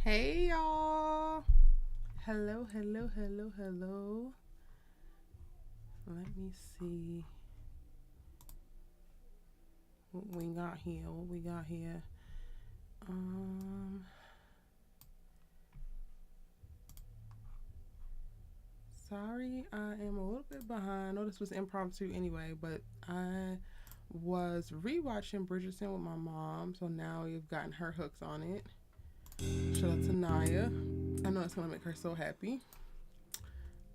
Hey y'all. Hello, hello, hello, hello. Let me see what we got here. What we got here. Um Sorry, I am a little bit behind. I know this was impromptu anyway, but I was rewatching Bridgerton with my mom, so now we've gotten her hooks on it. Shout out to Naya. I know it's gonna make her so happy.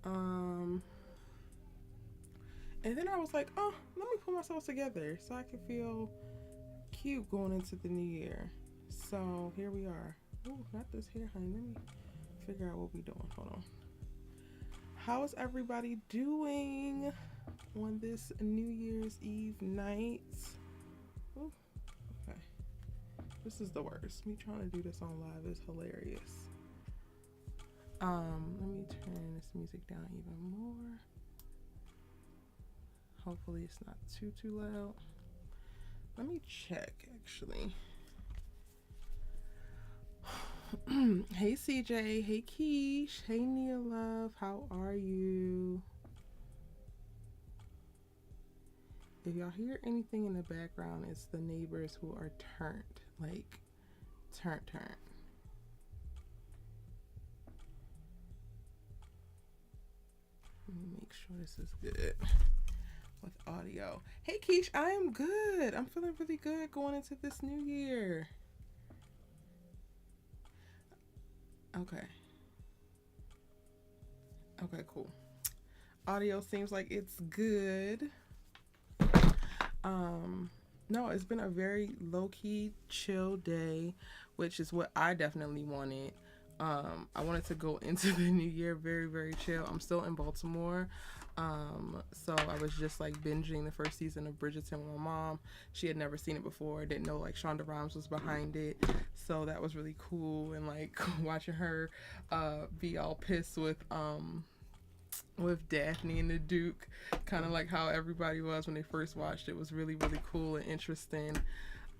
Um and then I was like, oh, let me put myself together so I can feel cute going into the new year. So here we are. Ooh, not this hair, honey. Let me figure out what we doing. Hold on. How is everybody doing on this New Year's Eve night? Ooh, okay. This is the worst. Me trying to do this on live is hilarious. Let me turn this music down even more. Hopefully it's not too loud. Let me check actually. Hey CJ, hey Keish, hey Nia Love, how are you? If y'all hear anything in the background, it's the neighbors who are turned, like turn. Let me make sure this is good with audio. Hey Keish, I am good. I'm feeling really good going into this new year. Okay. Okay, cool. Audio seems like it's good. Um, no, it's been a very low key, chill day, which is what I definitely wanted. I wanted to go into the new year very, very chill. I'm still in Baltimore. So I was just like binging the first season of Bridgerton with my mom. She had never seen it before, didn't know like Shonda Rhimes was behind it. So that was really cool. And like watching her be all pissed with Daphne and the Duke, kind of like how everybody was when they first watched it, was really really cool and interesting.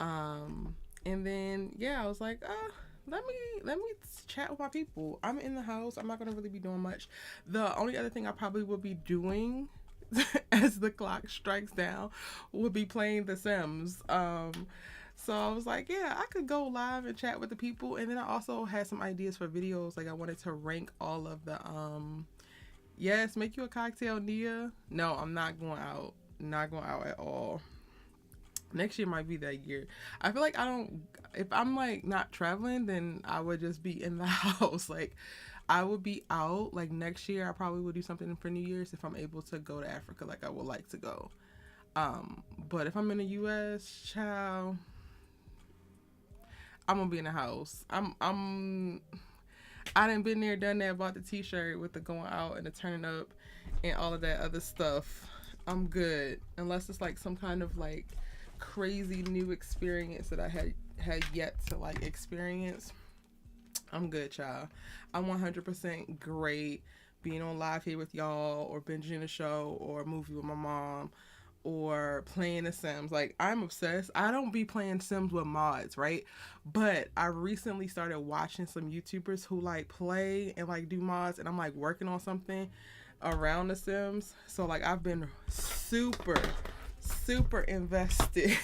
And then yeah, I was like, let me chat with my people. I'm in the house. I'm not gonna really be doing much. The only other thing I probably would be doing as the clock strikes down would be playing The Sims. So I was like, yeah, I could go live and chat with the people. And then I also had some ideas for videos. Like I wanted to rank all of the yes, make you a cocktail, Nia. No, I'm not going out. Not going out at all. Next year might be that year. I feel like I don't. If I'm like not traveling, then I would just be in the house. Like I would be out. Like next year, I probably would do something for New Year's if I'm able to go to Africa. Like I would like to go. But if I'm in the U.S., child, I'm gonna be in the house. I done been there, done that, bought the t-shirt with the going out and the turning up and all of that other stuff. I'm good. Unless it's like some kind of like crazy new experience that I had yet to like experience. I'm good, child. I'm 100% great being on live here with y'all or binging a show or a movie with my mom or playing The Sims. Like I'm obsessed. I don't be playing Sims with mods, right? But I recently started watching some YouTubers who like play and like do mods, and I'm like working on something around The Sims. So like I've been super invested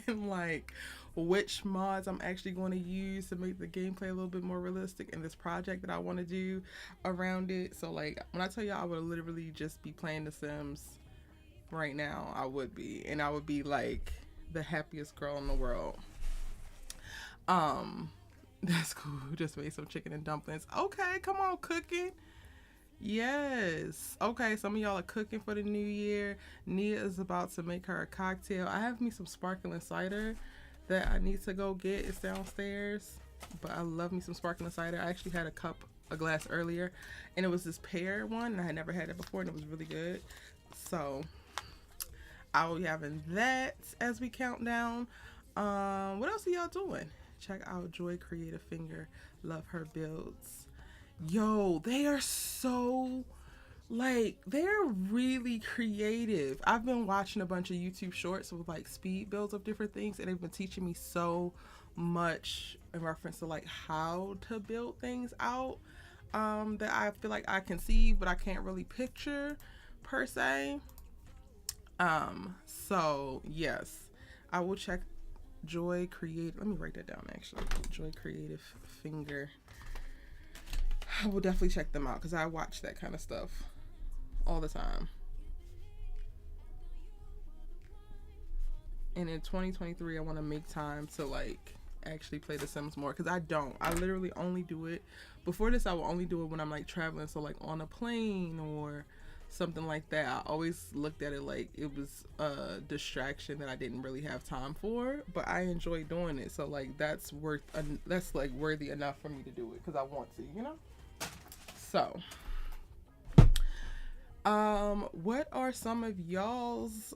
in like which mods I'm actually going to use to make the gameplay a little bit more realistic in this project that I want to do around it. So like when I tell y'all I would literally just be playing The Sims right now, I would be, and I would be like the happiest girl in the world. Um, that's cool. Just made some chicken and dumplings. Okay, come on, cooking. Yes. Okay, some of y'all are cooking for the new year. Nia is about to make her a cocktail. I have me some sparkling cider that I need to go get. It's downstairs. But I love me some sparkling cider. I actually had a glass earlier, and it was this pear one, and I had never had it before, and it was really good. So I will be having that as we count down. What else are y'all doing? Check out Joy Creative Finger. Love her builds. Yo, they are so Like, they're really creative. I've been watching a bunch of YouTube shorts with like speed builds of different things, and they've been teaching me so much in reference to like how to build things out, that I feel like I conceive but I can't really picture per se. So yes, I will check Joy Creative. Let me write that down actually. Joy Creative Finger. I will definitely check them out because I watch that kind of stuff all the time. And in 2023, I want to make time to like actually play The Sims more because I don't. I literally only do it. Before this, I will only do it when I'm like traveling, so like on a plane or something like that. I always looked at it like it was a distraction that I didn't really have time for, but I enjoy doing it. So like that's like worthy enough for me to do it because I want to, you know. So, what are some of y'all's,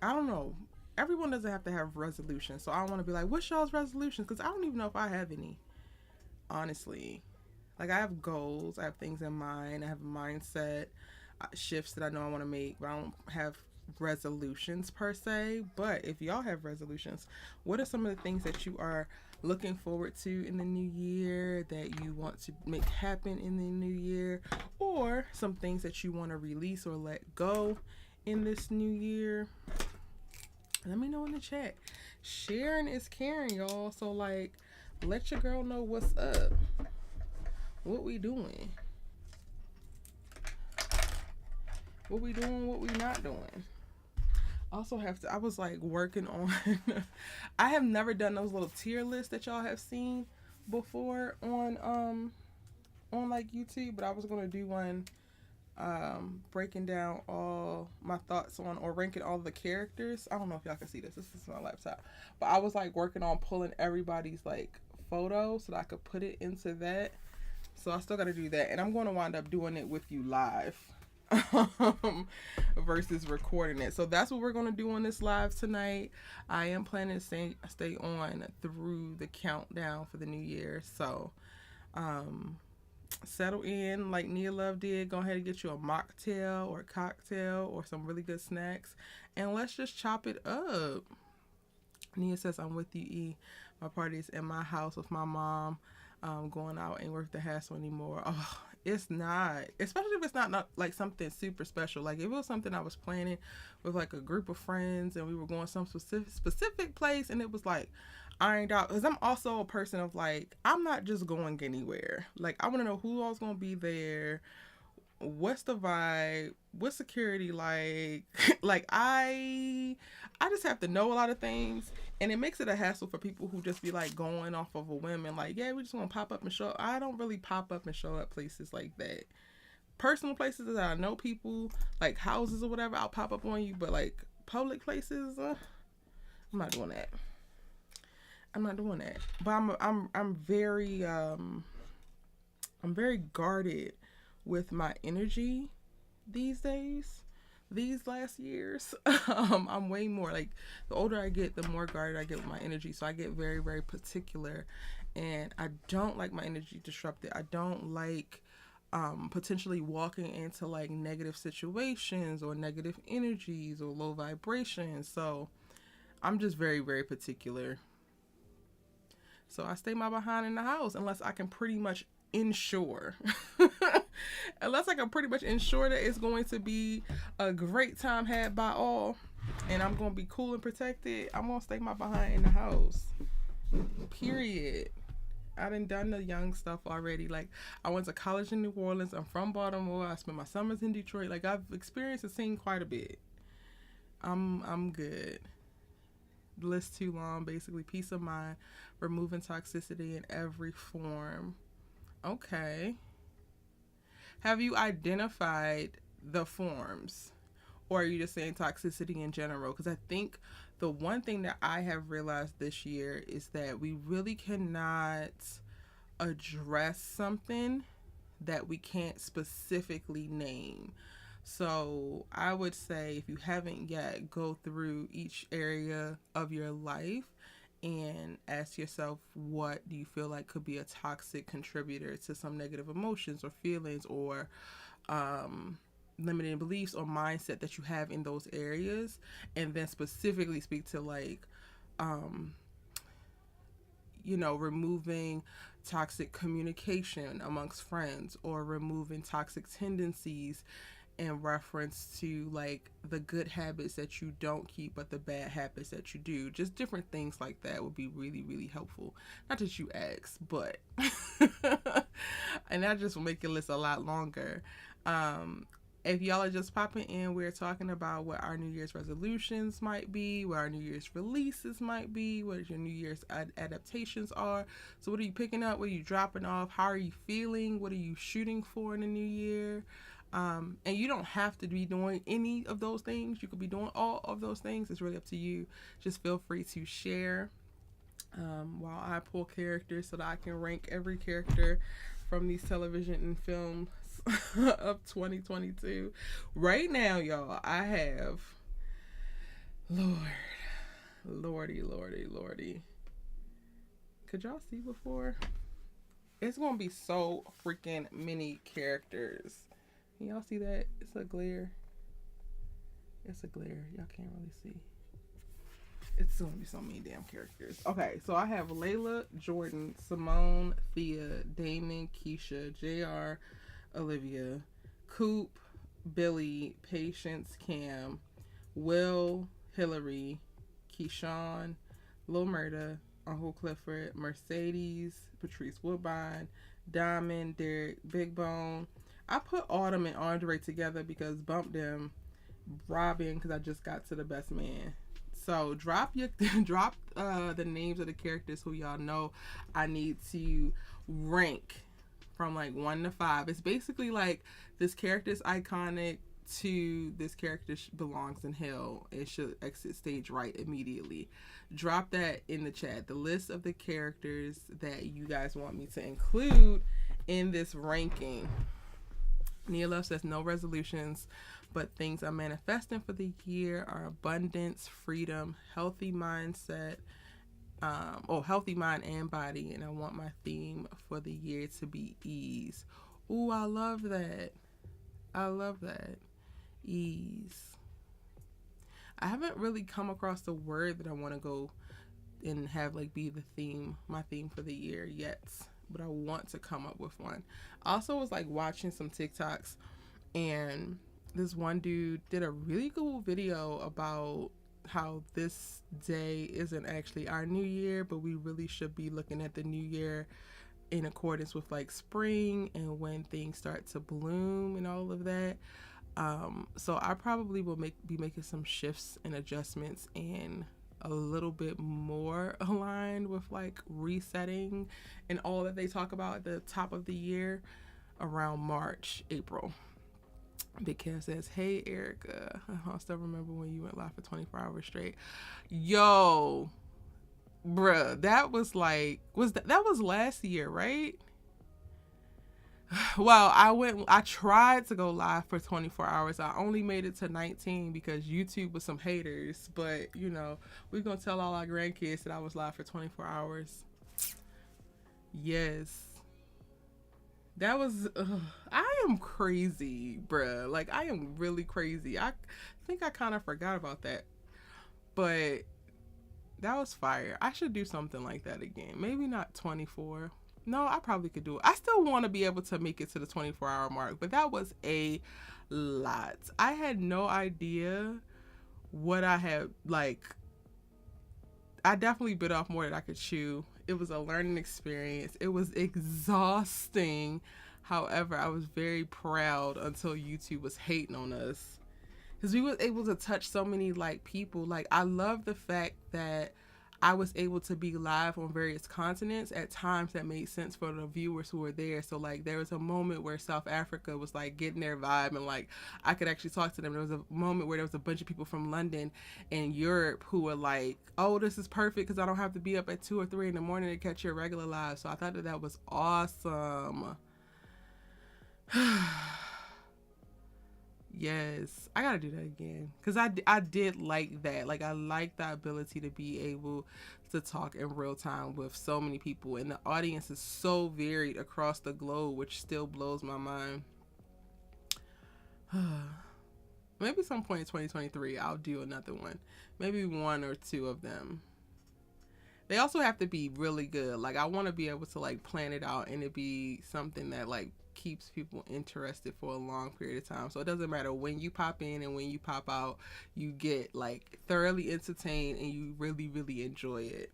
I don't know. Everyone doesn't have to have resolutions. So I want to be like, what's y'all's resolutions? Because I don't even know if I have any, honestly. Like, I have goals, I have things in mind, I have a mindset, shifts that I know I want to make, but I don't have resolutions per se. But if y'all have resolutions, what are some of the things that you are looking forward to in the new year, that you want to make happen in the new year, or some things that you want to release or let go in this new year? Let me know in the chat. Sharing is caring, y'all. So like, let your girl know what's up. What we doing? What we doing? What we not doing? Also have to. I was like working on. I have never done those little tier lists that y'all have seen before on like YouTube, but I was gonna do one breaking down all my thoughts on, or ranking all the characters. I don't know if y'all can see this. This is my laptop, but I was like working on pulling everybody's like photos so that I could put it into that. So I still got to do that, and I'm going to wind up doing it with you live versus recording it. So that's what we're going to do on this live tonight. I am planning to stay on through the countdown for the new year. So settle in like Nia Love did. Go ahead and get you a mocktail or a cocktail or some really good snacks, and let's just chop it up. Nia says, I'm with you, E. My party's in my house with my mom. Going out ain't worth the hassle anymore. Oh, it's not. Especially if it's not like something super special. Like if it was something I was planning with like a group of friends and we were going some specific place, and it was like ironed out. Because I'm also a person of like, I'm not just going anywhere. Like I want to know who all's going to be there. What's the vibe? What's security like? Like I just have to know a lot of things, and it makes it a hassle for people who just be like going off of a whim and like, yeah, we just want to pop up and show up. I don't really pop up and show up places like that. Personal places that I know people, like houses or whatever, I'll pop up on you, but like public places, I'm not doing that. I'm not doing that. But I'm very guarded with my energy these days, these last years. I'm way more like, the older I get, the more guarded I get with my energy. So I get very, very particular, and I don't like my energy disrupted. I don't like potentially walking into like negative situations or negative energies or low vibrations. So I'm just very, very particular. So I stay my behind in the house unless I can pretty much ensure unless I can pretty much ensure that it's going to be a great time had by all, and I'm going to be cool and protected, I'm going to stay my behind in the house. Period. I done the young stuff already. Like, I went to college in New Orleans. I'm from Baltimore. I spent my summers in Detroit. Like, I've experienced and seen quite a bit. I'm good. The list too long. Basically, peace of mind, removing toxicity in every form. Okay. Have you identified the forms, or are you just saying toxicity in general? Because I think the one thing that I have realized this year is that we really cannot address something that we can't specifically name. So I would say, if you haven't yet, go through each area of your life and ask yourself, what do you feel like could be a toxic contributor to some negative emotions or feelings or limiting beliefs or mindset that you have in those areas, and then specifically speak to like um, removing toxic communication amongst friends, or removing toxic tendencies in reference to like the good habits that you don't keep but the bad habits that you do. Just different things like that would be really, really helpful. Not that you ask, but and that just will make your list a lot longer. um if y'all are just popping in, we're talking about what our New Year's resolutions might be, what our New Year's releases might be, what your New Year's adaptations are. So what are you picking up? What are you dropping off? How are you feeling? What are you shooting for in the new year? And you don't have to be doing any of those things. You could be doing all of those things. It's really up to you. Just feel free to share while I pull characters so that I can rank every character from these television and films of 2022. Right now, y'all, I have Lordy. Could y'all see before? It's gonna be so freaking many characters. Can y'all see that? It's a glare. Y'all can't really see. It's gonna be so many damn characters. Okay, so I have Layla, Jordan, Simone, Thea, Damon, Keisha, JR, Olivia, Coop, Billy, Patience, Cam, Will, Hillary, Keyshawn, Lil Murda, Uncle Clifford, Mercedes, Patrice Woodbine, Diamond, Derek, Big Bone. I put Autumn and Andre together because bump them, Robin, because I just got to the best man. So drop the names of the characters who y'all know I need to rank from like 1 to 5. It's basically like this character's iconic to this character belongs in hell. It should exit stage right immediately. Drop that in the chat. The list of the characters that you guys want me to include in this ranking. Nia Love says no resolutions, but things I'm manifesting for the year are abundance, freedom, healthy mindset, healthy mind and body, and I want my theme for the year to be ease. Ooh, I love that. Ease. I haven't really come across the word that I want to go and have like be my theme for the year yet, but I want to come up with one. I also was like watching some TikToks, and this one dude did a really cool video about how this day isn't actually our new year, but we really should be looking at the new year in accordance with like spring and when things start to bloom and all of that. So I probably will be making some shifts and adjustments and a little bit more aligned with like resetting and all that they talk about at the top of the year around March, April. Big Kev says, hey Erica, I still remember when you went live for 24 hours straight. Yo, bruh, that was like, that was last year, right? Well, I tried to go live for 24 hours. I only made it to 19 because YouTube was some haters. But, we're going to tell all our grandkids that I was live for 24 hours. Yes. That was, I am crazy, bruh. Like, I am really crazy. I think I kind of forgot about that. But that was fire. I should do something like that again. Maybe not 24. No, I probably could do it. I still want to be able to make it to the 24-hour mark, but that was a lot. I had no idea what I had, like, I definitely bit off more than I could chew. It was a learning experience. It was exhausting. However, I was very proud until YouTube was hating on us, because we were able to touch so many, like, people. Like, I love the fact that I was able to be live on various continents at times that made sense for the viewers who were there. So like there was a moment where South Africa was like getting their vibe and like I could actually talk to them. There was a moment where there was a bunch of people from London and Europe who were like, oh, this is perfect because I don't have to be up at 2 or 3 in the morning to catch your regular live. So I thought that was awesome. Yes, I gotta do that again because I did like that. Like I like the ability to be able to talk in real time with so many people, and the audience is so varied across the globe, which still blows my mind. Maybe some point in 2023 I'll do another one. Maybe one or two of them. They also have to be really good. Like, I want to be able to like plan it out and it be something that like keeps people interested for a long period of time. So it doesn't matter when you pop in and when you pop out, you get like thoroughly entertained and you really, really enjoy it.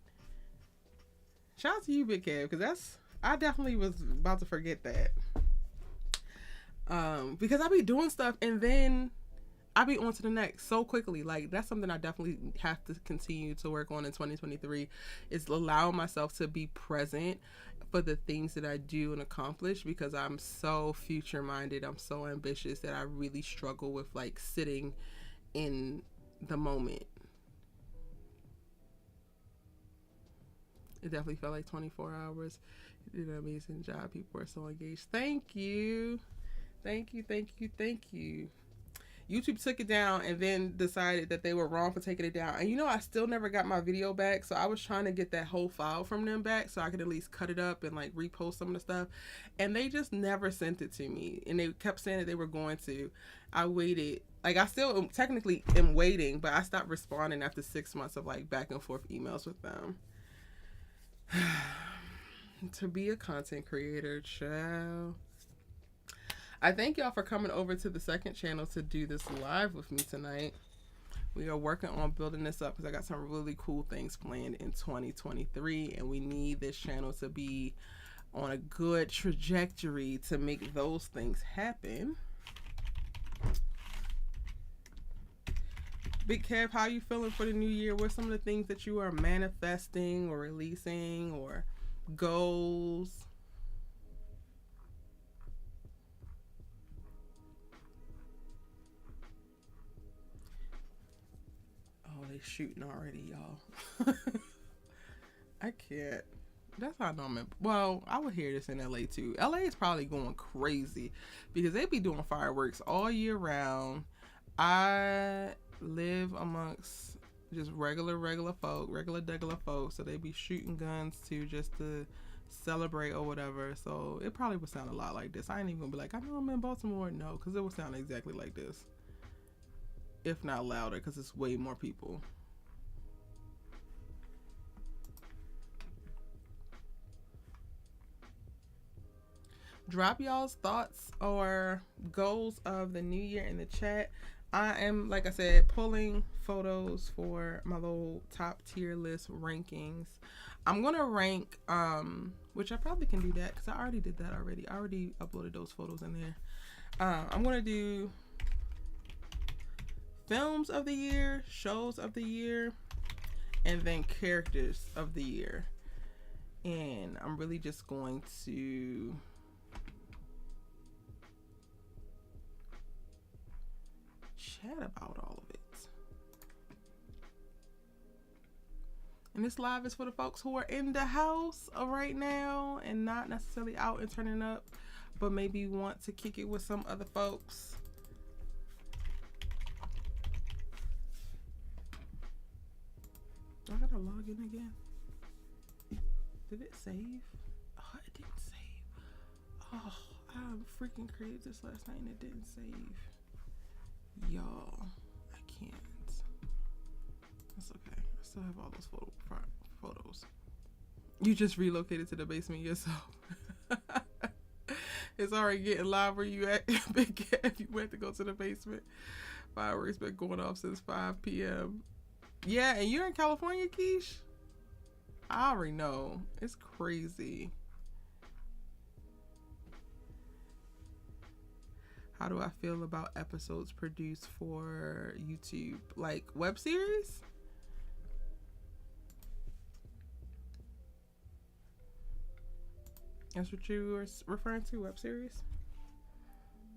Shout out to you, Big Kev, because I definitely was about to forget that. Because I be doing stuff and then I be on to the next so quickly. Like, that's something I definitely have to continue to work on in 2023, is allowing myself to be present for the things that I do and accomplish, because I'm so future minded. I'm so ambitious that I really struggle with like sitting in the moment. It definitely felt like 24 hours. You did an amazing job. People are so engaged. Thank you. Thank you, thank you, thank you. YouTube took it down and then decided that they were wrong for taking it down. And you know, I still never got my video back. So I was trying to get that whole file from them back so I could at least cut it up and like repost some of the stuff. And they just never sent it to me. And they kept saying that they were going to. I waited. Like, I still technically am waiting, but I stopped responding after 6 months of like back and forth emails with them. To be a content creator, child. I thank y'all for coming over to the second channel to do this live with me tonight. We are working on building this up because I got some really cool things planned in 2023, and we need this channel to be on a good trajectory to make those things happen. Big Kev, how you feeling for the new year? What are some of the things that you are manifesting or releasing or goals? Oh, they shooting already, y'all. I can't. That's how I know I'm in. Well, I would hear this in LA too. LA is probably going crazy because they be doing fireworks all year round. I live amongst just regular folk, regular folks, so they be shooting guns too, just to celebrate or whatever. So it probably would sound a lot like this. I ain't even gonna be like, I know I'm in Baltimore. No, because it would sound exactly like this, if not louder, because it's way more people. Drop y'all's thoughts or goals of the new year in the chat. I am, like I said, pulling photos for my little top tier list rankings. I'm gonna rank, which I probably can do that because I already did that already. I already uploaded those photos in there. I'm gonna do films of the year, shows of the year, and then characters of the year. And I'm really just going to chat about all of it. And this live is for the folks who are in the house right now and not necessarily out and turning up, but maybe want to kick it with some other folks. Do I gotta log in again? Did it save? Oh, it didn't save. Oh, I freaking created this last night and it didn't save. Y'all, I can't. That's okay. I still have all those photos. You just relocated to the basement yourself. It's already getting live where you at, Big Cat. You went to go to the basement. Fireworks been going off since 5 p.m. Yeah, and you're in California, Keish? I already know. It's crazy. How do I feel about episodes produced for YouTube? Like web series? That's what you were referring to, web series?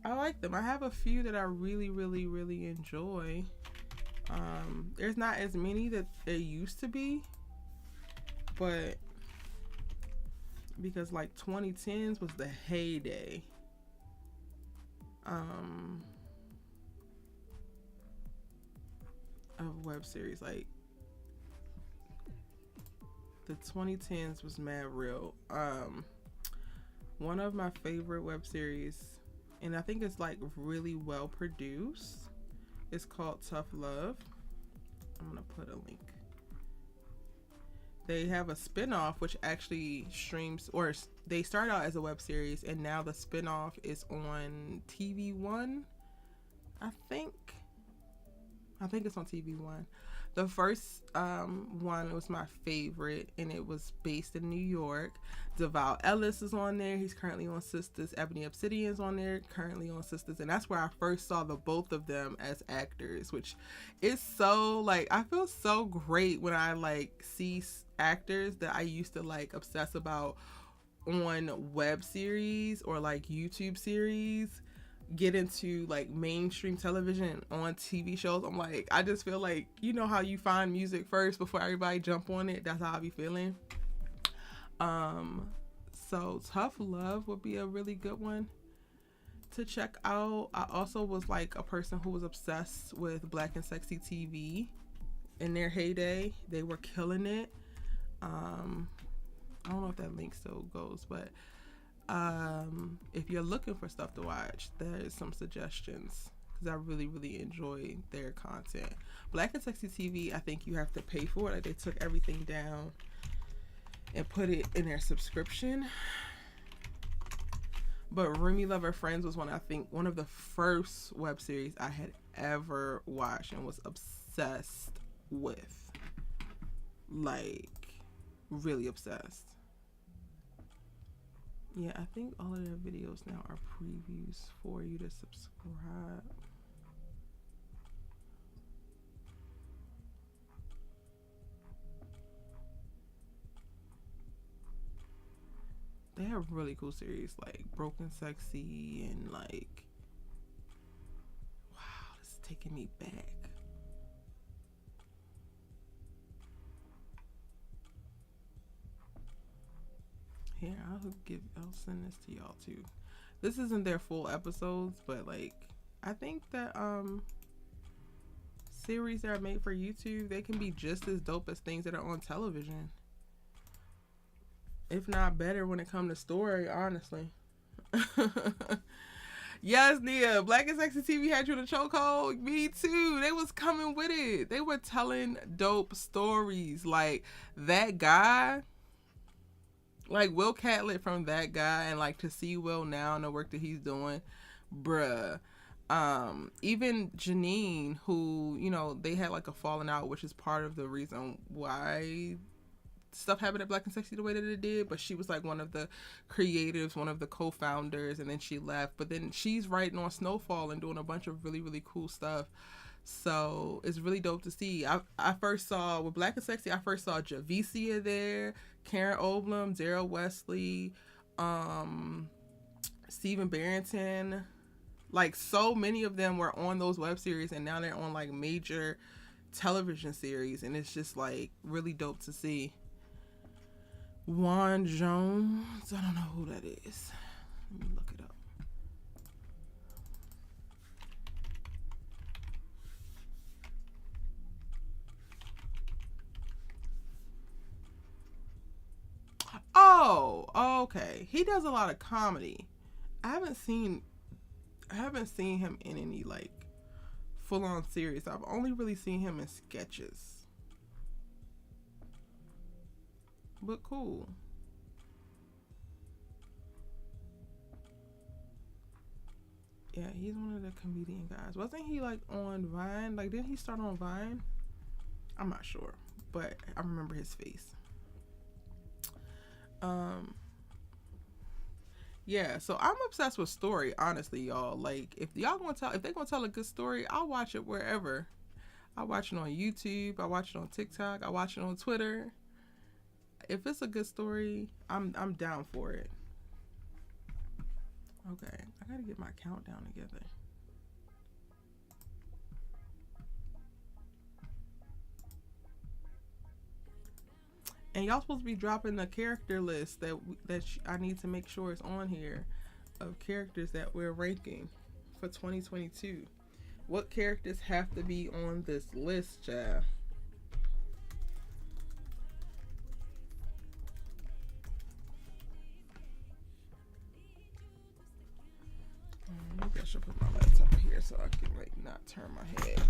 I like them. I have a few that I really, really, really enjoy. There's not as many that there used to be, but because like 2010s was the heyday. Of web series, like the 2010s was mad real. One of my favorite web series and I think it's like really well produced. It's called Tough Love. I'm gonna put a link. They have a spinoff which actually streams, or they started out as a web series, and now the spinoff is on TV One. I think it's on TV One. The first one was my favorite, and it was based in New York. Devale Ellis is on there. He's currently on Sisters. Ebony Obsidian's on there, currently on Sisters. And that's where I first saw the both of them as actors, which is so, like, I feel so great when I, like, see actors that I used to, like, obsess about on web series or, like, YouTube series get into like mainstream television on TV shows. I'm like, I just feel like, you know how you find music first before everybody jump on it? That's how I be feeling. So Tough Love would be a really good one to check out. I also was like a person who was obsessed with Black and Sexy TV in their heyday. They were killing it. I don't know if that link still goes, but if you're looking for stuff to watch, there's some suggestions, because I really enjoy their content. Black and Sexy TV, I think you have to pay for it. Like, they took everything down and put it in their subscription. But Remy Lover Friends was one of the first web series I had ever watched and was obsessed with. Like, really obsessed. Yeah, I think all of their videos now are previews for you to subscribe. They have really cool series like Broken Sexy and like, wow, this is taking me back. Here, I'll send this to y'all too. This isn't their full episodes, but like, I think that series that are made for YouTube, they can be just as dope as things that are on television, if not better when it comes to story, honestly. Yes, Nia, Black and Sexy TV had you in a chokehold. Me too. They was coming with it. They were telling dope stories. Like, that guy, like Will Catlett from That Guy, and like to see Will now and the work that he's doing, bruh. Even Janine, who, you know, they had like a falling out, which is part of the reason why stuff happened at Black and Sexy the way that it did, but she was like one of the creatives, one of the co-founders, and then she left. But then she's writing on Snowfall and doing a bunch of really cool stuff. So it's really dope to see. I first saw with Black and Sexy, I first saw Javicia there, Karen Oblum, Daryl Wesley, Stephen Barrington. Like, so many of them were on those web series, and now they're on like major television series, and it's just like really dope to see. Juan Jones, I don't know who that is. Let me look it up. Oh, okay. He does a lot of comedy. I haven't seen him in any like full-on series. I've only really seen him in sketches. But cool. Yeah, he's one of the comedian guys. Wasn't he like on Vine? Like, didn't he start on Vine? I'm not sure, but I remember his face. Yeah, so I'm obsessed with story, honestly, y'all. Like, if they're gonna tell a good story, I'll watch it wherever. I watch it on YouTube, I watch it on TikTok, I watch it on Twitter. If it's a good story, I'm down for it. Okay, I gotta get my countdown together. And y'all supposed to be dropping the character list that I need to make sure is on here, of characters that we're ranking for 2022. What characters have to be on this list, child? I should put my laptop here so I can like not turn my head.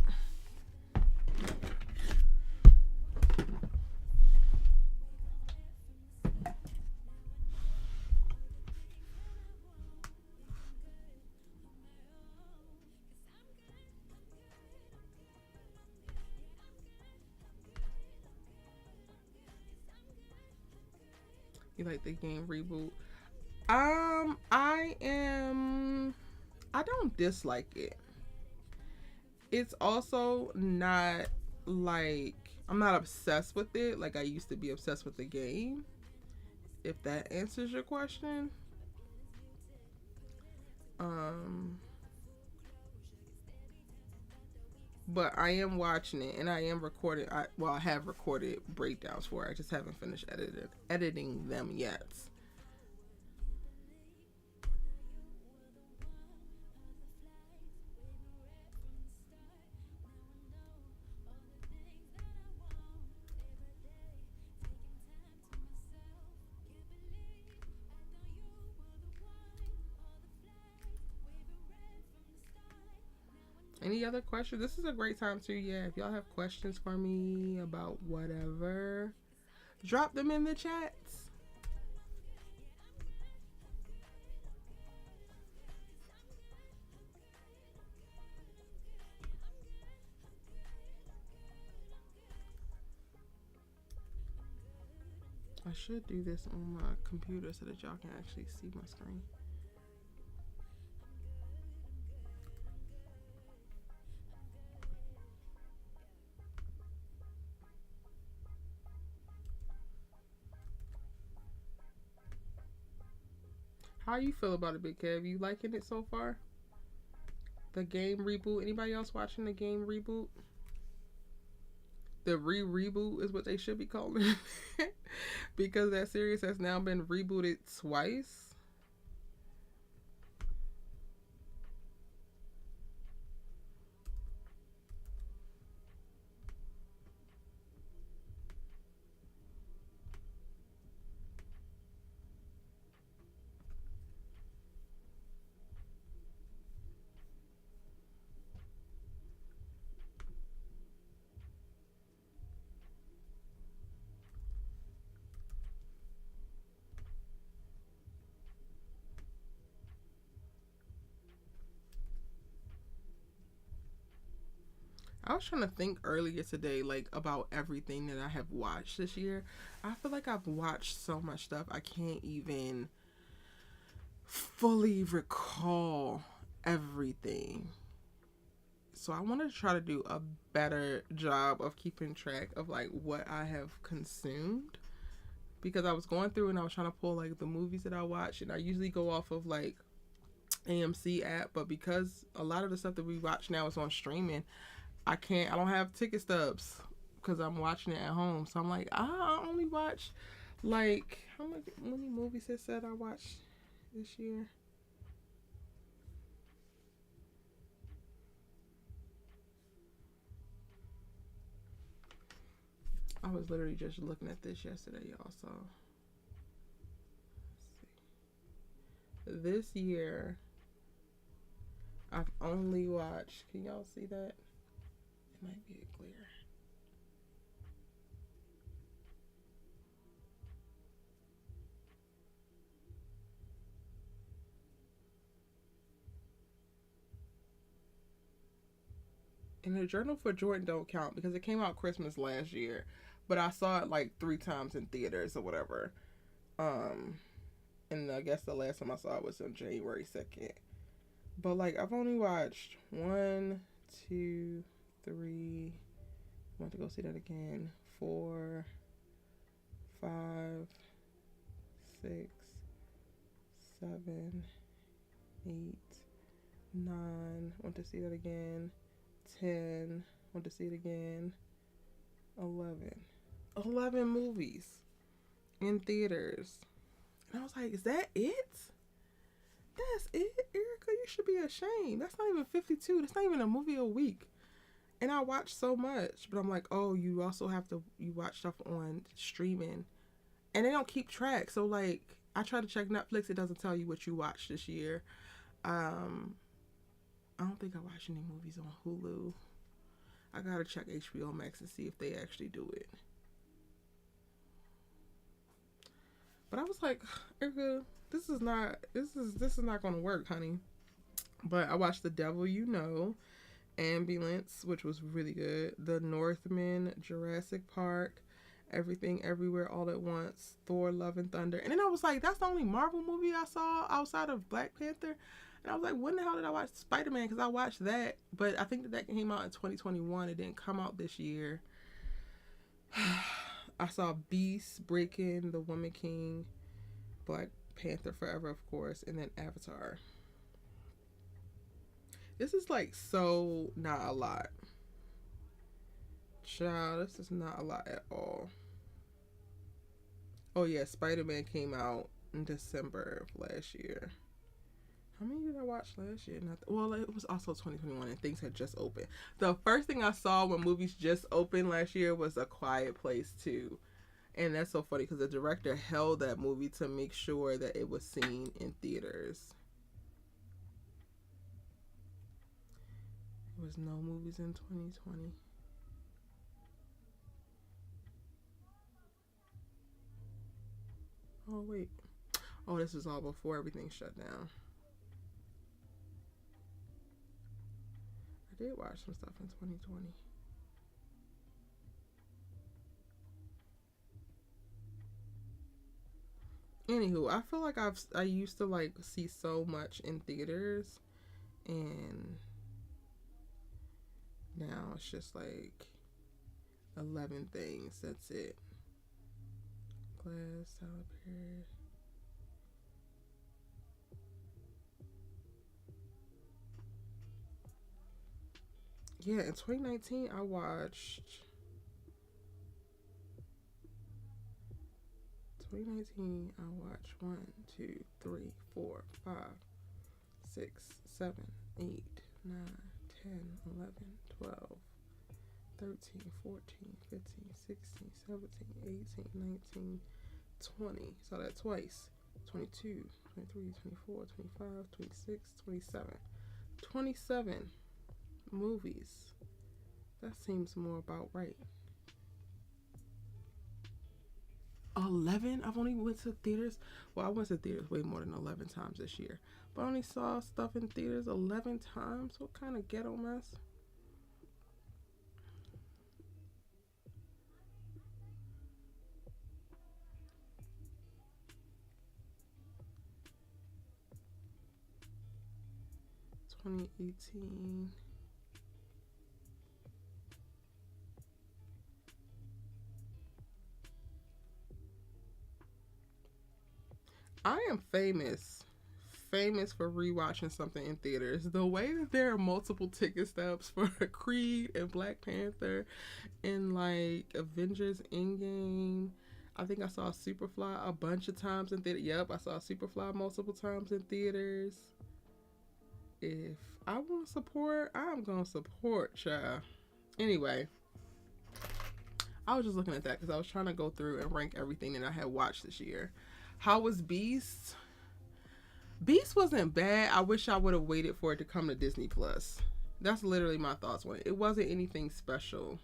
You like the game reboot? I don't dislike it. It's also not like I'm not obsessed with it like I used to be obsessed with the game. If that answers your question. But I am watching it and I am recording. I have recorded breakdowns for it. I just haven't finished editing them yet. Any other questions? This is a great time too. Yeah, if y'all have questions for me about whatever, drop them in the chats. I should do this on my computer so that y'all can actually see my screen. How you feel about it, Big Kev? You liking it so far? The game reboot. Anybody else watching the game reboot? The reboot is what they should be calling it. Because that series has now been rebooted twice. I was trying to think earlier today, like, about everything that I have watched this year. I feel like I've watched so much stuff, I can't even fully recall everything. So I wanted to try to do a better job of keeping track of, like, what I have consumed. Because I was going through and I was trying to pull, like, the movies that I watch. And I usually go off of, like, AMC app. But because a lot of the stuff that we watch now is on streaming, I don't have ticket stubs because I'm watching it at home. So I'm like, I only watch like how many movies it said I watched this year. I was literally just looking at this yesterday, y'all. So let's see. This year I've only watched, can y'all see that? It might be clear. And the Journal for Jordan don't count because it came out Christmas last year, but I saw it like 3 times in theaters or whatever. And I guess the last time I saw it was on January 2nd. But like I've only watched 1, 2, 3. I want to go see that again. 4, 5, 6, 7, 8, 9. Want to see that again. 10. Want to see it again. 11 movies in theaters. And I was like, is that it? That's it, Erica? You should be ashamed. That's not even 52. That's not even a movie a week. And I watch so much. But I'm like, oh, you also have to, you watch stuff on streaming. And they don't keep track. So, like, I try to check Netflix. It doesn't tell you what you watched this year. I don't think I watch any movies on Hulu. I gotta check HBO Max to see if they actually do it. But I was like, Erica, this is not gonna work, honey. But I watched The Devil You Know, Ambulance, which was really good, The Northman, Jurassic Park, Everything Everywhere All at Once, Thor Love and Thunder. And then I was like, that's the only Marvel movie I saw outside of Black Panther. And I was like, when the hell did I watch Spider-Man? Because I watched that, but I think that came out in 2021. It didn't come out this year. I saw Beast, Breaking, The Woman King, Black Panther Forever, of course, and then Avatar. This is like so not a lot. Child, this is not a lot at all. Oh yeah, Spider-Man came out in December of last year. How many did I watch last year? Well, it was also 2021 and things had just opened. The first thing I saw when movies just opened last year was A Quiet Place 2. And that's so funny because the director held that movie to make sure that it was seen in theaters. There was no movies in 2020. Oh, wait. Oh, this was all before everything shut down. I did watch some stuff in 2020. Anywho, I feel like I used to like see so much in theaters, and now it's just like 11 things. That's it. Glass, salad period. Yeah, in 2019 I watched 2019 I watched 1, 2, 3, 4, 5, 6, 7, 8, 9, 10, 11, 12, 13, 14, 15, 16, 17, 18, 19, 20. Saw that twice. 22, 23, 24, 25, 26, 27. 27 movies. That seems more about right. 11? I've only went to theaters. Well, I went to theaters way more than 11 times this year. But I only saw stuff in theaters 11 times. What kind of ghetto mess? $2018. I am famous for rewatching something in theaters. The way that there are multiple ticket stubs for Creed and Black Panther and like Avengers Endgame. I think I saw Superfly a bunch of times in theater. Yep, I saw Superfly multiple times in theaters. If I want to support, I'm gonna support, child. Anyway, I was just looking at that because I was trying to go through and rank everything that I had watched this year. How was Beast? Beast wasn't bad. I wish I would have waited for it to come to Disney Plus. That's literally my thoughts on it. It wasn't anything special.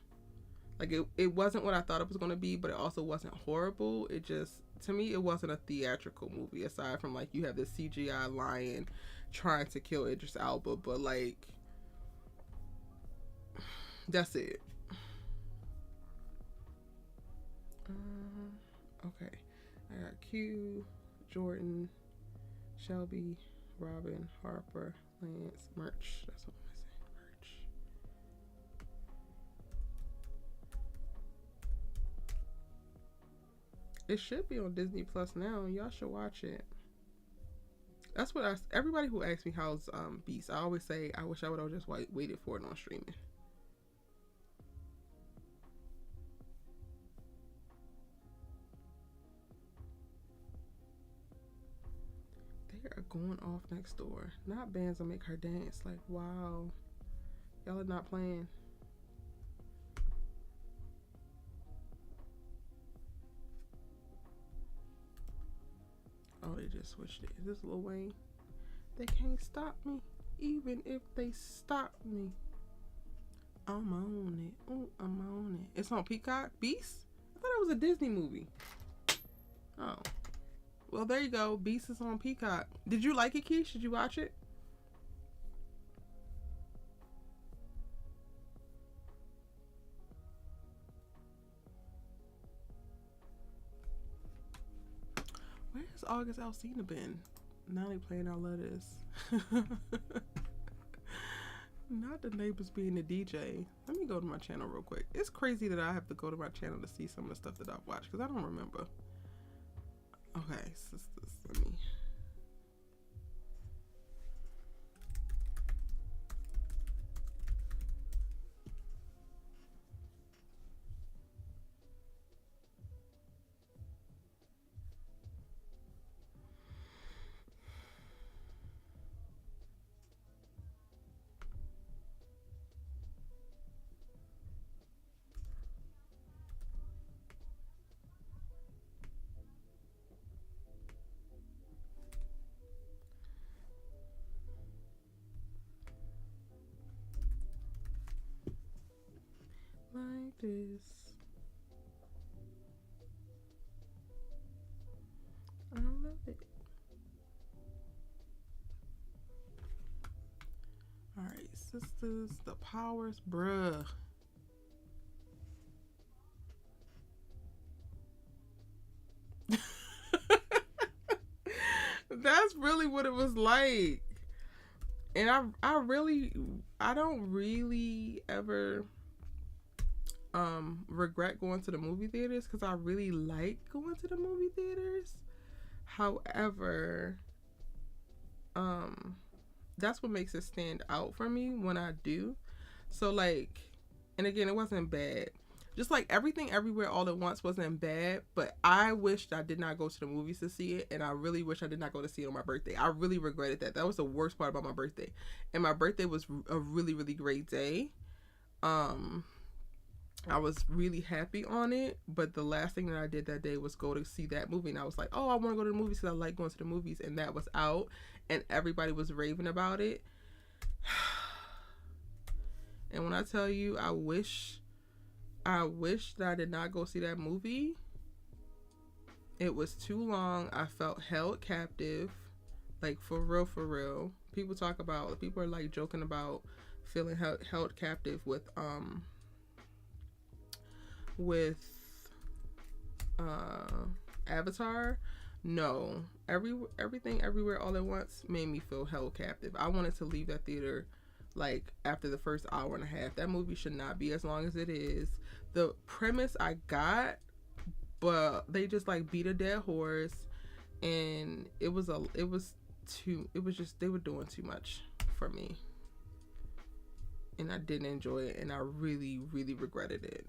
Like it wasn't what I thought it was going to be, but it also wasn't horrible. It just, to me, it wasn't a theatrical movie aside from like you have this CGI lion trying to kill Idris Elba, but like that's it. Okay, I got Q, Jordan, Shelby, Robin, Harper, Lance, Merch. That's what I'm saying. Merch. It should be on Disney Plus now. Y'all should watch it. That's what everybody who asks me how's Beast, I always say I wish I would have just waited for it on streaming. They are going off next door. Not bands that make her dance. Like, wow. Y'all are not playing. Oh, they just switched it. Is this Lil Wayne? They can't stop me. even if they stop me. I'm on it. Ooh, I'm on it. It's on Peacock. Beast? I thought it was a Disney movie. Oh. Well, there you go. Beast is on Peacock. Did you like it, Keish? Did you watch it? Where's August Alsina been? Now they playing our letters. Not the neighbors being the DJ. Let me go to my channel real quick. It's crazy that I have to go to my channel to see some of the stuff that I've watched because I don't remember. Okay, sisters, let me. Like this. I love it. Alright, sisters, the powers, bruh. That's really what it was like. And I don't really ever regret going to the movie theaters because I really like going to the movie theaters. However, that's what makes it stand out for me when I do. So like, and again, it wasn't bad. Just like Everything Everywhere All at Once wasn't bad, but I wished I did not go to the movies to see it, and I really wish I did not go to see it on my birthday. I really regretted that. That was the worst part about my birthday. And my birthday was a really, really great day. I was really happy on it, but the last thing that I did that day was go to see that movie, and I was like, oh, I want to go to the movies because I like going to the movies, and that was out, and everybody was raving about it. And when I tell you, I wish that I did not go see that movie. It was too long. I felt held captive, like for real. People are like joking about feeling held captive with Avatar. No, Everything Everywhere All at Once made me feel held captive. I wanted to leave that theater like after the first hour and a half. That movie should not be as long as it is. The premise I got, but they just like beat a dead horse, and they were doing too much for me, and I didn't enjoy it, and I really regretted it.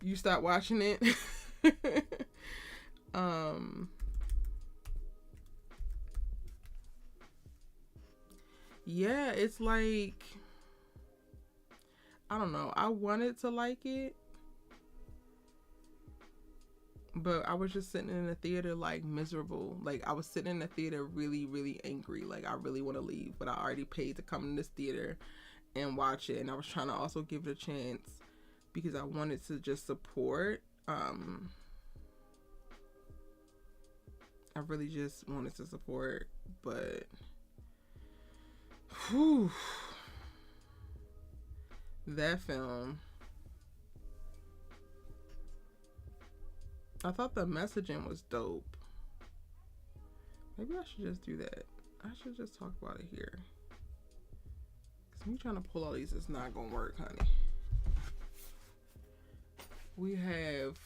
You stopped watching it? Yeah, it's like, I don't know. I wanted to like it, but I was just sitting in the theater like miserable. Like I was sitting in the theater really angry. Like I really want to leave, but I already paid to come in this theater and watch it, and I was trying to also give it a chance because I wanted to just support. I really just wanted to support, but whew, that film, I thought the messaging was dope. Maybe I should just do that. I should just talk about it here. Cause me trying to pull all these is not gonna work, honey. We have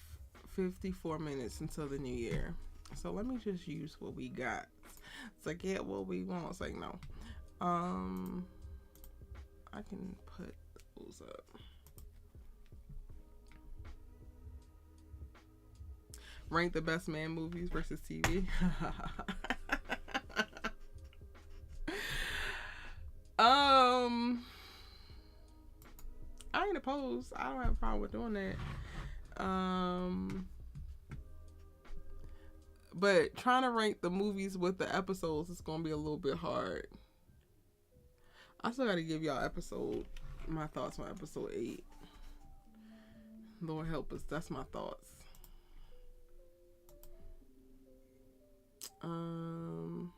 54 minutes until the new year. So let me just use what we got. It's like, yeah, what we want. It's like, no. I can put those up. Rank the best man movies versus TV. I ain't opposed. I don't have a problem with doing that. But trying to rank the movies with the episodes is gonna be a little bit hard. I still gotta give y'all my thoughts on episode 8. Lord help us, that's my thoughts. Um.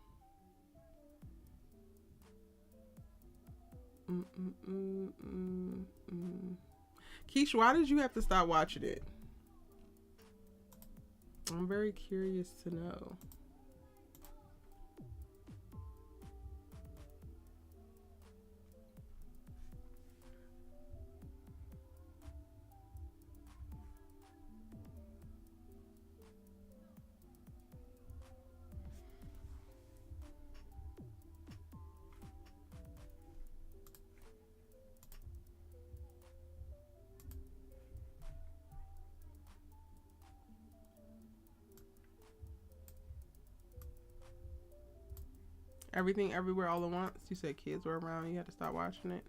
Keish, why did you have to stop watching it? I'm very curious to know. Everything Everywhere All at Once. You said kids were around. You had to stop watching it.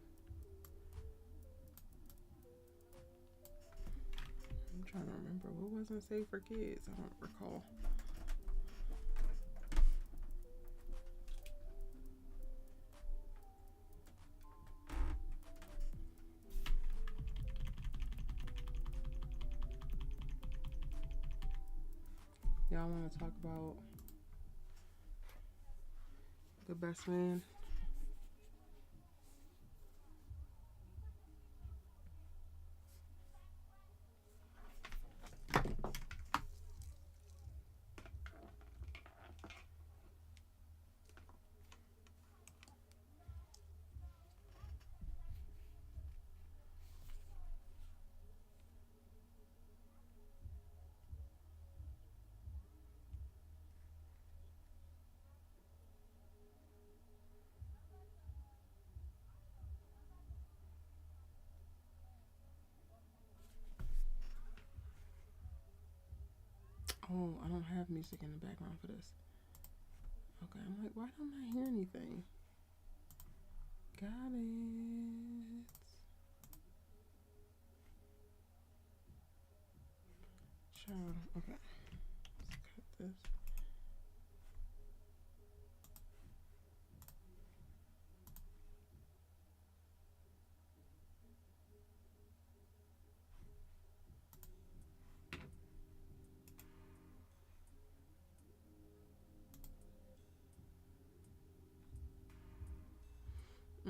I'm trying to remember. What wasn't safe for kids? I don't recall. Y'all want to talk about The Best Man? Oh, I don't have music in the background for this. Okay, I'm like, why don't I hear anything? Got it. Child, okay. Let's cut this. I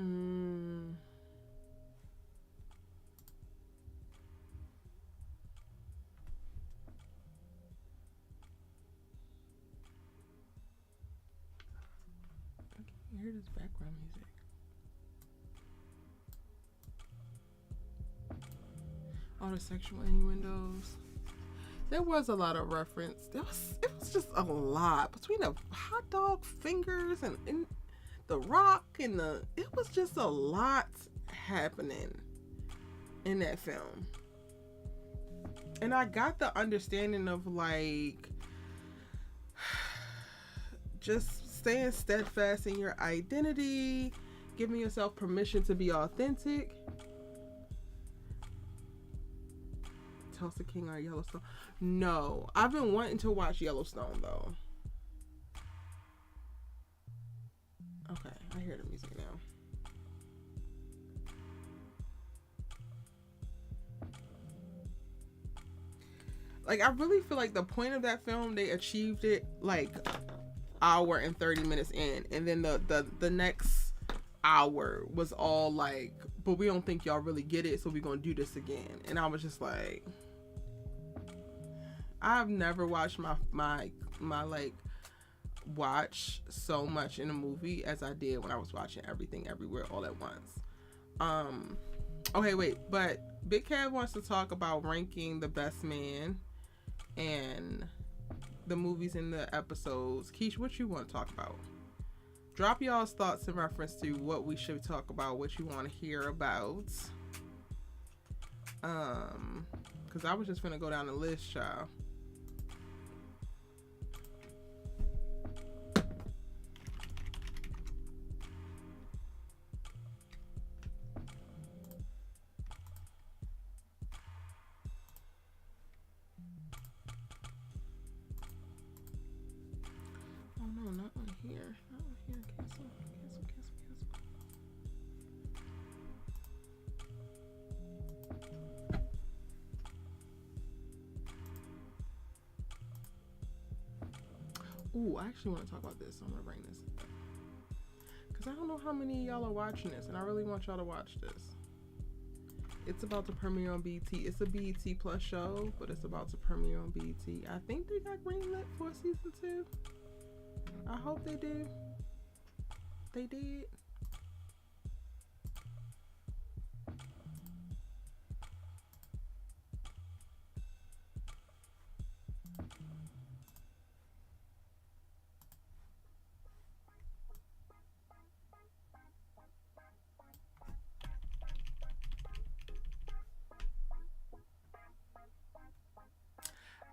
can hear this background music. All the sexual innuendos. There was a lot of reference. It was just a lot between the hot dog fingers and the rock and it was just a lot happening in that film. And I got the understanding of like just staying steadfast in your identity, giving yourself permission to be authentic. Tulsa King or Yellowstone? No, I've been wanting to watch Yellowstone though. Okay, I hear the music now. Like, I really feel like the point of that film, they achieved it like hour and 30 minutes in, and then the next hour was all like, but we don't think y'all really get it, so we're gonna do this again. And I was just like, I've never watched my like watch so much in a movie as I did when I was watching Everything Everywhere All at Once. Okay, wait, but Big Cat wants to talk about ranking The Best Man and the movies in the episodes. Keish, what you want to talk about? Drop y'all's thoughts in reference to what we should talk about, what you want to hear about. Because I was just gonna go down the list, child. Ooh, I actually want to talk about this. So I'm gonna bring this because I don't know how many of y'all are watching this, and I really want y'all to watch this. It's about to premiere on BET. It's a BET Plus show, but it's about to premiere on BET. I think they got greenlit for season 2. I hope they do. They did.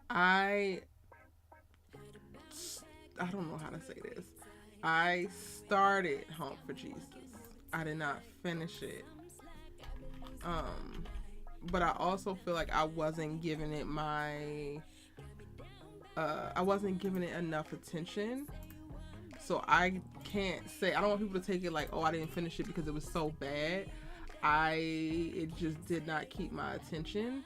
I I don't know how to say this. I started Honk for Jesus. I did not finish it. But I also feel like I wasn't giving it I wasn't giving it enough attention. So I can't say, I don't want people to take it like, oh, I didn't finish it because it was so bad. It just did not keep my attention.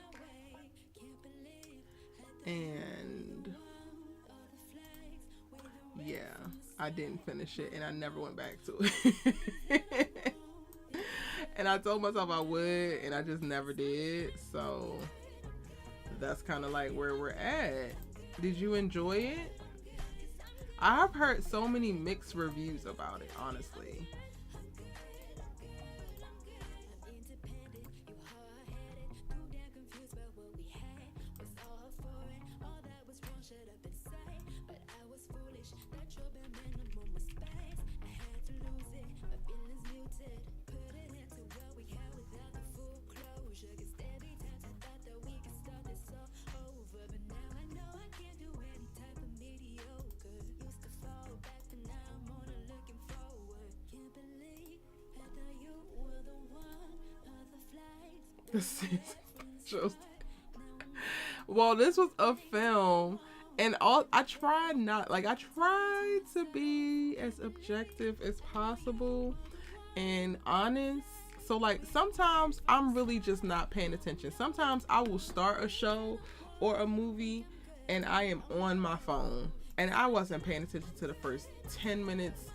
And yeah, I didn't finish it and I never went back to it. And I told myself I would and I just never did. So that's kind of like where we're at. Did you enjoy it? I've heard so many mixed reviews about it, honestly. The season shows. Well, this was a film, and I tried to be as objective as possible and honest. So like sometimes I'm really just not paying attention. Sometimes I will start a show or a movie and I am on my phone and I wasn't paying attention to the first 10 minutes,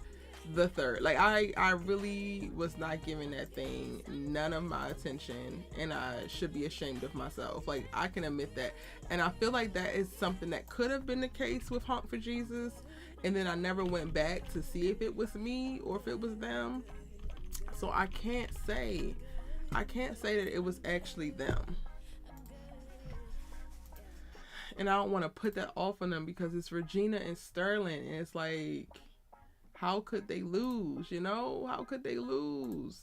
the third. Like I really was not giving that thing none of my attention and I should be ashamed of myself. Like I can admit that. And I feel like that is something that could have been the case with Honk for Jesus. And then I never went back to see if it was me or if it was them. So I can't say that it was actually them. And I don't want to put that off on them because it's Regina and Sterling. And it's like, how could they lose? You know, how could they lose?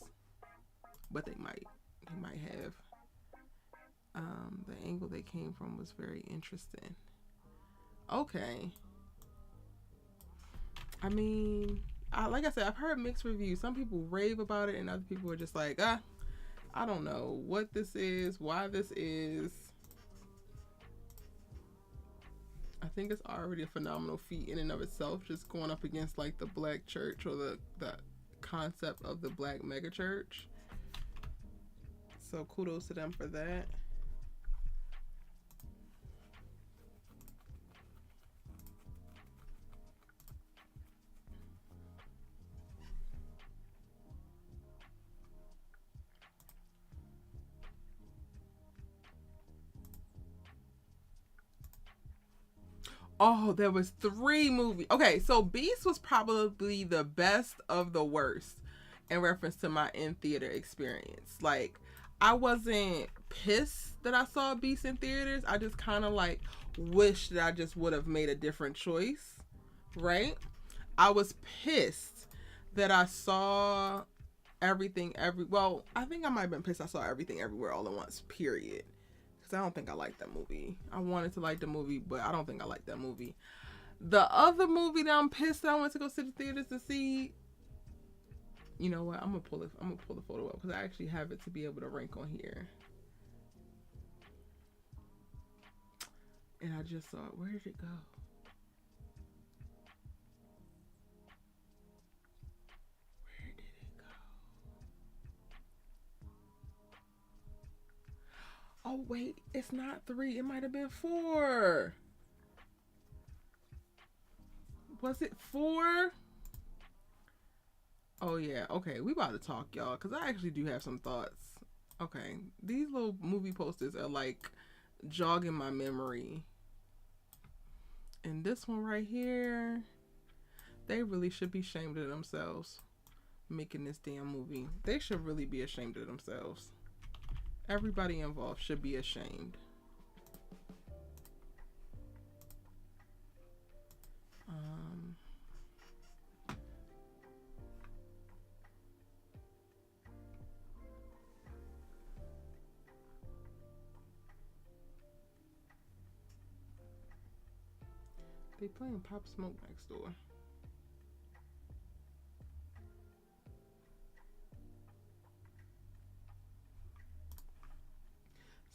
But they might have. The angle they came from was very interesting. Okay. I mean, like I said, I've heard mixed reviews. Some people rave about it, and other people are just like, I don't know what this is, why this is. I think it's already a phenomenal feat in and of itself, just going up against like the black church or the concept of the black megachurch. So kudos to them for that. Oh, there was 3 movies. Okay, so Beast was probably the best of the worst in reference to my in-theater experience. Like, I wasn't pissed that I saw Beast in theaters. I just kind of like wish that I just would have made a different choice, right? I was pissed that I saw well, I think I might have been pissed I saw Everything Everywhere All at Once, period. I don't think I liked that movie. I wanted to like the movie, but I don't think I liked that movie. The other movie that I'm pissed that I went to go to the theaters to see, you know what? I'm gonna pull the photo up because I actually have it to be able to rank on here. And I just saw it. Where did it go? Oh wait, it's not 3. It might have been 4. Was it 4? Oh yeah, okay, we about to talk, y'all, because I actually do have some thoughts. Okay, these little movie posters are like jogging my memory. And this one right here, they really should be ashamed of themselves making this damn movie. They should really be ashamed of themselves. Everybody involved should be ashamed. They playing Pop Smoke next door.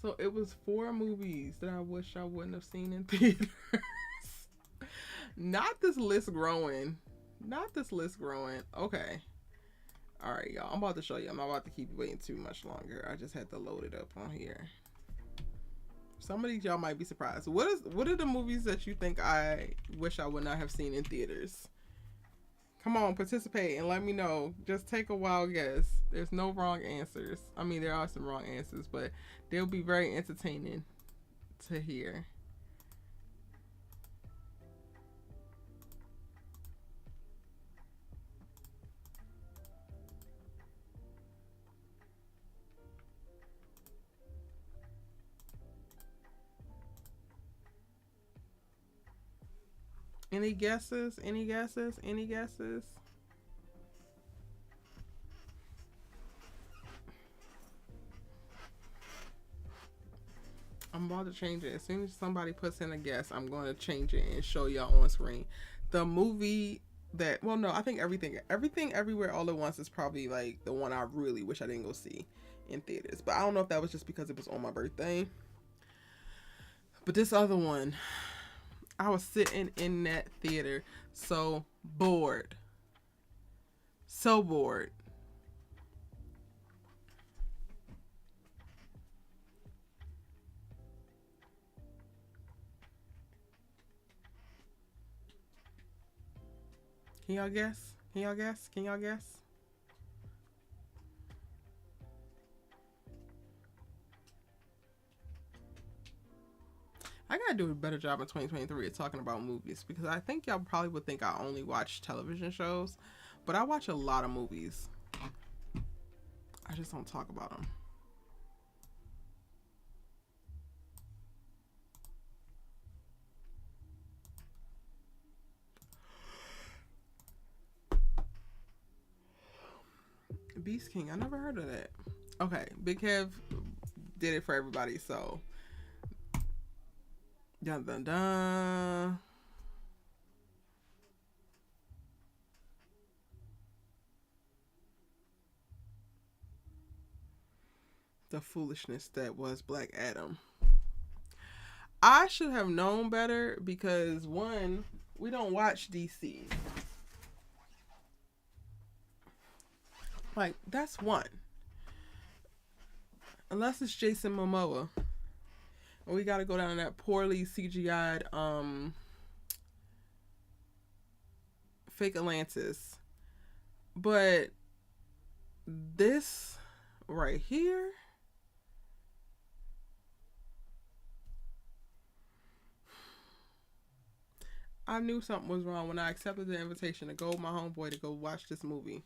So it was 4 movies that I wish I wouldn't have seen in theaters. Not this list growing. Not this list growing. Okay. All right, y'all. I'm about to show you. I'm not about to keep you waiting too much longer. I just had to load it up on here. Some of these y'all might be surprised. What are the movies that you think I wish I would not have seen in theaters? Come on, participate and let me know. Just take a wild guess. There's no wrong answers. I mean, there are some wrong answers, but they'll be very entertaining to hear. Any guesses? Any guesses? Any guesses? I'm about to change it. As soon as somebody puts in a guess, I'm going to change it and show y'all on screen. The movie that, well, no, I think Everything Everywhere All at Once is probably like the one I really wish I didn't go see in theaters. But I don't know if that was just because it was on my birthday. But this other one, I was sitting in that theater so bored. So bored. Can y'all guess? Can y'all guess? Can y'all guess? I gotta do a better job in 2023 of talking about movies, because I think y'all probably would think I only watch television shows, but I watch a lot of movies. I just don't talk about them. Beast King, I never heard of that. Okay, Big Kev did it for everybody, so dun dun dun. The foolishness that was Black Adam. I should have known better because, one, we don't watch DC. Like, that's one. Unless it's Jason Momoa. And we gotta go down that poorly CGI'd fake Atlantis. But this right here, I knew something was wrong when I accepted the invitation to go with my homeboy to go watch this movie.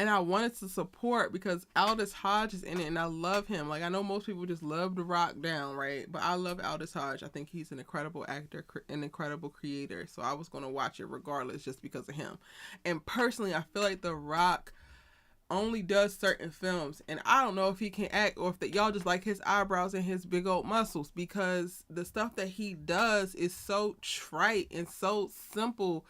And I wanted to support because Aldous Hodge is in it and I love him. Like, I know most people just love The Rock down, right? But I love Aldous Hodge. I think he's an incredible actor, an incredible creator. So I was going to watch it regardless just because of him. And personally, I feel like The Rock only does certain films. And I don't know if he can act or if y'all just like his eyebrows and his big old muscles, because the stuff that he does is so trite and so simple.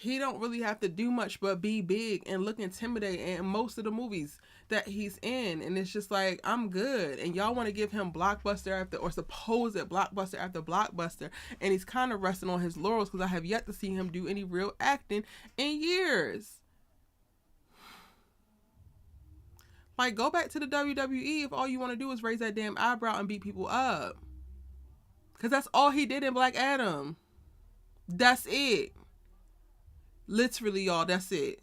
He don't really have to do much but be big and look intimidating in most of the movies that he's in. And it's just like, I'm good. And y'all want to give him blockbuster after, or supposed blockbuster after blockbuster. And he's kind of resting on his laurels because I have yet to see him do any real acting in years. Like, go back to the WWE if all you want to do is raise that damn eyebrow and beat people up. Because that's all he did in Black Adam. That's it. Literally, y'all, that's it.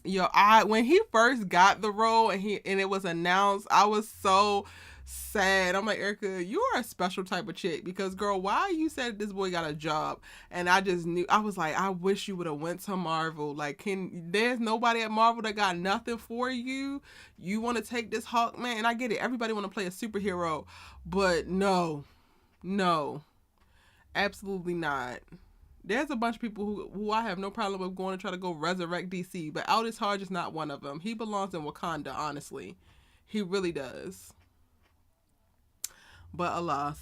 Yo, when he first got the role and it was announced, I was so sad. I'm like, Erica, you are a special type of chick, because girl, why you said this boy got a job? And I just knew, I was like, I wish you would have went to Marvel. Like, there's nobody at Marvel that got nothing for you. You want to take this Hawk, man? And I get it, everybody want to play a superhero, but no, absolutely not. There's a bunch of people who I have no problem with going to try to go resurrect DC, but Aldous Hodge is not one of them. He belongs in Wakanda, honestly. He really does. But alas,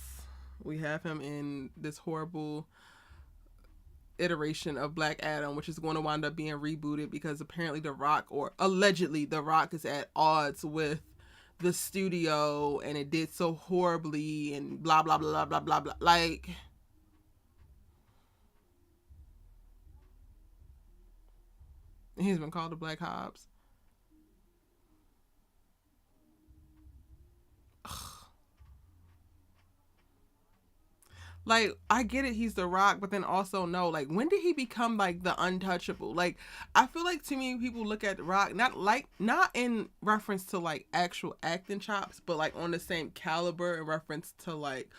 we have him in this horrible iteration of Black Adam, which is going to wind up being rebooted because apparently The Rock, or allegedly The Rock, is at odds with the studio and it did so horribly and blah, blah, blah, blah, blah, blah. Like... he's been called the Black Hobbs. Ugh. Like, I get it, he's The Rock, but then also no, like, when did he become like the untouchable? Like, I feel like too many people look at The Rock not in reference to like actual acting chops, but like on the same caliber in reference to like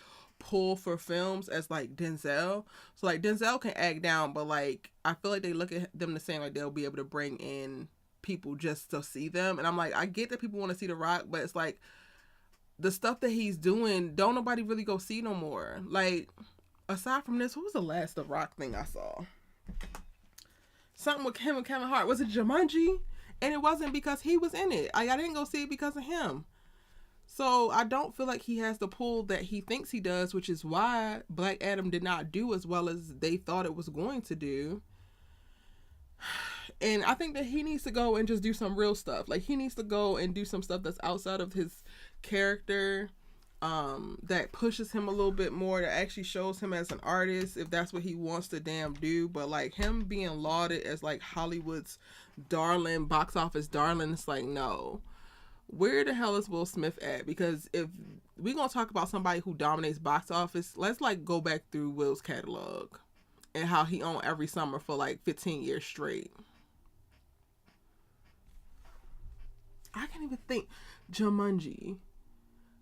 pull for films as like Denzel. So like Denzel can act down, but like I feel like they look at them the same, like they'll be able to bring in people just to see them. And I'm like, I get that people want to see The Rock, but it's like the stuff that he's doing, don't nobody really go see no more. Like, aside from this, what was the last The Rock thing I saw? Something with him and Kevin Hart. Was it Jumanji? And it wasn't because he was in it. I didn't go see it because of him. So I don't feel like he has the pull that he thinks he does, which is why Black Adam did not do as well as they thought it was going to do. And I think that he needs to go and just do some real stuff. Like, he needs to go and do some stuff that's outside of his character, that pushes him a little bit more, that actually shows him as an artist, if that's what he wants to damn do. But like him being lauded as like Hollywood's darling, box office darling, it's like, no. Where the hell is Will Smith at? Because if we're going to talk about somebody who dominates box office, let's like go back through Will's catalog and how he owned every summer for like 15 years straight. I can't even think. Jumanji.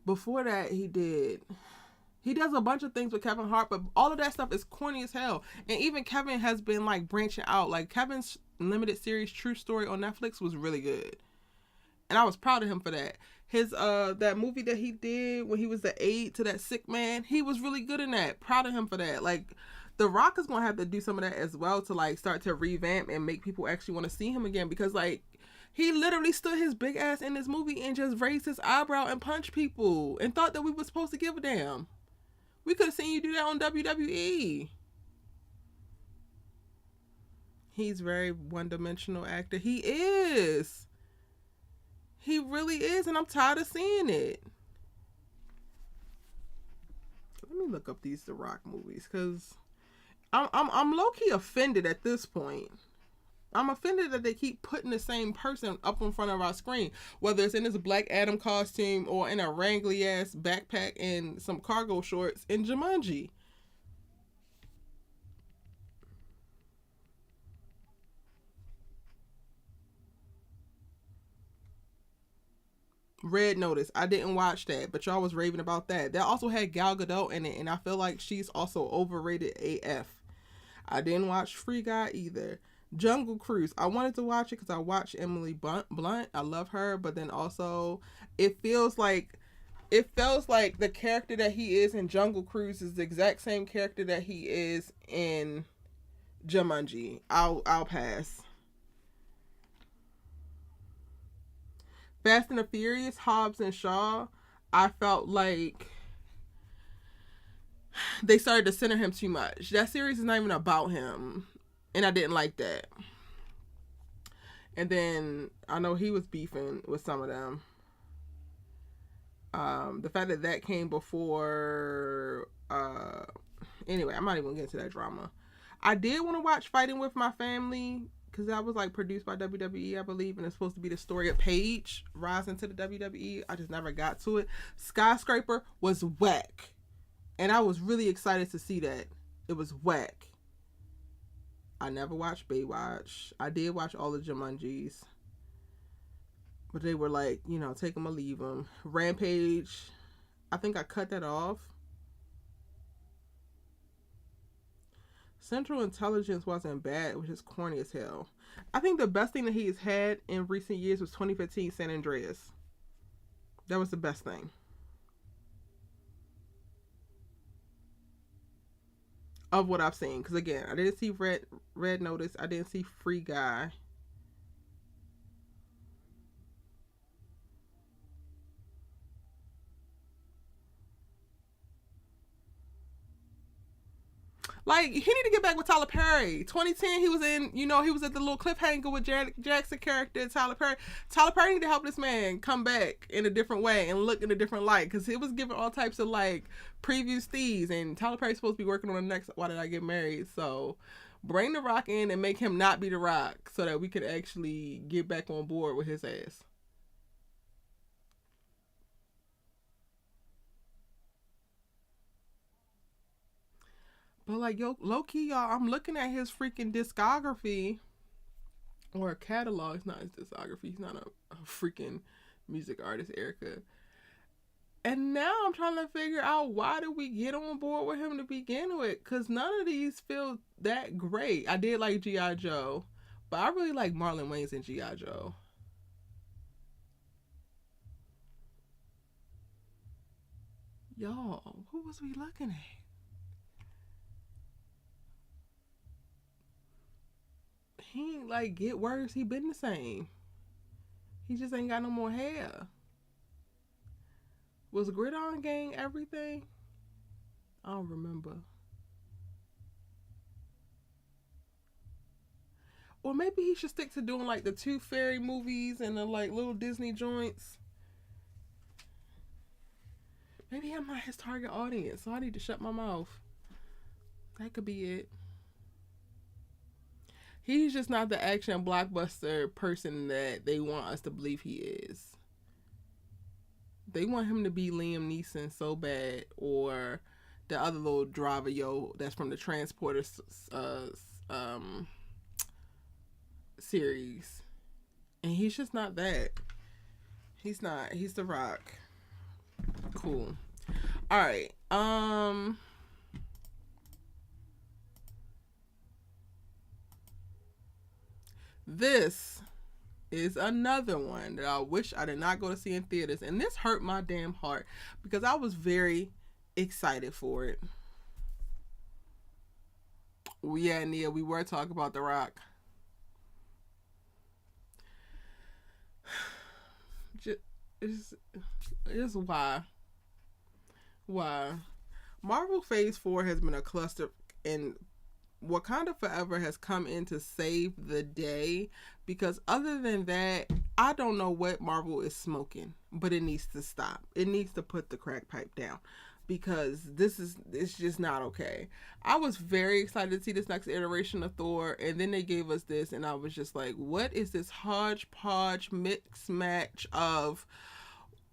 Before that, he does a bunch of things with Kevin Hart, but all of that stuff is corny as hell. And even Kevin has been like branching out. Like, Kevin's limited series True Story on Netflix was really good. And I was proud of him for that. His that movie that he did when he was the aide to that sick man, he was really good in that. Proud of him for that. Like, The Rock is going to have to do some of that as well to like start to revamp and make people actually want to see him again, because like he literally stood his big ass in this movie and just raised his eyebrow and punched people and thought that we were supposed to give a damn. We could have seen you do that on WWE. He's very one-dimensional actor. He is. He really is, and I'm tired of seeing it. Let me look up these The Rock movies, because I'm low-key offended at this point. I'm offended that they keep putting the same person up in front of our screen, whether it's in this Black Adam costume or in a wrangly ass backpack and some cargo shorts in Jumanji. Red Notice. I didn't watch that, but y'all was raving about that. That also had Gal Gadot in it, and I feel like she's also overrated AF. I didn't watch Free Guy either. Jungle Cruise. I wanted to watch it because I watched Emily Blunt. I love her, but then also it feels like the character that he is in Jungle Cruise is the exact same character that he is in Jumanji. I'll pass. Fast and the Furious, Hobbs and Shaw, I felt like they started to center him too much. That series is not even about him, and I didn't like that. And then I know he was beefing with some of them. The fact that came before, anyway, I'm not even going to get into that drama. I did want to watch Fighting With My Family, because that was like produced by WWE, I believe, and it's supposed to be the story of Paige rising to the WWE. I just never got to it. Skyscraper was whack, and I was really excited to see that. It was whack. I never watched Baywatch. I did watch all the Jumanjis, but they were like, you know, take them or leave them. Rampage, I think I cut that off. Central Intelligence wasn't bad. It was just corny as hell. I think the best thing that he's had in recent years was 2015 San Andreas. That was the best thing. Of what I've seen. Because again, I didn't see Red Notice. I didn't see Free Guy. Like, he need to get back with Tyler Perry. 2010, he was in, you know, he was at the little cliffhanger with Janet Jackson character, Tyler Perry. Tyler Perry need to help this man come back in a different way and look in a different light. Because he was giving all types of, like, preview stees. And Tyler Perry's supposed to be working on the next Why Did I Get Married? So, bring The Rock in and make him not be The Rock so that we could actually get back on board with his ass. But like, yo, low key, y'all, I'm looking at his freaking discography or catalog. It's not his discography. He's not a freaking music artist, Erica. And now I'm trying to figure out, why did we get on board with him to begin with? Because none of these feel that great. I did like G.I. Joe, but I really like Marlon Wayans in G.I. Joe. Y'all, who was we looking at? He ain't like get worse. He been the same. He just ain't got no more hair. Was Gridiron Gang everything? I don't remember. Or maybe he should stick to doing like the Tooth Fairy movies and the like little Disney joints. Maybe I'm not his target audience, so I need to shut my mouth. That could be it. He's just not the action blockbuster person that they want us to believe he is. They want him to be Liam Neeson so bad, or the other little driver, that's from the Transporter series. And he's just not that. He's not. He's The Rock. Cool. All right. This is another one that I wish I did not go to see in theaters. And this hurt my damn heart because I was very excited for it. Yeah, Nia, we were talking about The Rock. Just why? Why? Marvel Phase 4 has been a cluster, and Wakanda Forever has come in to save the day, because other than that, I don't know what Marvel is smoking, but it needs to stop. It needs to put the crack pipe down, because it's just not okay. I was very excited to see this next iteration of Thor, and then they gave us this, and I was just like, what is this hodgepodge mix match of,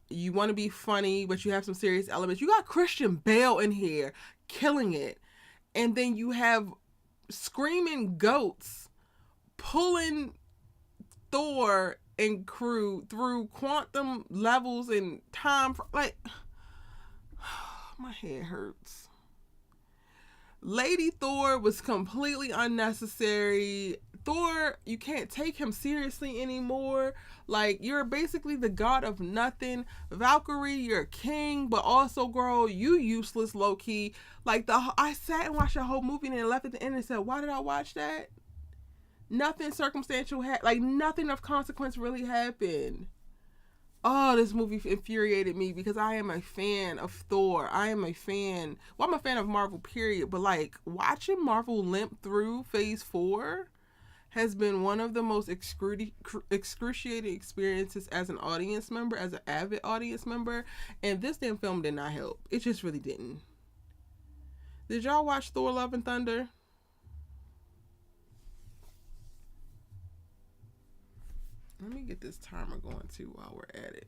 you want to be funny, but you have some serious elements. You got Christian Bale in here killing it, and then you have screaming goats pulling Thor and crew through quantum levels and time. Like, my head hurts. Lady Thor was completely unnecessary. Thor, you can't take him seriously anymore. Like, you're basically the god of nothing. Valkyrie, you're a king, but also, girl, you useless, low-key. Like, I sat and watched the whole movie and then left at the end and said, why did I watch that? Nothing circumstantial nothing of consequence really happened. Oh, this movie infuriated me because I am a fan of Thor. I am a fan. Well, I'm a fan of Marvel, period. But, like, watching Marvel limp through Phase 4 has been one of the most excruciating experiences as an audience member, as an avid audience member. And this damn film did not help. It just really didn't. Did y'all watch Thor: Love and Thunder? Let me get this timer going too while we're at it.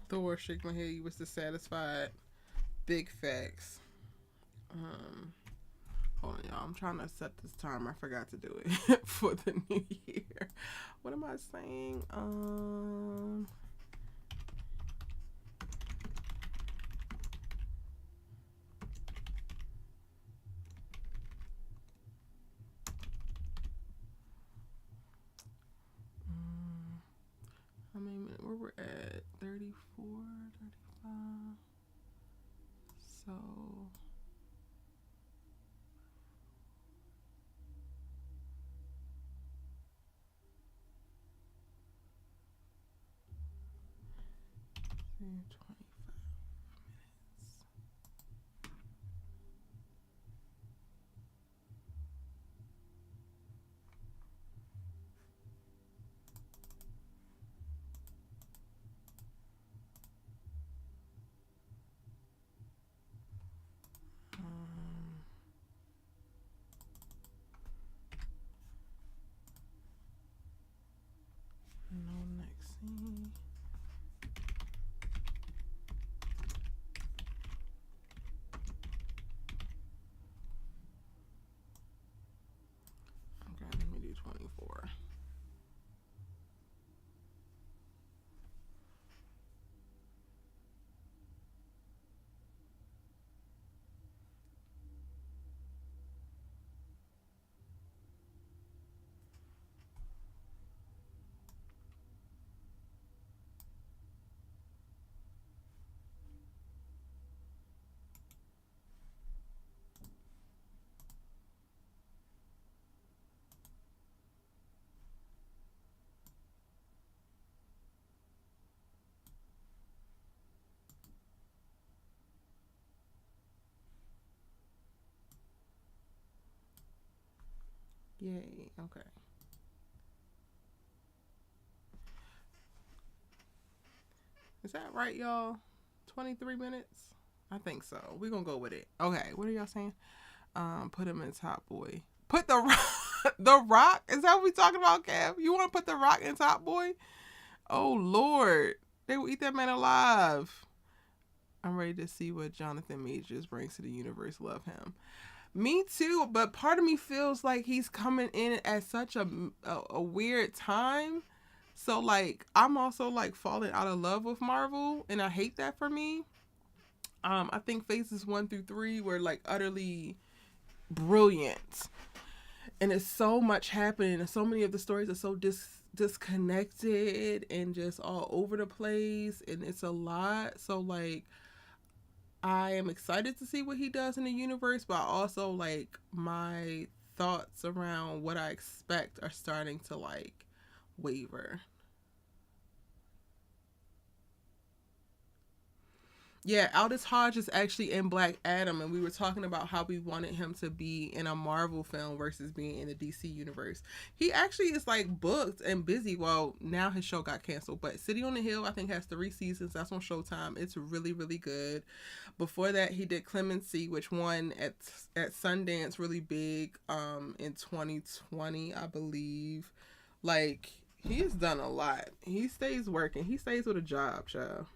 Thor, shake my head. You was dissatisfied. Big facts. Um, Hold on, y'all. I'm trying to set this timer. I forgot to do it for the new year. What am I saying? I mean, where we're at 34, 35. So minutes. No next scene. Okay, let me do 24. Yay. Okay. Is that right, y'all? 23 minutes? I think so. We're going to go with it. Okay. What are y'all saying? Put him in Top Boy. Put the Rock. The Rock? Is that what we talking about, Kev? You want to put the Rock in Top Boy? Oh, Lord. They will eat that man alive. I'm ready to see what Jonathan Majors brings to the universe. Love him. Me too, but part of me feels like he's coming in at such a weird time. So like I'm also like falling out of love with Marvel, and I hate that for me. I think phases 1 through 3 were like utterly brilliant, and it's so much happening, and so many of the stories are so disconnected and just all over the place, and it's a lot. So like I am excited to see what he does in the universe, but also like my thoughts around what I expect are starting to like waver. Yeah, Aldous Hodge is actually in Black Adam, and we were talking about how we wanted him to be in a Marvel film versus being in the DC universe. He actually is like booked and busy. Well, now his show got canceled, but City on the Hill I think has 3 seasons. That's on Showtime. It's really really good. Before that, he did Clemency, which won at Sundance really big in 2020, I believe. Like he has done a lot. He stays working. He stays with a job, child.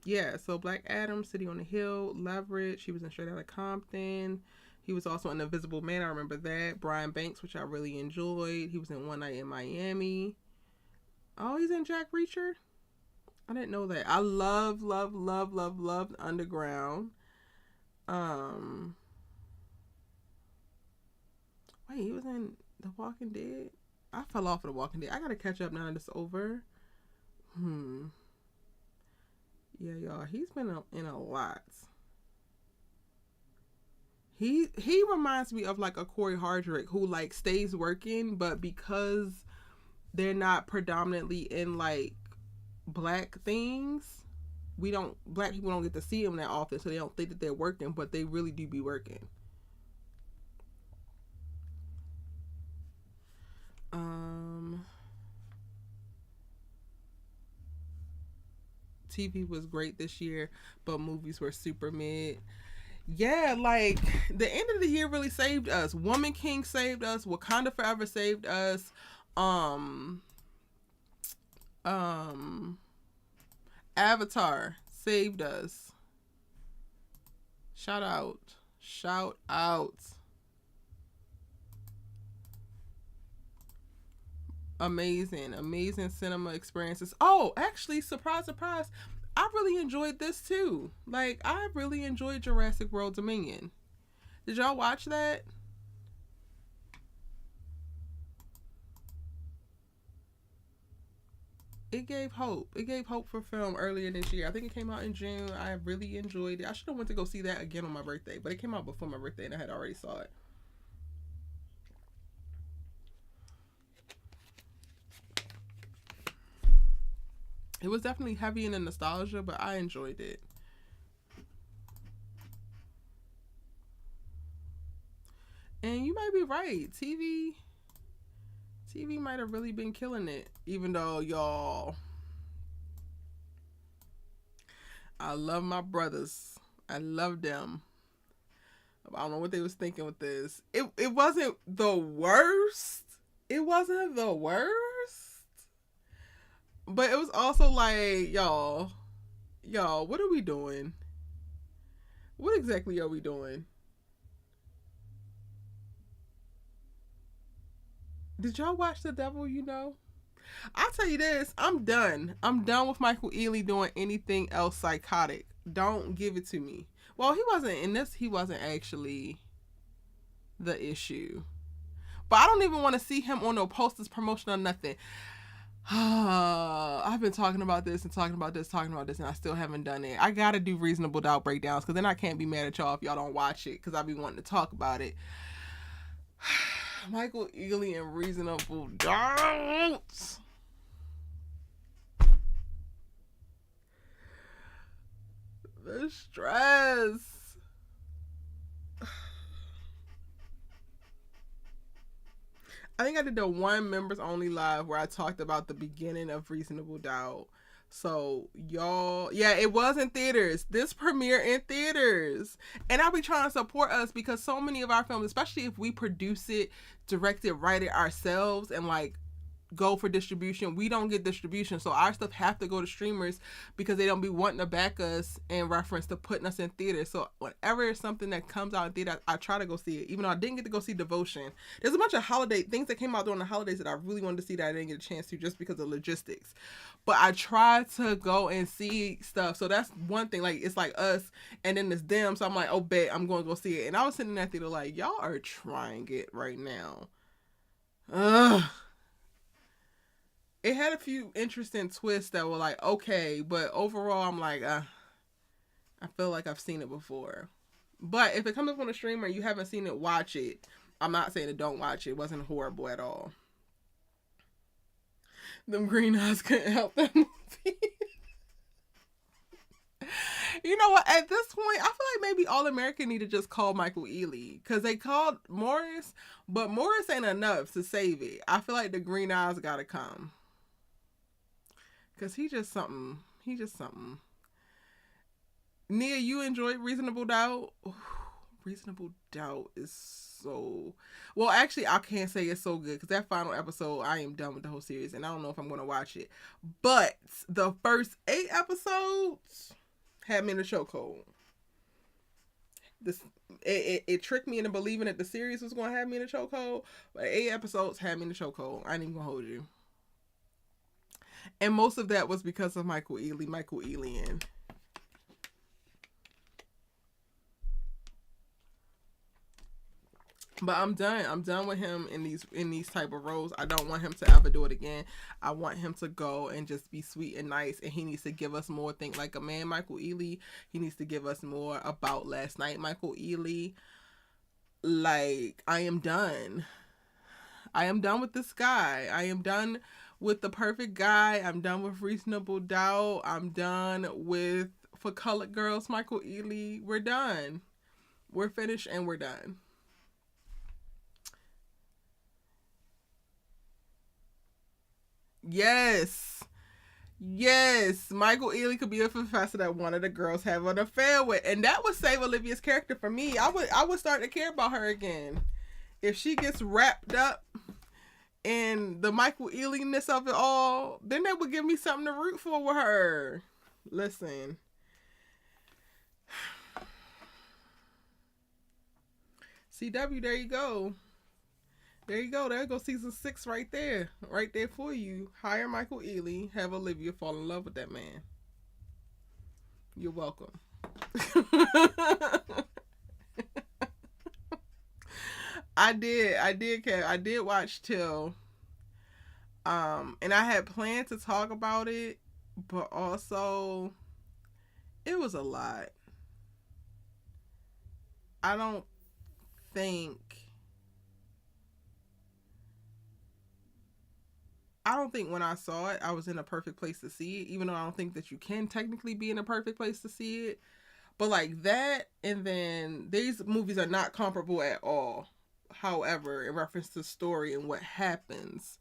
Yeah, so Black Adam, City on the Hill, Leverage. He was in Straight Outta Compton. He was also in Invisible Man. I remember that. Brian Banks, which I really enjoyed. He was in One Night in Miami. Oh, he's in Jack Reacher. I didn't know that. I love Underground. Um, Wait, he was in The Walking Dead. I fell off of The Walking Dead. I gotta catch up now that it's over. Hmm. Yeah, y'all. He's been in a lot. He reminds me of like a Corey Hardrick who like stays working, but because they're not predominantly in like black things, we don't black people don't get to see them that often, so they don't think that they're working, but they really do be working. Um, TV was great this year, but movies were super mid. Yeah, like the end of the year really saved us. Woman King saved us. Wakanda Forever saved us. Um, um, Avatar saved us. Shout out. Shout out. Amazing, amazing cinema experiences. Oh, actually, surprise, surprise. I really enjoyed this too. Like, I really enjoyed Jurassic World Dominion. Did y'all watch that? It gave hope. It gave hope for film earlier this year. I think it came out in June. I really enjoyed it. I should have went to go see that again on my birthday, but it came out before my birthday and I had already saw it. It was definitely heavy in the nostalgia, but I enjoyed it. And you might be right. TV might have really been killing it, even though y'all, I love my brothers. I love them. I don't know what they was thinking with this. It wasn't the worst. It wasn't the worst. But it was also like, y'all, what are we doing? What exactly are we doing? Did y'all watch The Devil You Know? I'll tell you this, I'm done. I'm done with Michael Ealy doing anything else psychotic. Don't give it to me. Well, he wasn't in this, he wasn't actually the issue. But I don't even want to see him on no posters, promotion, or nothing. I've been talking about this and talking about this, and I still haven't done it. I gotta do reasonable doubt breakdowns because then I can't be mad at y'all if y'all don't watch it because I be wanting to talk about it. Michael Ealy and reasonable doubt. The stress. I think I did the one members only live where I talked about the beginning of Reasonable Doubt. So y'all, yeah, it was in theaters. This premiere in theaters, and I'll be trying to support us because so many of our films, especially if we produce it, direct it, write it ourselves, and like go for distribution, we don't get distribution, so our stuff have to go to streamers because they don't be wanting to back us in reference to putting us in theater. So whenever it's something that comes out in theater, I try to go see it, even though I didn't get to go see Devotion. There's a bunch of holiday things that came out during the holidays that I really wanted to see that I didn't get a chance to just because of logistics, but I try to go and see stuff. So that's one thing, like it's like us and then it's them, so I'm like, oh bet I'm going to go see it. And I was sitting in that theater like, y'all are trying it right now. Ugh. It had a few interesting twists that were like okay, but overall I'm like I feel like I've seen it before. But if it comes up on a streamer and you haven't seen it, watch it. I'm not saying it, don't watch it. It wasn't horrible at all. Them green eyes couldn't help that movie. You know what? At this point, I feel like maybe All American need to just call Michael Ealy, because they called Morris, but Morris ain't enough to save it. I feel like the green eyes gotta come, because he just something. He just something. Nia, you enjoyed Reasonable Doubt? Ooh, Reasonable Doubt is so... Well, actually, I can't say it's so good, because that final episode, I am done with the whole series, and I don't know if I'm going to watch it. But the first 8 episodes had me in the chokehold. It tricked me into believing that the series was going to have me in the chokehold, but 8 episodes had me in the chokehold. I ain't even going to hold you. And most of that was because of Michael Ealy. But I'm done. I'm done with him in these type of roles. I don't want him to ever do it again. I want him to go and just be sweet and nice. And he needs to give us more Think Like a Man, Michael Ealy. He needs to give us more About Last Night, Michael Ealy. Like, I am done. I am done with this guy. I am done with The Perfect Guy. I'm done with Reasonable Doubt. I'm done with For Colored Girls, Michael Ealy. We're done. We're finished and we're done. Yes. Michael Ealy could be a professor that one of the girls have an affair with, and that would save Olivia's character for me. I would start to care about her again if she gets wrapped up in the Michael Ealy-ness of it all. Then that would give me something to root for with her. Listen, CW, there you go. There goes season 6 right there for you. Hire Michael Ealy, have Olivia fall in love with that man. You're welcome. I did watch Till. And I had planned to talk about it, but also it was a lot. I don't think when I saw it, I was in a perfect place to see it, even though I don't think that you can technically be in a perfect place to see it. But like that, and then these movies are not comparable at all. However, in reference to story and what happens,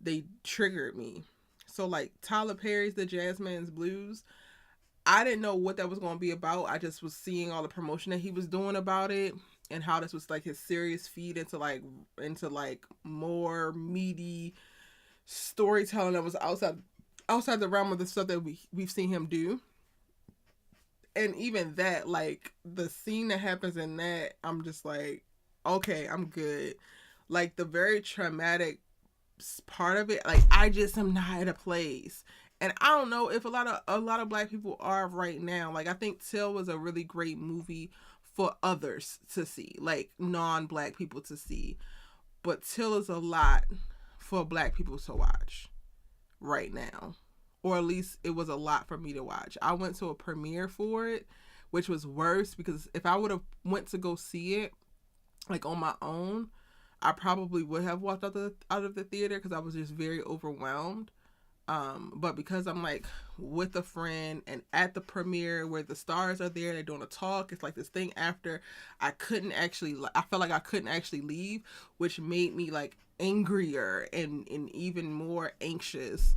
they triggered me. So like Tyler Perry's The Jazzman's Blues, I didn't know what that was going to be about. I just was seeing all the promotion that he was doing about it, and how this was like his serious feed into like more meaty storytelling that was outside the realm of the stuff that we've seen him do. And even that, like the scene that happens in that, I'm just like, okay, I'm good. Like the very traumatic part of it, like I just am not at a place. And I don't know if a lot of Black people are right now. Like I think Till was a really great movie for others to see, like non-Black people to see. But Till is a lot for Black people to watch right now. Or at least it was a lot for me to watch. I went to a premiere for it, which was worse, because if I would have went to go see it like on my own, I probably would have walked out of the theater, because I was just very overwhelmed. But because I'm like with a friend and at the premiere where the stars are there, they're doing a talk, it's like this thing after, I felt like I couldn't actually leave, which made me like angrier and even more anxious.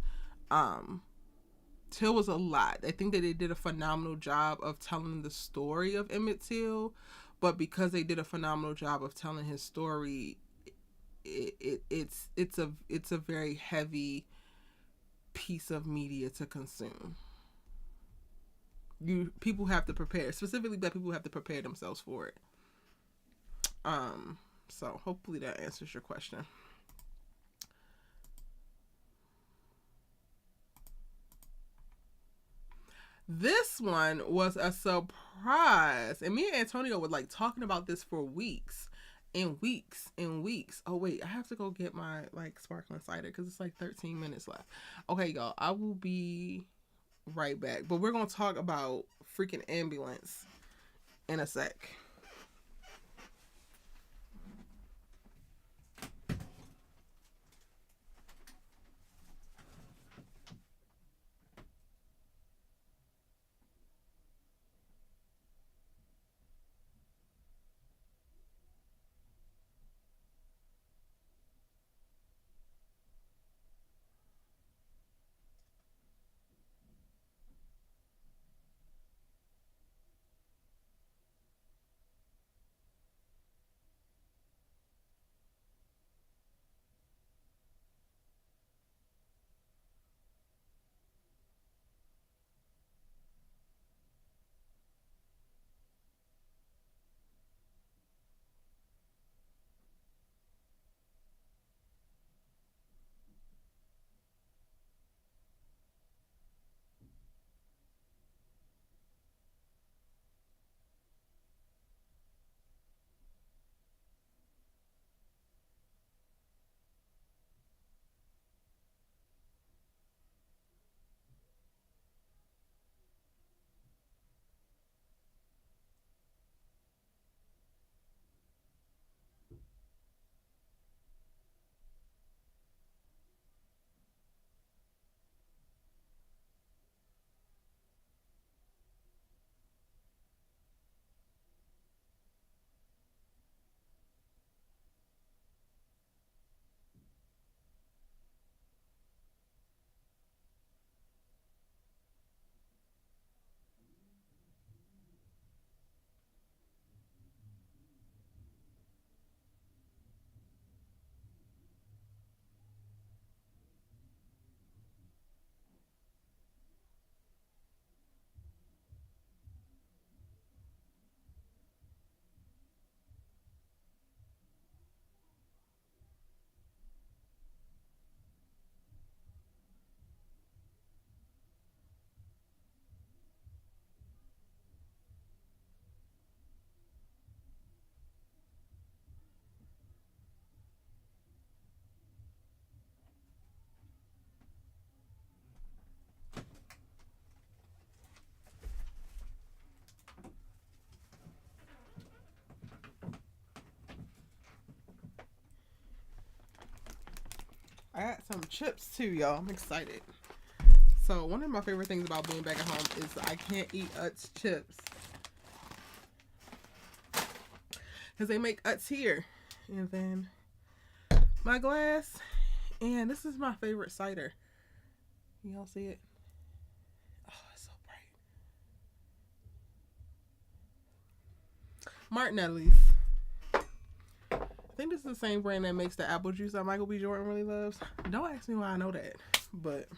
Till was a lot. I think that they did a phenomenal job of telling the story of Emmett Till, but because they did a phenomenal job of telling his story, it's a very heavy piece of media to consume. People have to prepare, specifically Black people have to prepare themselves for it. So hopefully that answers your question. This one was a surprise, and me and Antonio were like talking about this for weeks and weeks and weeks. Oh wait, I have to go get my like sparkling cider because it's like 13 minutes left. Okay, y'all, I will be right back, but we're gonna talk about freaking Ambulance in a sec. I got some chips too, y'all. I'm excited. So one of my favorite things about being back at home is I can't eat Utz chips because they make Utz here. And then my glass, and this is my favorite cider. Y'all see it? Oh, it's so bright. Martinelli's. I think this is the same brand that makes the apple juice that Michael B. Jordan really loves. Don't ask me why I know that, but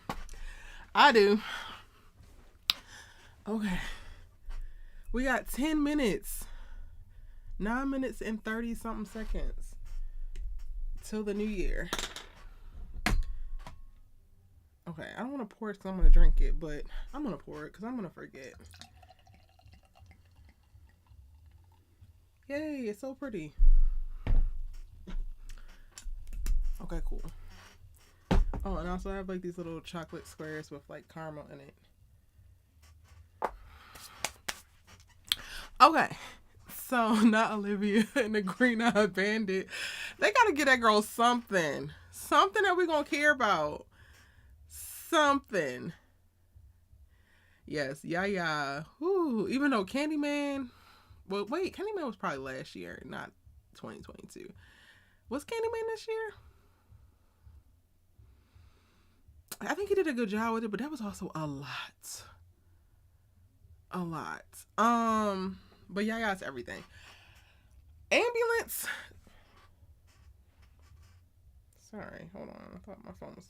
I do. Okay. We got 10 minutes. 9 minutes and 30 something seconds till the new year. Okay, I don't want to pour it because I'm going to drink it, but I'm going to pour it because I'm going to forget. Yay, it's so pretty. Okay, cool. Oh, and also I have like these little chocolate squares with like caramel in it. Okay, so not Olivia and the Green-Eyed Bandit. They gotta get that girl something. Something that we're gonna care about. Something. Yes, yeah. Whew. Even though Candyman... Well, wait, Candyman was probably last year, not 2022. Was Candyman this year? I think he did a good job with it, but that was also a lot. A lot. But yeah, it's everything. Ambulance. Sorry, hold on. I thought my phone was.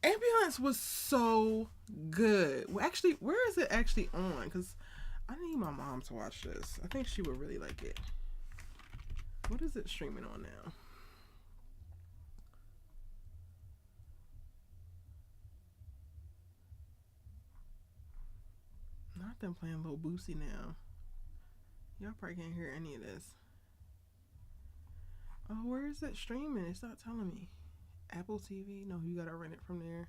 Ambulance was so good. Well, actually, where is it actually on? Because I need my mom to watch this. I think she would really like it. What is it streaming on now? Not them playing Lil Boosie now. Y'all probably can't hear any of this. Oh, where is it streaming? It's not telling me. Apple TV? No, you gotta rent it from there.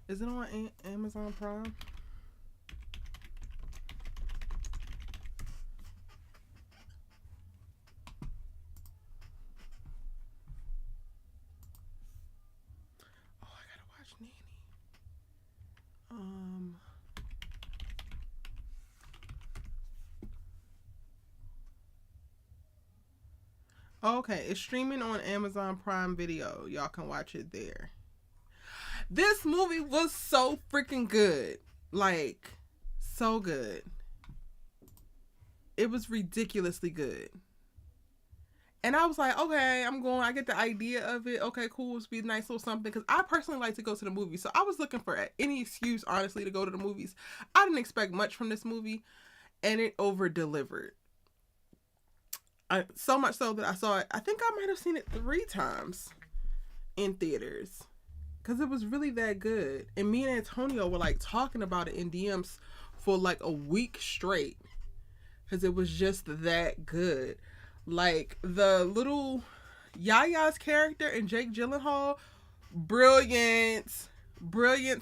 Is it on Amazon Prime? Oh, I gotta watch Nanny. Okay, it's streaming on Amazon Prime Video. Y'all can watch it there. This movie was so freaking good. Like, so good. It was ridiculously good. And I was like, okay, I get the idea of it. Okay, cool, it's be a nice little something. Because I personally like to go to the movies. So I was looking for any excuse, honestly, to go to the movies. I didn't expect much from this movie. And it over-delivered. So much so that I saw it. I think I might have seen it 3 times in theaters. Because it was really that good. And me and Antonio were like talking about it in DMs for like a week straight. Because it was just that good. Like the little Yaya's character and Jake Gyllenhaal, brilliant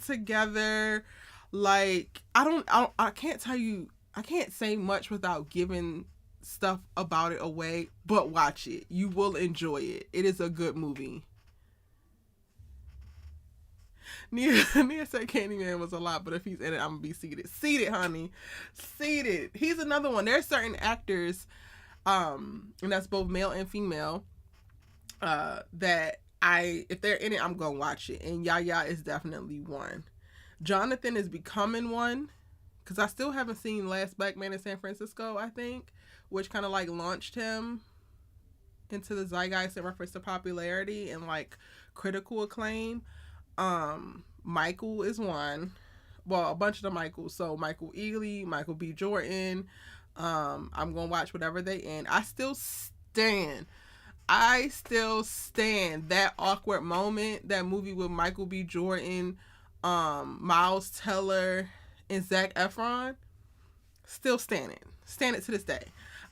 together. Like I can't tell you, I can't say much without giving stuff about it away, but watch it. You will enjoy it. It is a good movie. Nia said Candyman was a lot, but if he's in it, I'm gonna be seated. Seated, honey. Seated. He's another one. There's certain actors, and that's both male and female, that if they're in it, I'm gonna watch it. And Yaya is definitely one. Jonathan is becoming one, because I still haven't seen Last Black Man in San Francisco, I think, which kind of like launched him into the zeitgeist in reference to popularity and like critical acclaim. Michael is one. Well, a bunch of the Michaels. So Michael Ealy, Michael B. Jordan. I'm gonna watch whatever they end. I still stand that awkward moment, that movie with Michael B. Jordan, Miles Teller, and Zac Efron. Still standing to this day.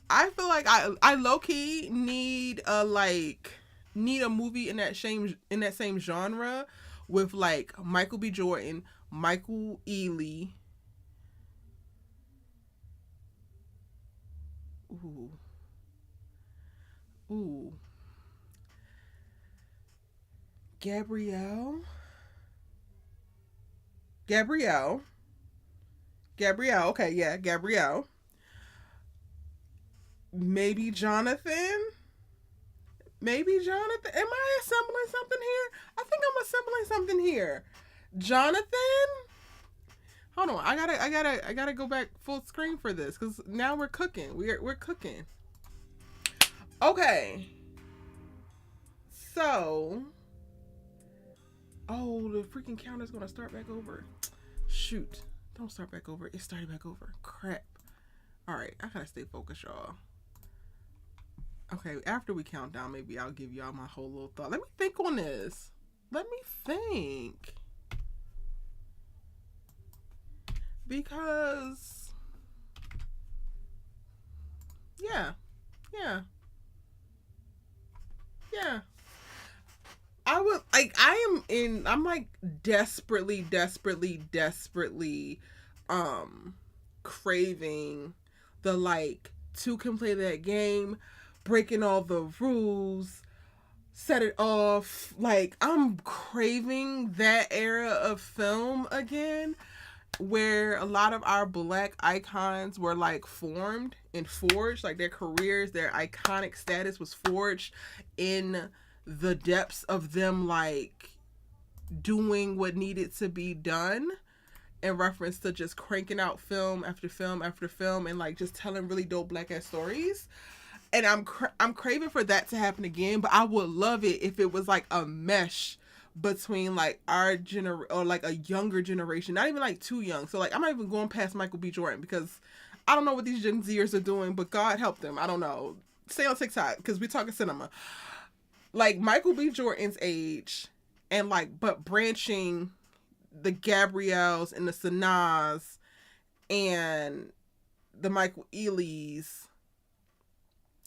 I feel like I low-key need a movie in that same genre with like Michael B. Jordan, Michael Ealy. Ooh. Gabrielle. Gabrielle. Gabrielle. Okay, yeah, Gabrielle. Maybe Jonathan. Maybe Jonathan. Am I assembling something here? I think I'm assembling something here. Jonathan. Hold on. I gotta go back full screen for this because now we're cooking. We're cooking. Okay. So. Oh, the freaking counter's gonna start back over. Shoot. Don't start back over. It started back over. Crap. Alright, I gotta stay focused, y'all. Okay, after we count down, maybe I'll give y'all my whole little thought. Let me think on this. Let me think. Because, yeah, yeah, yeah. I'm like desperately, um, craving the like, two can play that game, breaking all the rules, set it off. Like, I'm craving that era of film again where a lot of our black icons were like formed and forged, like their careers, their iconic status was forged in the depths of them like doing what needed to be done in reference to just cranking out film after film after film and like just telling really dope black ass stories. And I'm craving for that to happen again, but I would love it if it was like a mesh between like our or like a younger generation, not even like too young. So like I'm not even going past Michael B. Jordan because I don't know what these Gen Zers are doing, but God help them. I don't know. Stay on TikTok because we're talking cinema. Like Michael B. Jordan's age and like, but branching the Gabrielles and the Sanaz and the Michael Ealy's,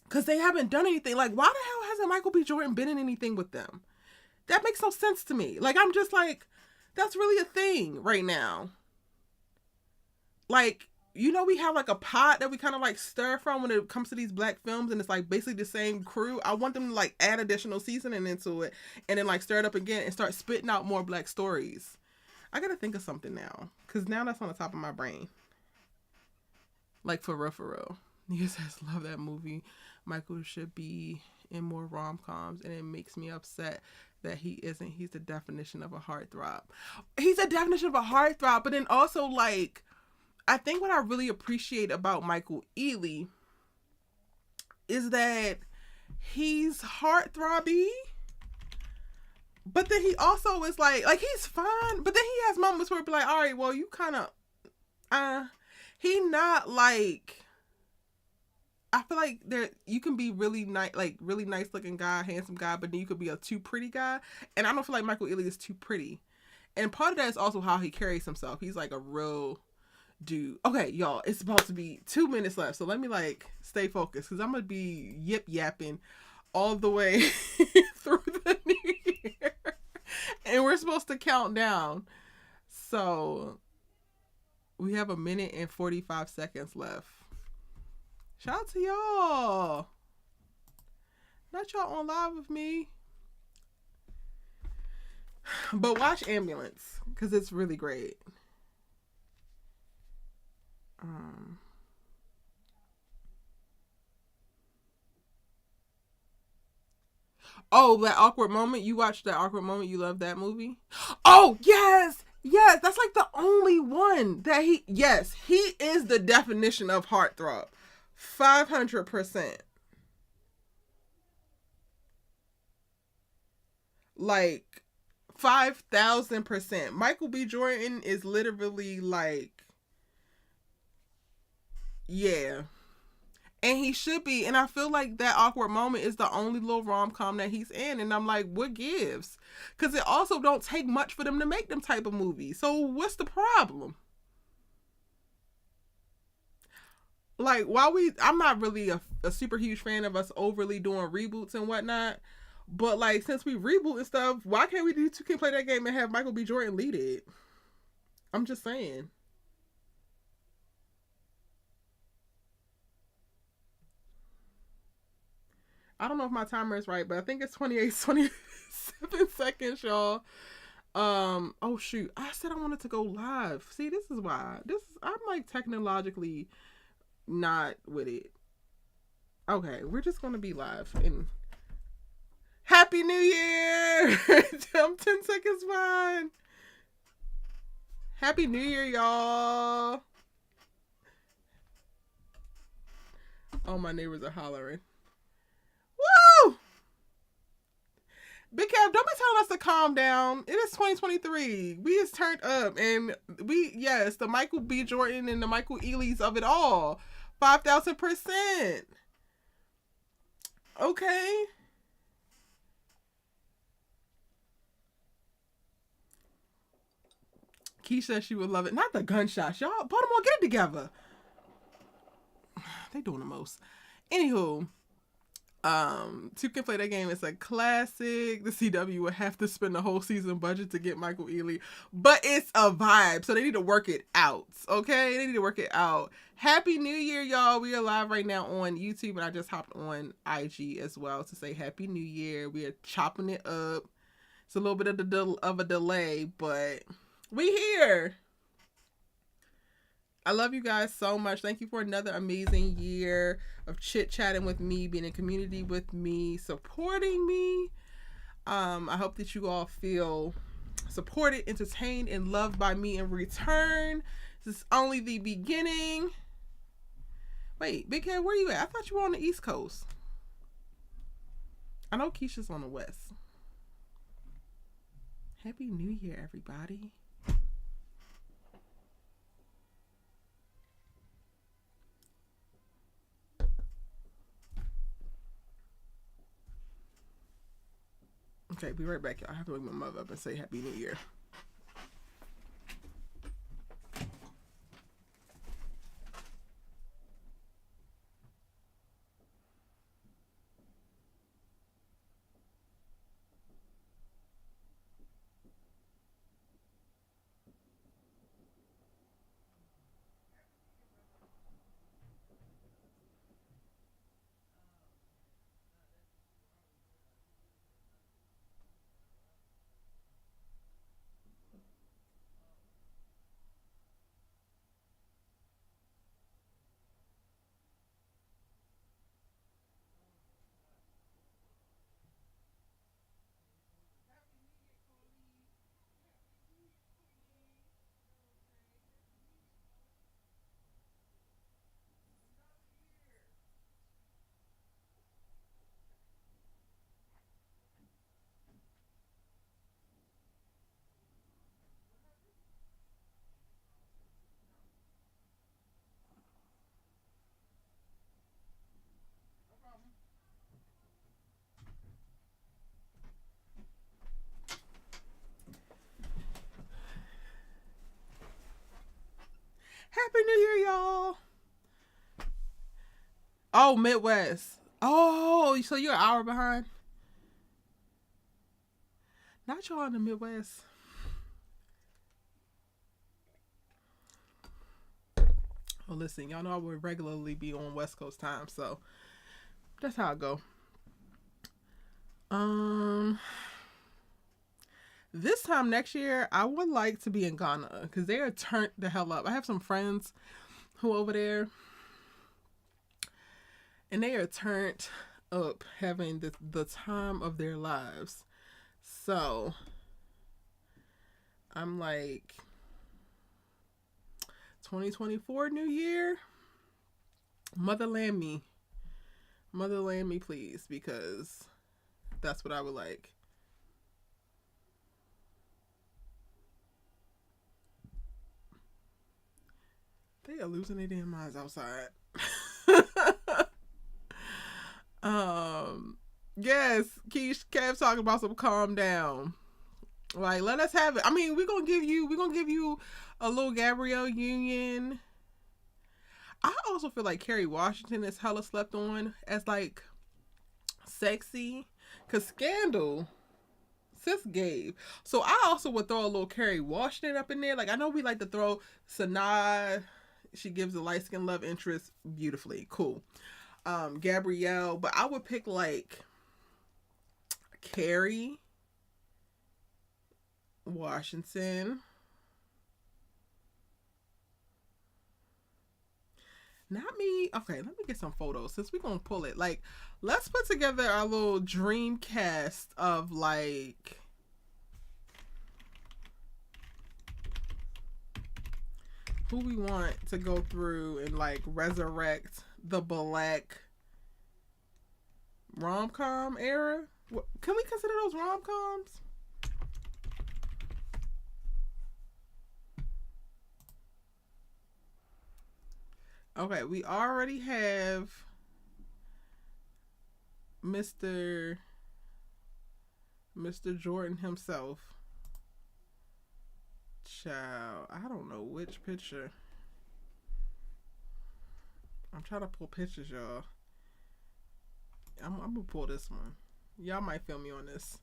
because they haven't done anything. Like, why the hell hasn't Michael B. Jordan been in anything with them? That makes no sense to me. Like, I'm just like, that's really a thing right now. Like, you know, we have like a pot that we kind of like stir from when it comes to these black films, and it's like basically the same crew. I want them to like add additional seasoning into it and then like stir it up again and start spitting out more black stories. I gotta think of something now, because now that's on the top of my brain. Like, for real, for real. You guys love that movie. Michael should be in more rom-coms, and it makes me upset that he isn't. He's the definition of a heartthrob. He's a definition of a heartthrob, but then also, like, I think what I really appreciate about Michael Ealy is that he's heartthrobby, but then he also is like he's fine, but then he has moments where it be like, all right, well, you kind of, he not like, I feel like there you can be really nice, like really nice looking guy, handsome guy, but then you could be a too pretty guy. And I don't feel like Michael Ealy is too pretty. And part of that is also how he carries himself. He's like a real dude. Okay, y'all, it's about to be 2 minutes left, so let me like stay focused because I'm gonna be yip yapping all the way through the new year, and we're supposed to count down. So we have 1minute and 45 seconds left. Shout out to y'all. Not y'all on live with me. But watch Ambulance, because it's really great. Oh, that awkward moment. You watched that awkward moment. You love that movie? Oh, yes. Yes. That's like the only one that yes, he is the definition of heartthrob. 500%. Like 5,000%. Michael B. Jordan is literally like, yeah. And he should be. And I feel like that awkward moment is the only little rom-com that he's in. And I'm like, what gives? Because it also don't take much for them to make them type of movies. So what's the problem? Like, I'm not really a super huge fan of us overly doing reboots and whatnot. But like, since we reboot and stuff, why can't we do Two Can Play That Game and have Michael B. Jordan lead it? I'm just saying. I don't know if my timer is right, but I think it's 27 seconds, y'all. Oh shoot. I said I wanted to go live. See, this is why. I'm like technologically not with it. Okay, we're just gonna be live and Happy New Year! 10 seconds fine. Happy New Year, y'all. Oh, my neighbors are hollering. Woo! Big Kev, don't be telling us to calm down. It is 2023. We is turned up, and yes, the Michael B. Jordan and the Michael Ealy's of it all. 5,000%. Okay. Keisha said she would love it. Not the gunshots, y'all. Baltimore, get it together. They doing the most. Anywho, Two Can Play That Game is a classic. The CW would have to spend the whole season budget to get Michael Ealy, but it's a vibe, so they need to work it out. Okay, they need to work it out. Happy New Year, y'all. We are live right now on YouTube, and I just hopped on IG as well to say Happy New Year. We are chopping it up. It's a little bit of a delay, but we here. I love you guys so much. Thank you for another amazing year of chit-chatting with me, being in community with me, supporting me. I hope that you all feel supported, entertained, and loved by me in return. This is only the beginning. Wait, Big Cat, where you at? I thought you were on the East Coast. I know Keisha's on the West. Happy New Year, everybody. Okay, be right back, y'all. I have to wake my mother up and say Happy New Year. Happy New Year, y'all. Oh, Midwest. Oh, so you're an hour behind? Not y'all in the Midwest. Well, listen, y'all know I would regularly be on West Coast time, so that's how I go. This time next year, I would like to be in Ghana because they are turned the hell up. I have some friends who are over there, and they are turned up, having the time of their lives. So I'm like, 2024 New Year, motherland me, please, because that's what I would like. They are losing their damn minds outside. Yes, Kev talking about some calm down. Like, let us have it. I mean, we're gonna give you a little Gabrielle Union. I also feel like Kerry Washington is hella slept on as like sexy, cause Scandal, sis gave. So I also would throw a little Kerry Washington up in there. Like, I know we like to throw Sanaa. She gives the light skin love interest beautifully. Cool. Gabrielle, but I would pick like Kerry Washington. Not me. Okay, let me get some photos since we're gonna pull it. Like, let's put together our little dream cast of like who we want to go through and like resurrect the black rom com era. Can we consider those rom coms? Okay, we already have Mr. Mr. Jordan himself. Child, I don't know which picture. I'm trying to pull pictures, y'all. I'm gonna pull this one. Y'all might feel me on this.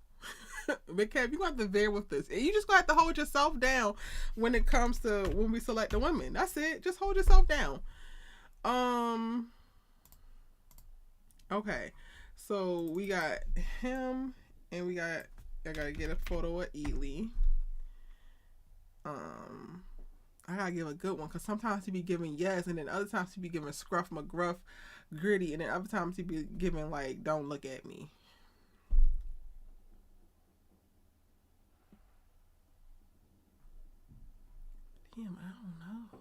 But Kev, you got to bear with this. And you just gonna have to hold yourself down when it comes to when we select the women. That's it. Just hold yourself down. Okay. So we got him and I gotta get a photo of Ely. I gotta give a good one because sometimes he be giving yes, and then other times he be giving scruff McGruff, gritty, and then other times he be giving like don't look at me. Damn, I don't know.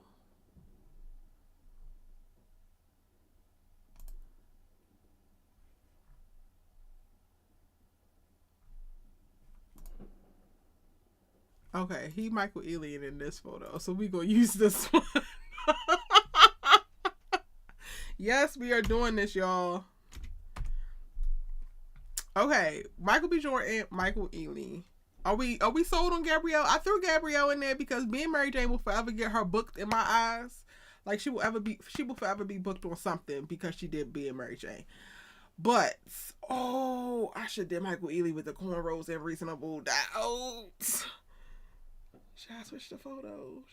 Okay, he Michael Ealy in this photo, so we gonna use this one. Yes, we are doing this, y'all. Okay, Michael B. Jordan, Michael Ealy. Are we sold on Gabrielle? I threw Gabrielle in there because me and Mary Jane will forever get her booked in my eyes. Like she will forever be booked on something because she did be in Mary Jane. But I should did Michael Ealy with the cornrows and reasonable doubt. Should I switch the photo?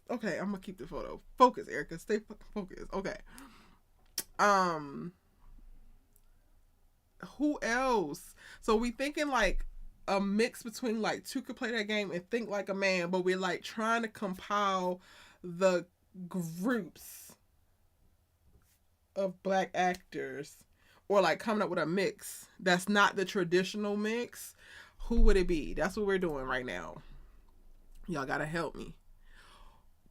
Okay, I'm gonna keep the photo. Focus, Erica. Stay fucking focused. Okay. Who else? So we thinking like a mix between like two could play that game and think like a man, but we're like trying to compile the groups of black actors or like coming up with a mix that's not the traditional mix. Who would it be? That's what we're doing right now. Y'all gotta help me.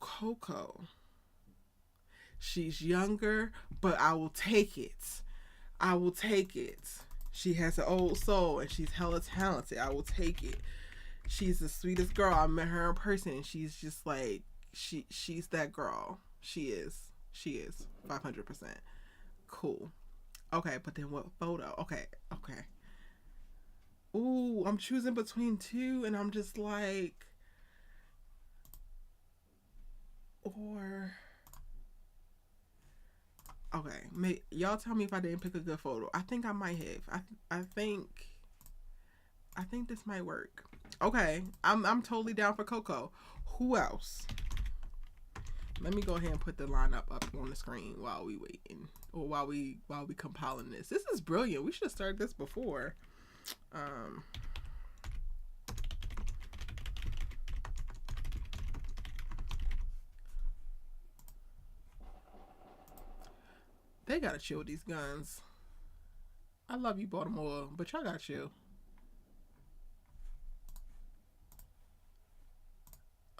Coco. She's younger, but I will take it. I will take it. She has an old soul and she's hella talented. I will take it. She's the sweetest girl. I met her in person. She's just like she's that girl. She is 500%. Cool. Okay, but then what photo? Okay. Ooh, I'm choosing between two and I'm just like or okay, y'all tell me if I didn't pick a good photo. I think I might have. I think this might work. Okay, I'm totally down for Coco. Who else? Let me go ahead and put the lineup up on the screen while we waiting or while we compiling this. This is brilliant. We should have started this before. They gotta chill with these guns. I love you, Baltimore, but y'all gotta chill.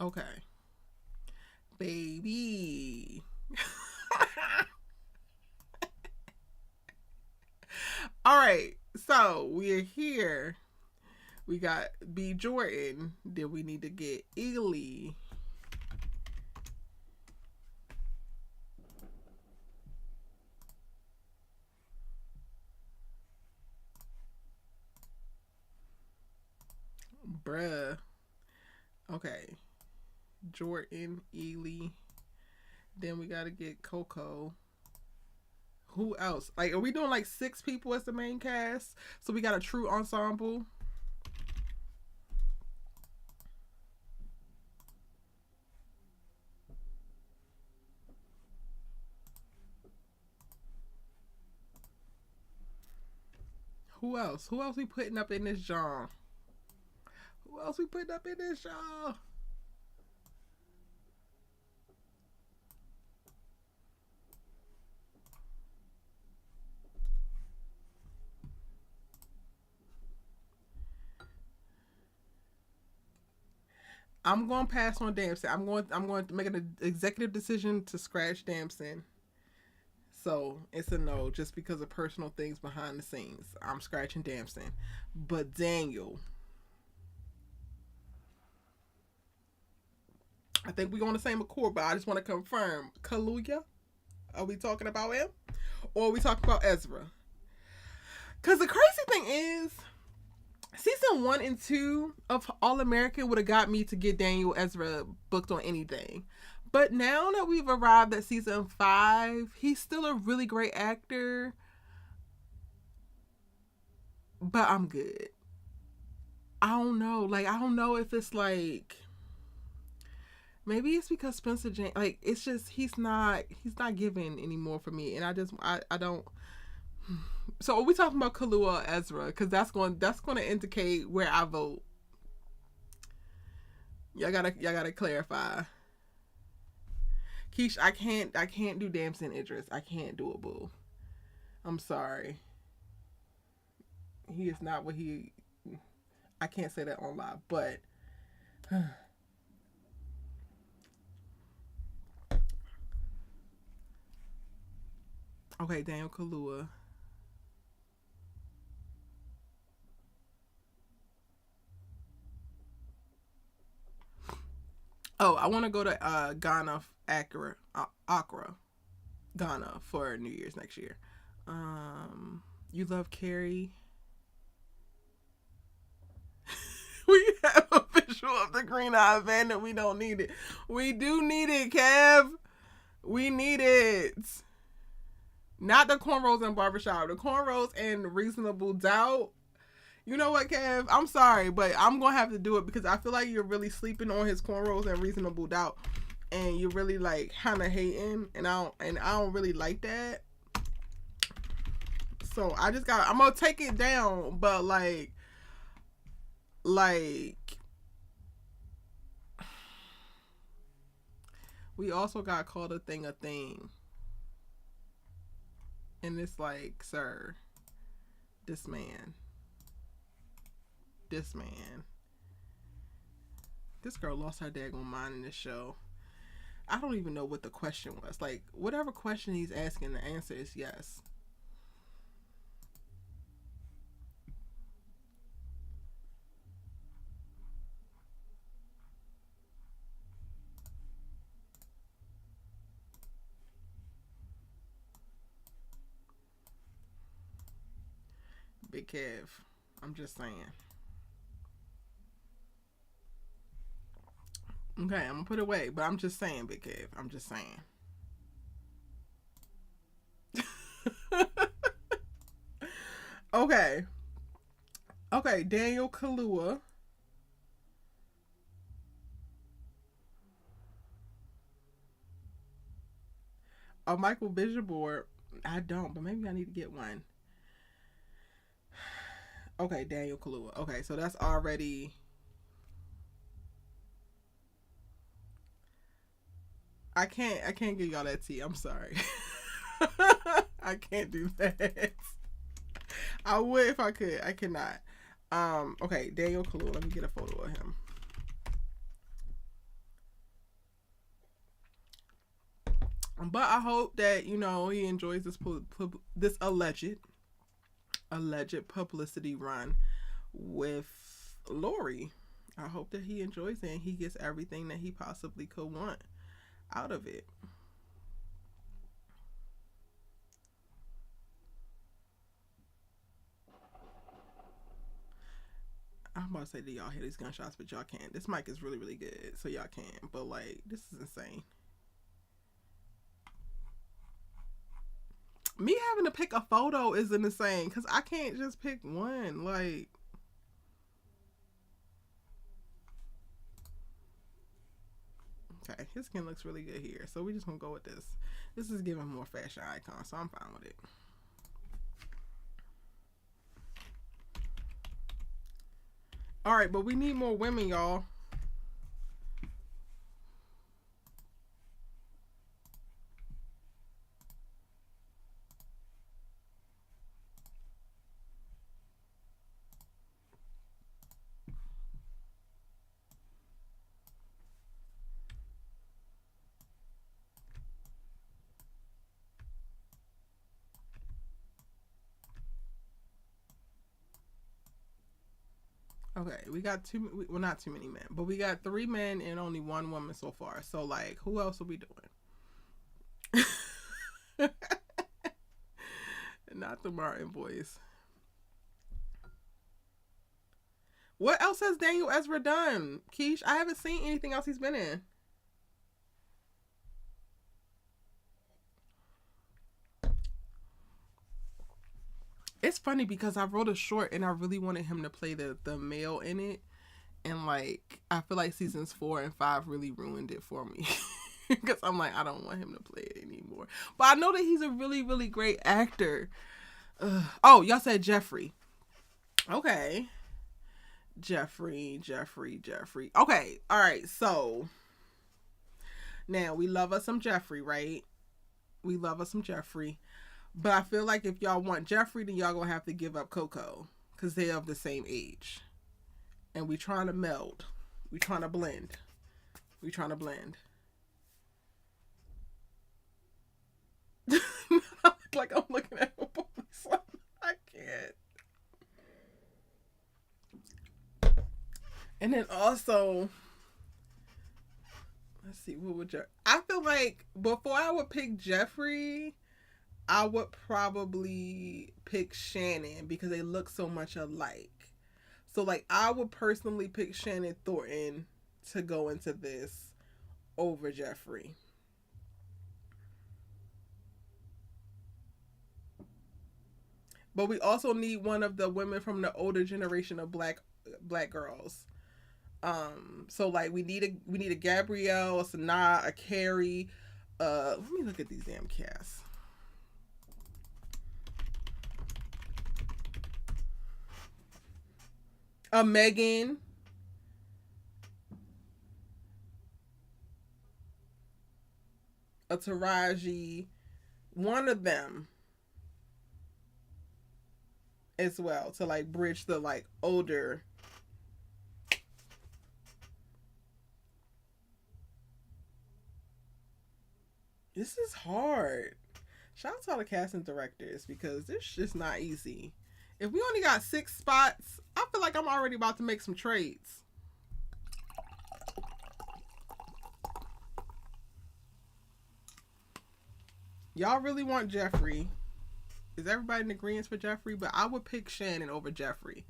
Okay. Baby. All right. So we're here. We got B. Jordan. Then we need to get Ely. Bruh. Okay. Jordan, Ely. Then we gotta get Coco. Who else? Like, are we doing like 6 people as the main cast? So we got a true ensemble. Who else? Who else we putting up in this genre? Who else we putting up in this genre? I'm going to pass on Damson. I'm going to make an executive decision to scratch Damson. So it's a no, just because of personal things behind the scenes. I'm scratching Damson. But Daniel, I think we're on the same accord, but I just want to confirm. Kaluuya? Are we talking about him? Or are we talking about Ezra? Because the crazy thing is, season 1 and 2 of All American would have got me to get Daniel Ezra booked on anything. But now that we've arrived at season 5, he's still a really great actor. But I'm good. I don't know. Like, I don't know if it's like, maybe it's because Spencer James, like, it's just he's not giving anymore for me, and I don't. So are we talking about Kaluuya or Ezra? Because that's going to indicate where I vote. Y'all gotta clarify. Keish, I can't do Damson Idris. I can't do it, boo. I'm sorry. He is not what he. I can't say that on live, but. Okay, Daniel Kaluuya. Oh, I want to go to Ghana, Accra, Ghana for New Year's next year. You love Carrie. We have a visual of the green eye van, and we don't need it. We do need it, Kev. We need it. Not the cornrows and barbershop. The cornrows and Reasonable Doubt. You know what, Kev? I'm sorry, but I'm going to have to do it because I feel like you're really sleeping on his cornrows and Reasonable Doubt. And you're really, like, kind of hating. And I don't really like that. So, I'm going to take it down. But, like, we also got called a thing. And it's like, sir, this man. This girl lost her daggone mind in this show. I don't even know what the question was. Like, whatever question he's asking, the answer is yes. Big Kev. I'm just saying. Okay, I'm gonna put it away, but I'm just saying, Big Kev. I'm just saying. Okay. Okay, Daniel Kaluuya. A Michael Vision board. I don't, but maybe I need to get one. Okay, Daniel Kaluuya. Okay, so that's already. I can't give y'all that tea. I'm sorry. I can't do that. I would if I could. I cannot. Okay, Daniel Kaluuya. Let me get a photo of him. But I hope that, you know, he enjoys this alleged publicity run with Lori. I hope that he enjoys it and he gets everything that he possibly could want out of it. I'm about to say that y'all hear these gunshots, but y'all can't. This mic is really, really good, so y'all can. But, like, this is insane. Me having to pick a photo isn't insane, because I can't just pick one. Like, okay, his skin looks really good here, so we're just gonna go with this. This is giving more fashion icon, so I'm fine with it. All right, but we need more women, y'all. Okay, we got well, not too many men, but we got 3 men and only 1 woman so far. So, like, who else are we doing? Not the Martin boys. What else has Daniel Ezra done? Keish, I haven't seen anything else he's been in. It's funny because I wrote a short and I really wanted him to play the male in it. And, like, I feel like seasons 4 and 5 really ruined it for me. Because I'm like, I don't want him to play it anymore. But I know that he's a really, really great actor. Oh, y'all said Jeffrey. Okay. Jeffrey. Okay, all right, so now we love us some Jeffrey, right? We love us some Jeffrey. But I feel like if y'all want Jeffrey, then y'all gonna have to give up Coco. Because they're of the same age. And we trying to meld. We trying to blend. Like I'm looking at a police. I can't. And then also, let's see, what would I feel like before I would pick Jeffrey, I would probably pick Shannon because they look so much alike. So, like, I would personally pick Shannon Thornton to go into this over Jeffrey. But we also need one of the women from the older generation of black girls. So like we need a Gabrielle, a Sanaa, a Carrie. Let me look at these damn casts. A Megan. A Taraji. One of them as well to like bridge the like older. This is hard. Shout out to all the casting directors because this just not easy. If we only got 6 spots, I feel like I'm already about to make some trades. Y'all really want Jeffrey. Is everybody in agreement for Jeffrey? But I would pick Shannon over Jeffrey.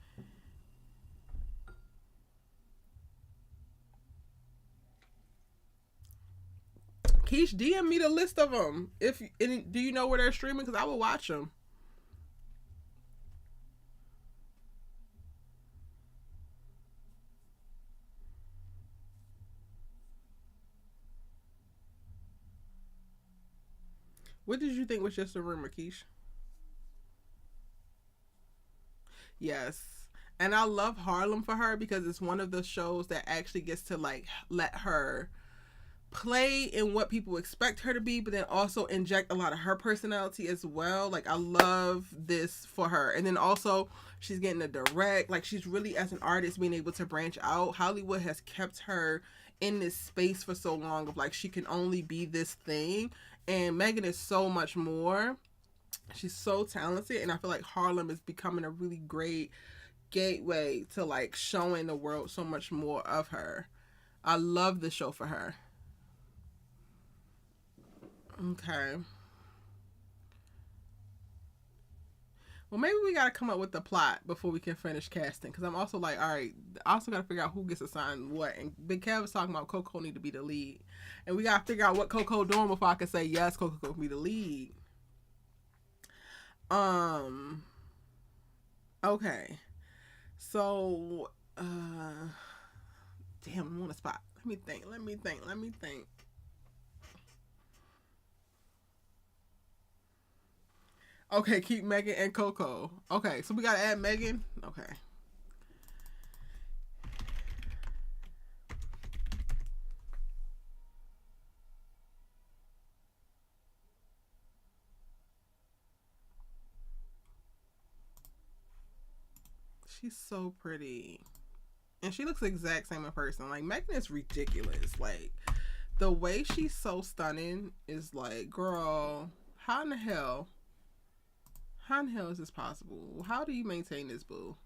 Keish, DM me the list of them. Do you know where they're streaming? Because I will watch them. What did you think was just a rumor, Keish? Yes. And I love Harlem for her because it's one of the shows that actually gets to like let her play in what people expect her to be, but then also inject a lot of her personality as well. Like I love this for her. And then also she's getting a direct, like she's really as an artist being able to branch out. Hollywood has kept her in this space for so long of like she can only be this thing. And Megan is so much more. She's so talented, and I feel like Harlem is becoming a really great gateway to like showing the world so much more of her. I love the show for her. Okay. Well, maybe we gotta come up with the plot before we can finish casting. Because I'm also like, all right, I also gotta figure out who gets assigned what. And Big Kev was talking about Coco need to be the lead, and we gotta figure out what Coco doing before I can say yes, Coco can be the lead. Um. Okay. So, damn, I'm on the spot. Let me think. Okay, keep Megan and Coco. Okay, so we gotta add Megan. Okay. She's so pretty. And she looks the exact same in person. Like, Megan is ridiculous. Like, the way she's so stunning is like, girl, how in the hell? How in the hell is this possible? How do you maintain this, boo?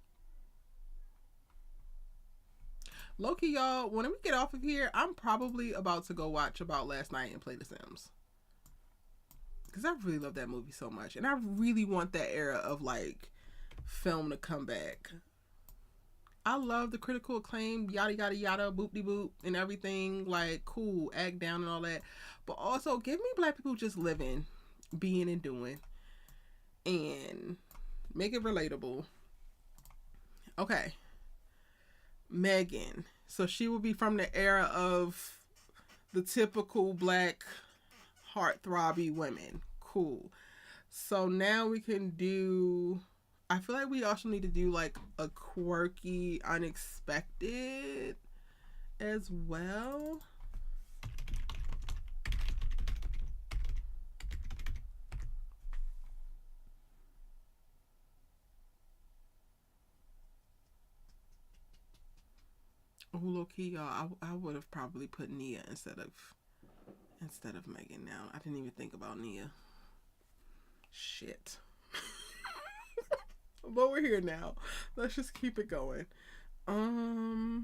Loki, y'all, when we get off of here, I'm probably about to go watch About Last Night and play The Sims. Because I really love that movie so much. And I really want that era of, like, film to come back. I love the critical acclaim, yada, yada, yada, boop-de boop, and everything. Like, cool, act down and all that. But also, give me black people just living, being, and doing. And make it relatable. Okay. Megan. So she will be from the era of the typical black heartthrobby women. Cool. So now we can do, I feel like we also need to do like a quirky, unexpected as well. Oh, low key, y'all, I would have probably put Nia instead of Megan. Now I didn't even think about Nia. Shit. But we're here now. Let's just keep it going. Hmm.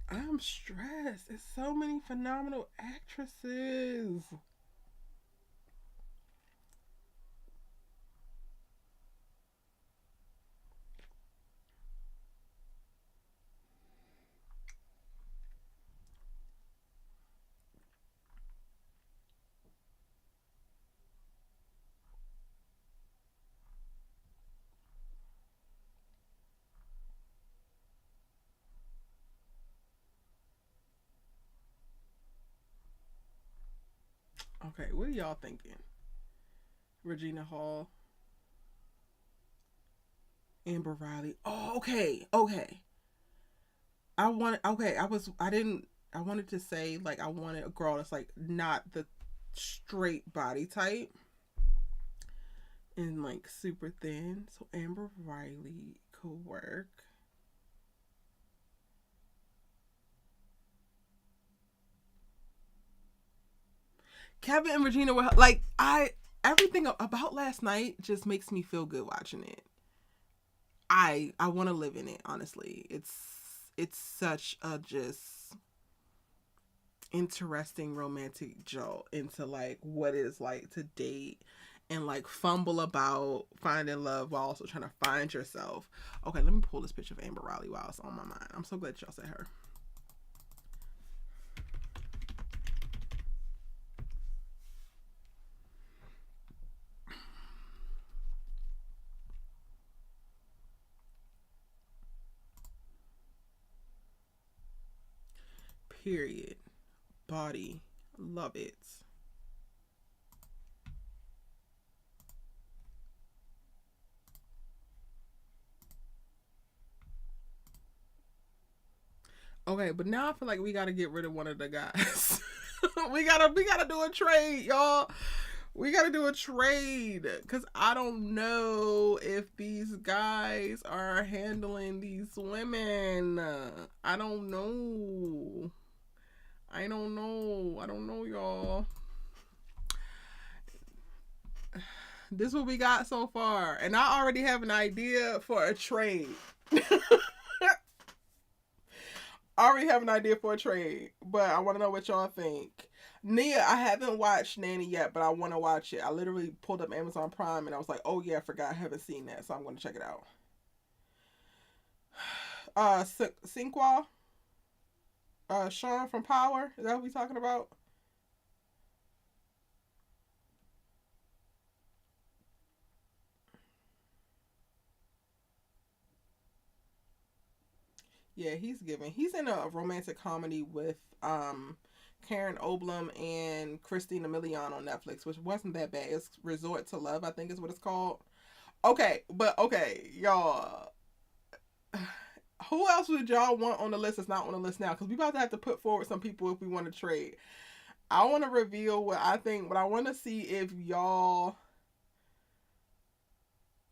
I'm stressed. It's so many phenomenal actresses. Okay, what are y'all thinking? Regina Hall, Amber Riley. Oh, okay, okay. I wanted to say like I wanted a girl that's like not the straight body type and like super thin. So Amber Riley could work. Kevin and Regina were like everything about last night just makes me feel good watching it. I want to live in it, honestly. It's such a just interesting romantic jolt into like what it's like to date and like fumble about finding love while also trying to find yourself. Okay, let me pull this picture of Amber Riley while it's on my mind. I'm so glad y'all said her. Period. Body. Love it. Okay, but now I feel like we gotta get rid of one of the guys. we gotta do a trade, y'all. We gotta do a trade because I don't know if these guys are handling these women. I don't know. I don't know. I don't know, y'all. This is what we got so far, and I already have an idea for a trade. I already have an idea for a trade, but I want to know what y'all think. Nia, I haven't watched Nanny yet, but I want to watch it. I literally pulled up Amazon Prime and I was like, oh yeah, I forgot I haven't seen that, so I'm going to check it out. Sinqua, Sean from Power, is that what we talking about? Yeah, he's giving. He's in a romantic comedy with Karen Oblum and Christina Milian on Netflix, which wasn't that bad. It's Resort to Love, I think is what it's called. Okay, but okay, y'all. Who else would y'all want on the list that's not on the list now? Because we about to have to put forward some people if we want to trade. I want to reveal what I think, but I want to see if y'all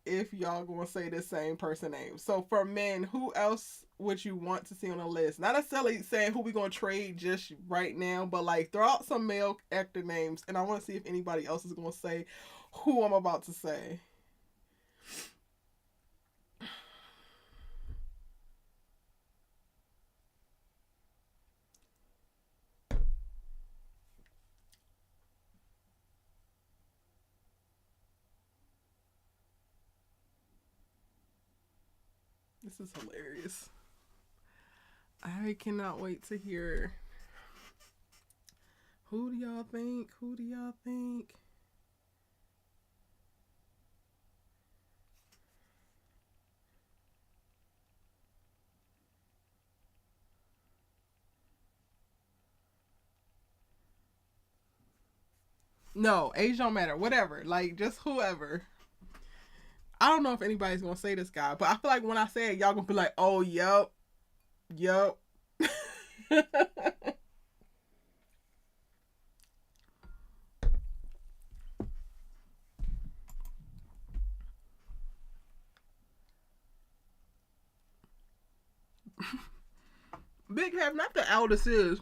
gonna say the same person name. So for men, who else would you want to see on the list? Not necessarily saying who we gonna trade just right now, but like throw out some male actor names, and I want to see if anybody else is gonna say who I'm about to say. This is hilarious. I cannot wait to hear. Who do y'all think? Who do y'all think? No, age don't matter. Whatever. Like, just whoever. I don't know if anybody's gonna say this guy, but I feel like when I say it, y'all gonna be like, oh, yup. Yup. Big Half, not the Aldous is.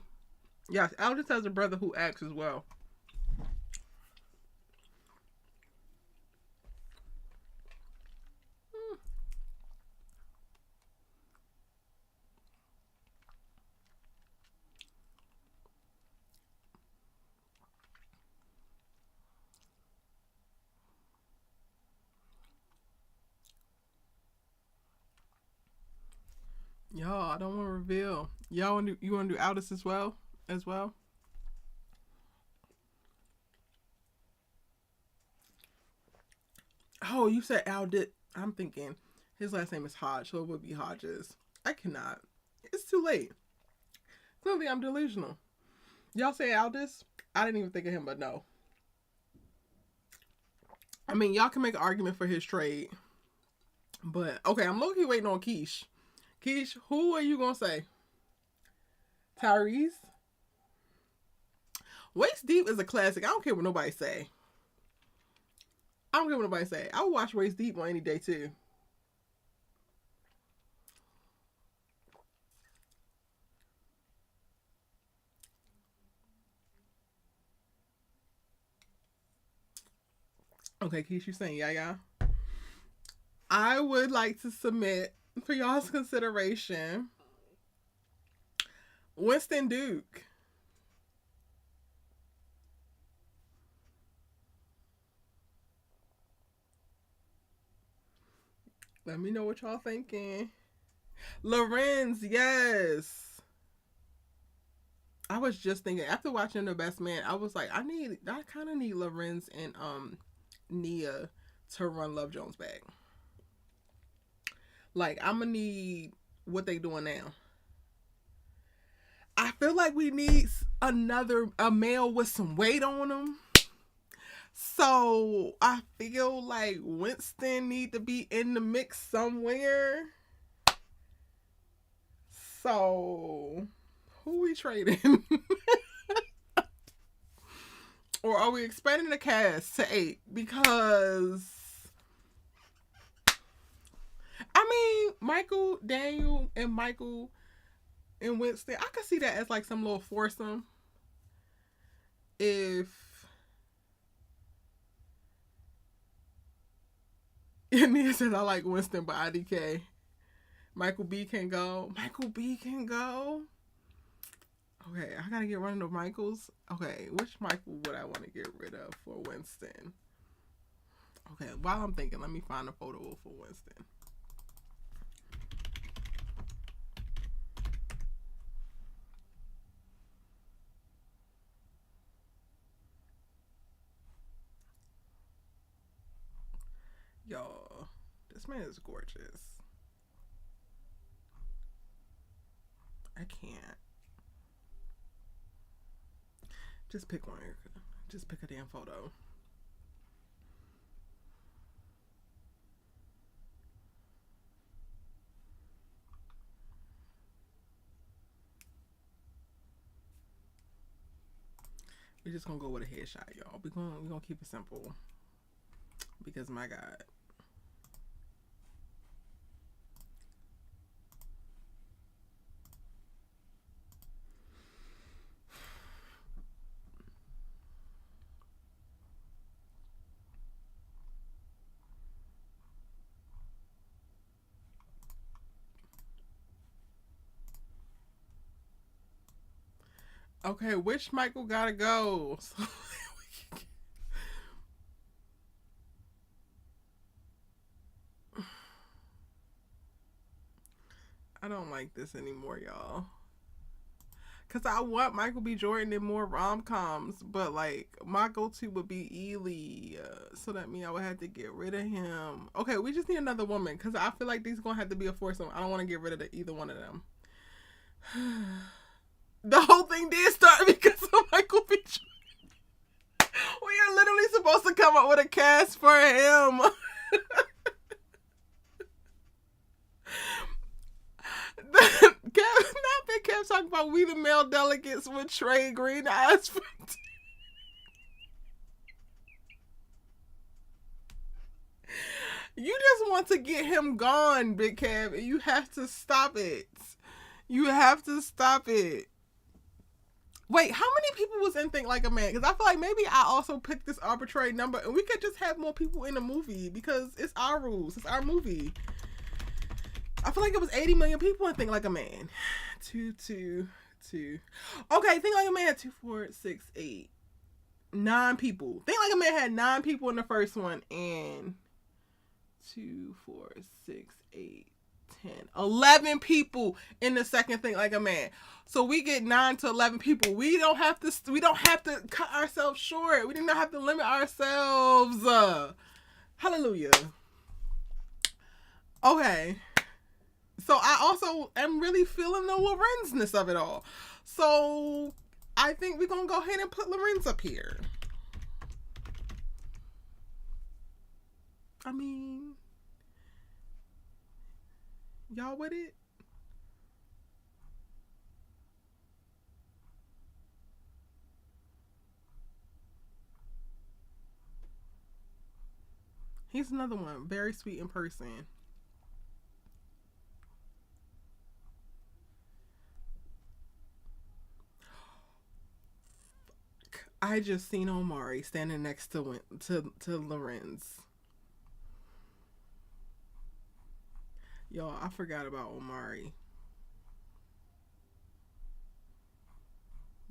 Yes, Aldous has a brother who acts as well. Y'all, I don't want to reveal. Y'all want to, you want to do Aldous as well? As well? Oh, you said Aldous. I'm thinking his last name is Hodge, so it would be Hodges. I cannot. It's too late. Clearly, I'm delusional. Y'all say Aldous? I didn't even think of him, but no. I mean, y'all can make an argument for his trade. But, okay, I'm low-key waiting on Keish. Keish, who are you going to say? Tyrese? Waist Deep is a classic. I don't care what nobody say. I don't care what nobody say. I would watch Waist Deep on any day, too. Okay, Keish, you saying yeah. I would like to submit for y'all's consideration Winston Duke. Let me know what y'all thinking. Lorenz, yes. I was just thinking after watching The Best Man, I was like, I kind of need Lorenz and Nia to run Love Jones back. Like, I'm gonna need what they doing now. I feel like we need a male with some weight on him. So I feel like Winston need to be in the mix somewhere. So who we trading? Or are we expanding the cast to 8? Because I mean, Michael, Daniel, and Michael and Winston, I could see that as like some little foursome. If Nia says I like Winston, but IDK. Michael B can go. Michael B can go. Okay, I gotta get running of Michaels. Okay, which Michael would I want to get rid of for Winston? Okay, while I'm thinking, let me find a photo for Winston. Y'all, this man is gorgeous. I can't. Just pick one, Erica. Just pick a damn photo. We're just gonna go with a headshot, y'all. We're gonna keep it simple. Because my God. Okay, which Michael gotta go? I don't like this anymore, y'all. Cause I want Michael B. Jordan in more rom-coms, but like my go-to would be Ely, so that means I would have to get rid of him. Okay, we just need another woman, cause I feel like these gonna have to be a foursome. I don't want to get rid of either one of them. The whole thing did start because of Michael B. Jordan. We are literally supposed to come up with a cast for him. Not kept talking about we the male delegates with Trey Green eyes. You just want to get him gone, Big Kev, and you have to stop it. You have to stop it. Wait, how many people was in Think Like a Man? Because I feel like maybe I also picked this arbitrary number and we could just have more people in the movie because it's our rules. It's our movie. I feel like it was 80 million people in Think Like a Man. 2, 2, 2. Okay, Think Like a Man had 2, 4, 6, 8, 9 people. Think Like a Man had 9 people in the first one and 2, 4, 6, 8, 10, 11 people in the second Think Like a Man. So we get 9 to 11 people. We don't have to cut ourselves short. We do not have to limit ourselves. Hallelujah. Okay. So I also am really feeling the Lorenz-ness of it all. So I think we're going to go ahead and put Lorenz up here. I mean, y'all with it? He's another one. Very sweet in person. I just seen Omari standing next to Lorenz. Y'all, I forgot about Omari.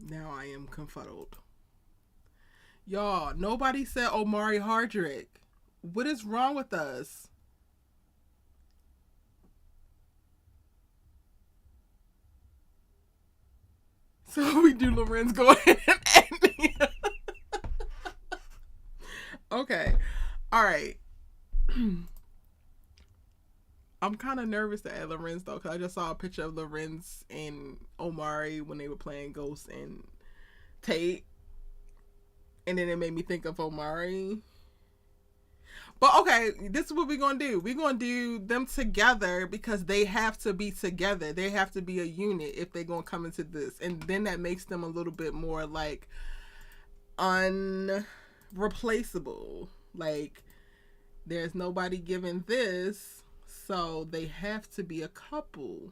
Now I am confuddled. Y'all, nobody said Omari Hardrick. What is wrong with us? So we do Lorenz go ahead and end me. Okay. All right. I'm kind of nervous to add Lorenz though, because I just saw a picture of Lorenz and Omari when they were playing Ghost and Tate. And then it made me think of Omari. But okay, this is what we're going to do. We're going to do them together because they have to be together. They have to be a unit if they're going to come into this. And then that makes them a little bit more like unreplaceable. Like there's nobody giving this, so they have to be a couple.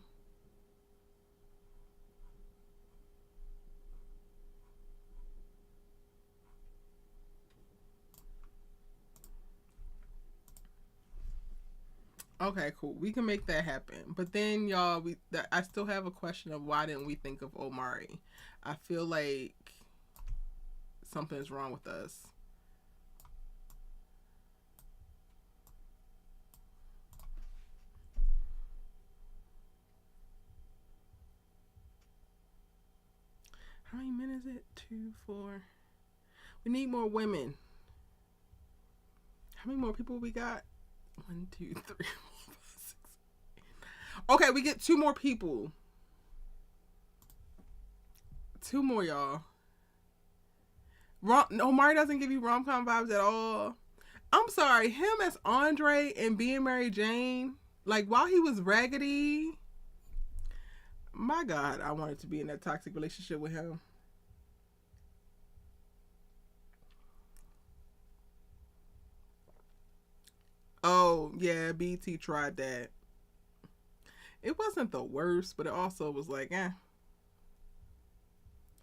Okay, cool. We can make that happen. But then, y'all, I still have a question of why didn't we think of Omari? I feel like something's wrong with us. How many men is it? 2, 4. We need more women. How many more people we got? 1, 2, 3, 4, 5, 6, 8. Okay, we get 2 more people. 2 more, y'all. Omari doesn't give you rom com vibes at all. I'm sorry, him as Andre and being Mary Jane, like while he was raggedy, my God, I wanted to be in that toxic relationship with him. Oh yeah, BT tried that. It wasn't the worst, but it also was like, eh.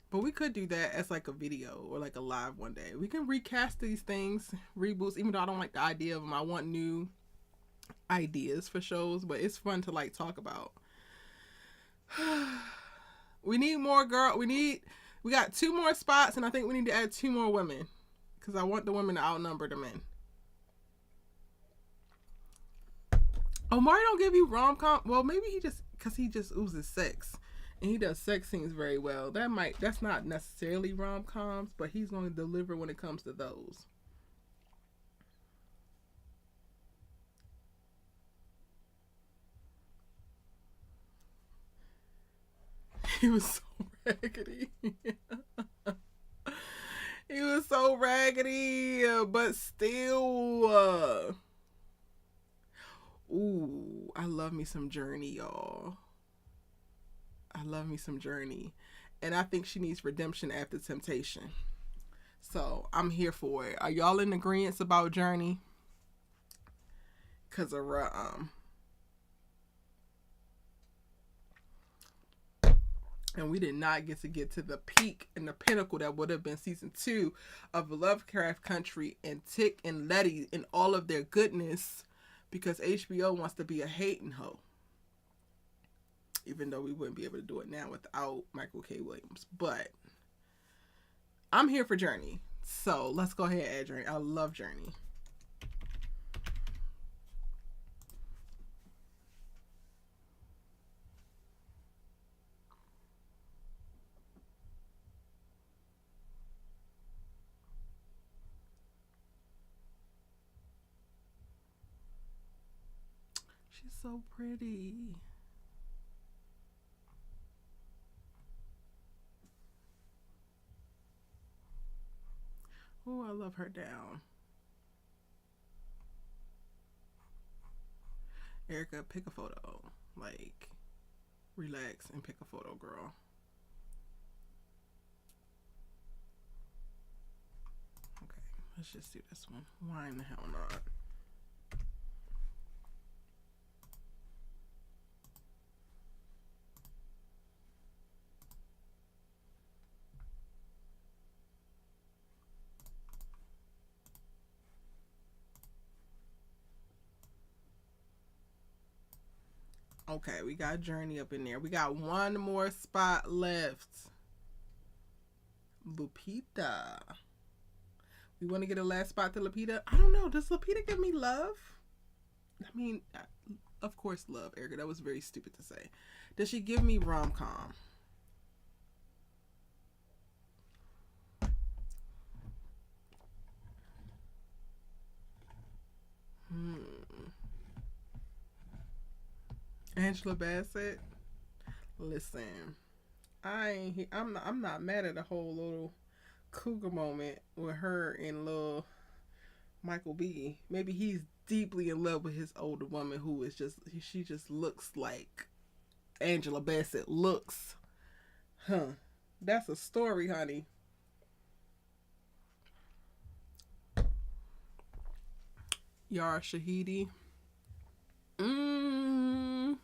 But we could do that as like a video or like a live one day. We can recast these things, reboots, even though I don't like the idea of them. I want new ideas for shows, but it's fun to like talk about. We need more girl. We got 2 more spots, and I think we need to add 2 more women because I want the women to outnumber the men. Omari don't give you rom com. Well, maybe he just oozes sex, and he does sex scenes very well. That's not necessarily rom coms, but he's going to deliver when it comes to those. He was so raggedy. He was so raggedy, but still. Ooh, I love me some Journey, y'all. I love me some Journey. And I think she needs redemption after Temptation. So I'm here for it. Are y'all in agreement about Journey? Cause of and we did not get to the peak and the pinnacle that would have been season 2 of Lovecraft Country and Tick and Letty and all of their goodness, because HBO wants to be a hating hoe. Even though we wouldn't be able to do it now without Michael K. Williams. But I'm here for Journey. So let's go ahead and add Journey. I love Journey. She's so pretty. Oh, I love her down. Erica, pick a photo. Like, relax and pick a photo, girl. Okay, let's just do this one. Why in the hell not? Okay, we got Journey up in there. We got 1 more spot left. Lupita. We want to get a last spot to Lupita. I don't know. Does Lupita give me love? I mean, of course, love, Erica. That was very stupid to say. Does she give me rom-com? Angela Bassett. Listen, I'm not mad at the whole little cougar moment with her and little Michael B. Maybe he's deeply in love with his older woman who is she just looks like Angela Bassett looks. Huh. That's a story, honey. Yara Shahidi. Mm.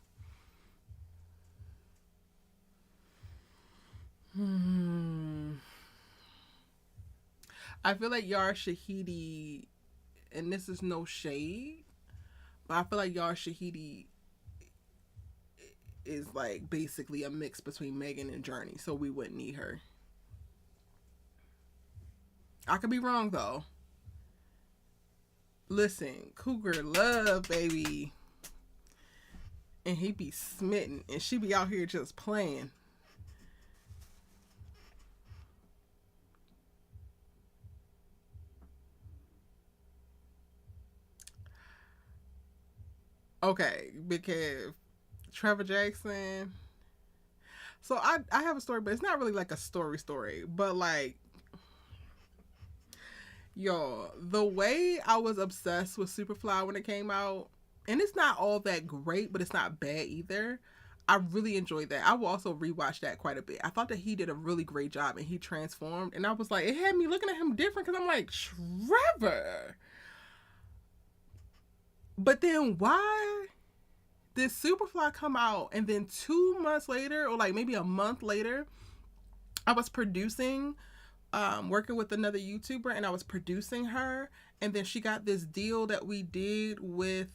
I feel like Yara Shahidi, and this is no shade, but I feel like Yara Shahidi is like basically a mix between Megan and Journey, so we wouldn't need her. I could be wrong though. Listen, Cougar love, baby. And he be smitten, and she be out here just playing. Okay, because Trevor Jackson. So I have a story, but it's not really like a story, but like Yo, the way I was obsessed with Superfly when it came out, and it's not all that great, but it's not bad either. I really enjoyed that. I will also rewatch that quite a bit. I thought that he did a really great job and he transformed. And I was like, it had me looking at him different because I'm like, Trevor. But then why did Superfly come out and then 2 months later, or like maybe a month later, I was producing, working with another YouTuber and I was producing her. And then she got this deal that we did with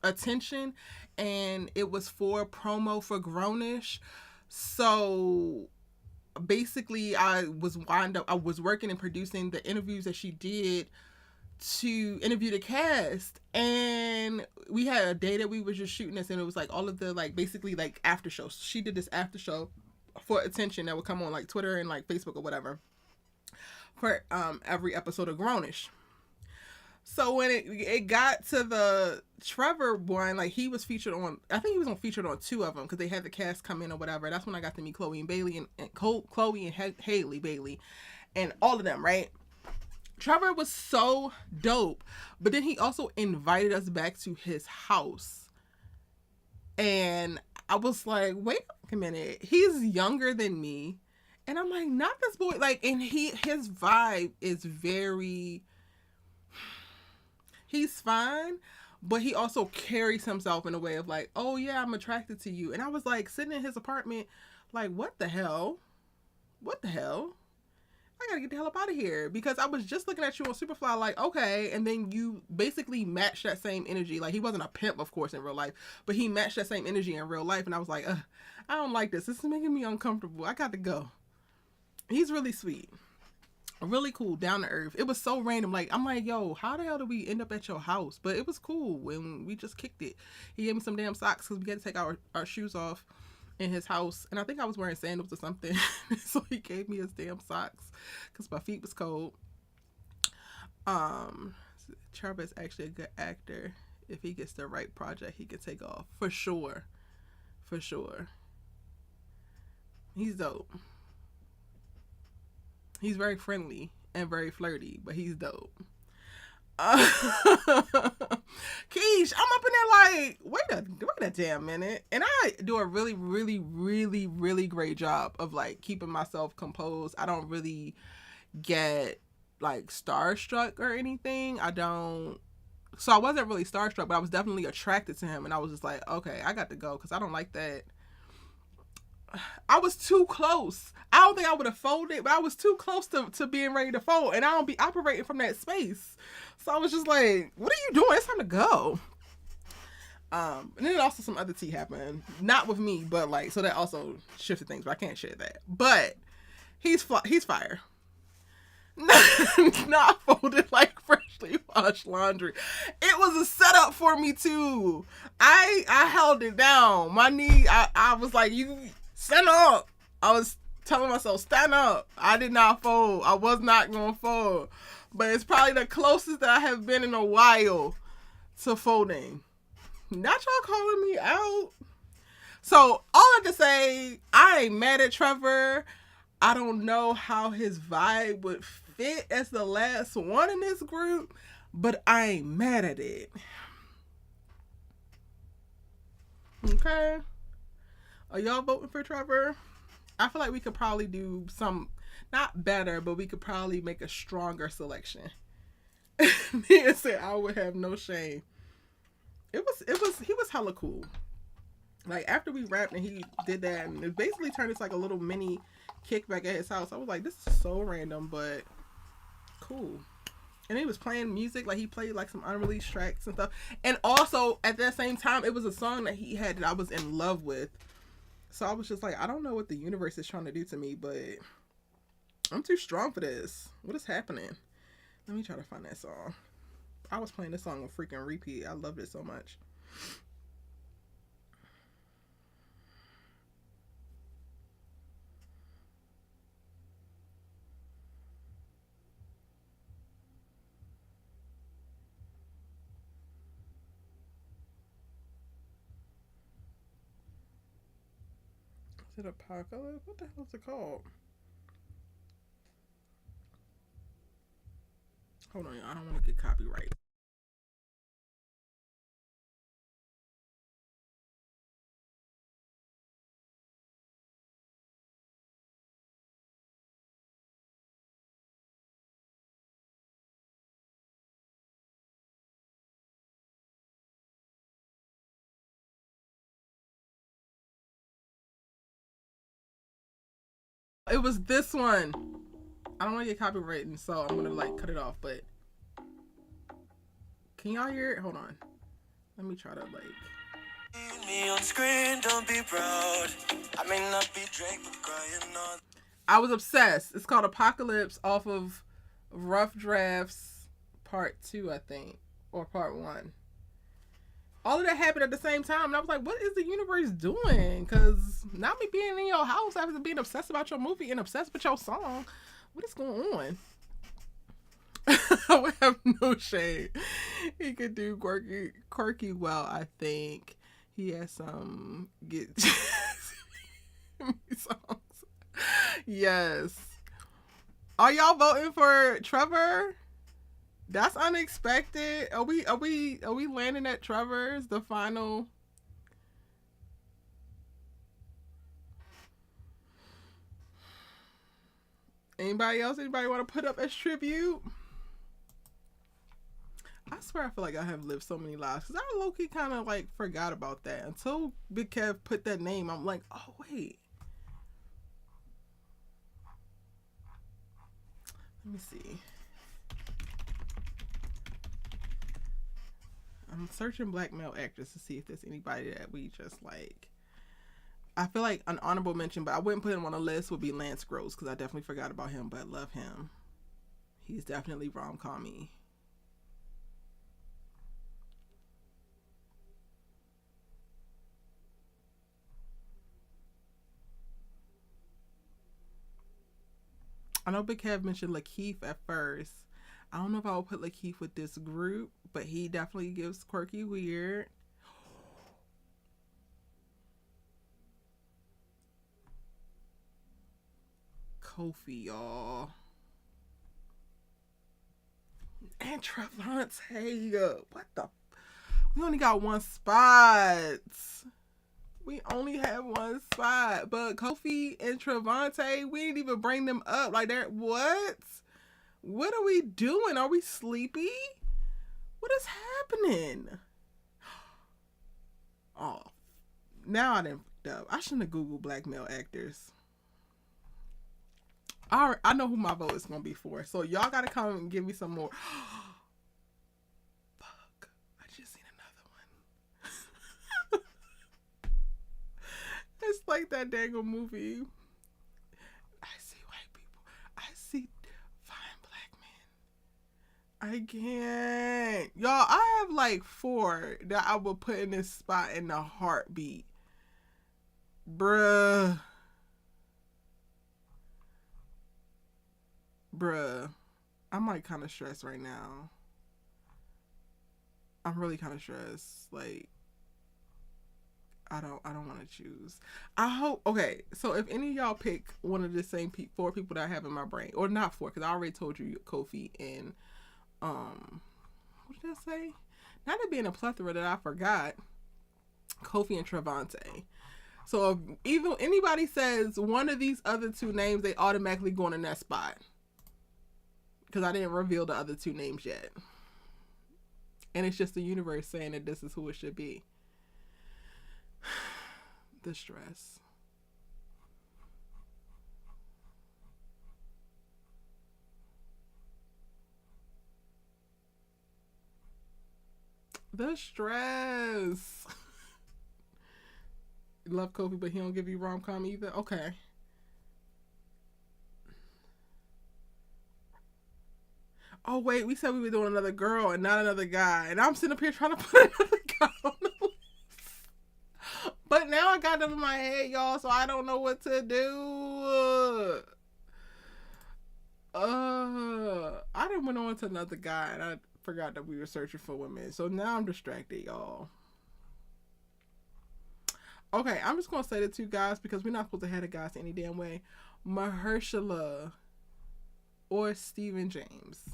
Attention, and it was for promo for Grownish. So basically I was working and producing the interviews that she did to interview the cast, and we had a day that we were just shooting this, and it was like all of the like basically like after shows. She did this after show for Attention that would come on like Twitter and like Facebook or whatever for every episode of Grownish. So when it got to the Trevor one, like he was featured on, I think he was featured on 2 of them because they had the cast come in or whatever. That's when I got to meet Chloe and Bailey and Chloe and Haley Bailey and all of them, right? Trevor was so dope, but then he also invited us back to his house. And I was like, wait a minute, he's younger than me. And I'm like, not this boy. Like, and his vibe is very, he's fine, but he also carries himself in a way of like, oh yeah, I'm attracted to you. And I was like sitting in his apartment like, what the hell? I gotta get the hell up out of here, because I was just looking at you on Superfly like, okay, and then you basically matched that same energy. Like, he wasn't a pimp, of course, in real life, but he matched that same energy in real life, and I was like, I don't like this. This is making me uncomfortable. I got to go. He's really sweet. Really cool, down to earth. It was so random. Like, I'm like, yo, how the hell did we end up at your house? But it was cool when we just kicked it. He gave me some damn socks because we had to take our shoes off in his house, and I think I was wearing sandals or something. So he gave me his damn socks because my feet was cold. Trevor is actually a good actor. If he gets the right project, he could take off for sure. He's dope. He's very friendly and very flirty, but he's dope. Keish, I'm up in there like, wait a damn minute. And I do a really, really, really, really great job of like keeping myself composed. I don't really get like starstruck or anything. So I wasn't really starstruck, but I was definitely attracted to him. And I was just like, okay, I got to go because I don't like that. I was too close. I don't think I would have folded, but I was too close to being ready to fold, and I don't be operating from that space. So I was just like, what are you doing? It's time to go. And then also some other tea happened. Not with me, but like, so that also shifted things, but I can't share that. But he's fire. Not folded like freshly washed laundry. It was a setup for me too. I held it down. My knee, I was like, you stand up. I was telling myself, stand up. I did not fold. I was not going to fold. But it's probably the closest that I have been in a while to folding. Not y'all calling me out. So all I have to say, I ain't mad at Trevor. I don't know how his vibe would fit as the last one in this group, but I ain't mad at it. Okay. Are y'all voting for Trevor? I feel like we could probably do some, not better, but we could probably make a stronger selection. He said I would have no shame. He was hella cool. Like, after we rapped and he did that, and it basically turned into like a little mini kickback at his house. I was like, this is so random, but cool. And he was playing music, like he played like some unreleased tracks and stuff. And also at that same time, it was a song that he had that I was in love with. So I was just like, I don't know what the universe is trying to do to me, but I'm too strong for this. What is happening? Let me try to find that song. I was playing this song on freaking repeat. I loved it so much. Is it Apocalypse? What the hell is it called? Hold on, I don't want to get copyright. It was this one. I don't want to get copyrighted, so I'm gonna like cut it off. But can y'all hear it? Hold on. Let me try to like. Me on screen, don't be proud. I may not be Drake, but crying on. I was obsessed. It's called Apocalypse off of Rough Drafts Part 2, I think, or Part 1. All of that happened at the same time, and I was like, what is the universe doing? Because not me being in your house after being obsessed about your movie and obsessed with your song. What is going on? I would have no shade. He could do quirky well, I think. He has some get songs. Yes. Are y'all voting for Trevor? That's unexpected. Are we landing at Trevor's the final? Anybody else? Anybody want to put up as tribute? I swear I feel like I have lived so many lives because I low-key kind of like forgot about that until Big Kev put that name. I'm like, oh wait. Let me see. I'm searching black male actors to see if there's anybody that we just like. I feel like an honorable mention, but I wouldn't put him on a list, would be Lance Gross because I definitely forgot about him, but I love him. He's definitely rom-com-y. I know Big Kev mentioned Lakeith at first. I don't know if I would put Lakeith with this group, but he definitely gives quirky weird. Kofi, y'all. And Trevante. What the? We only got one spot. We only have one spot. But Kofi and Trevante, we didn't even bring them up. Like, they're what? What are we doing? Are we sleepy? What is happening? Oh, now I didn't. I shouldn't have Googled black male actors. I know who my vote is gonna be for. So y'all gotta come and give me some more. Fuck! I just seen another one. It's like that dang movie. I see white people. I see fine black men. I can't. Y'all, I have like 4 that I will put in this spot in a heartbeat. Bruh. I'm like kind of stressed right now. I'm really kind of stressed. Like, I don't want to choose. I hope. Okay, so if any of y'all pick one of the same 4 people that I have in my brain, or not 4, because I already told you Kofi and what did I say? Not it being a plethora that I forgot. Kofi and Trevante. So if even anybody says one of these other 2 names, they automatically go in that spot. Because I didn't reveal the other 2 names yet. And it's just the universe saying that this is who it should be. The stress. The stress. Love Kofi, but he don't give you rom-com either? Okay. Oh wait, we said we were doing another girl and not another guy, and I'm sitting up here trying to put another guy on the list. But now I got them in my head, y'all, so I don't know what to do. I didn't went on to another guy, and I forgot that we were searching for women, so now I'm distracted, y'all. Okay, I'm just gonna say the 2 guys because we're not supposed to have the guys any damn way. Mahershala or Stephen James.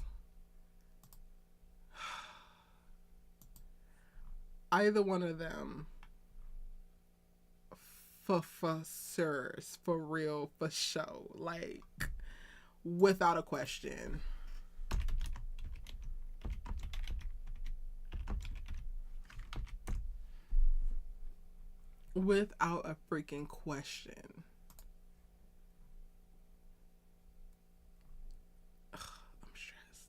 Either one of them, for sirs, for real, for show, like without a question. Without a freaking question. Ugh, I'm stressed.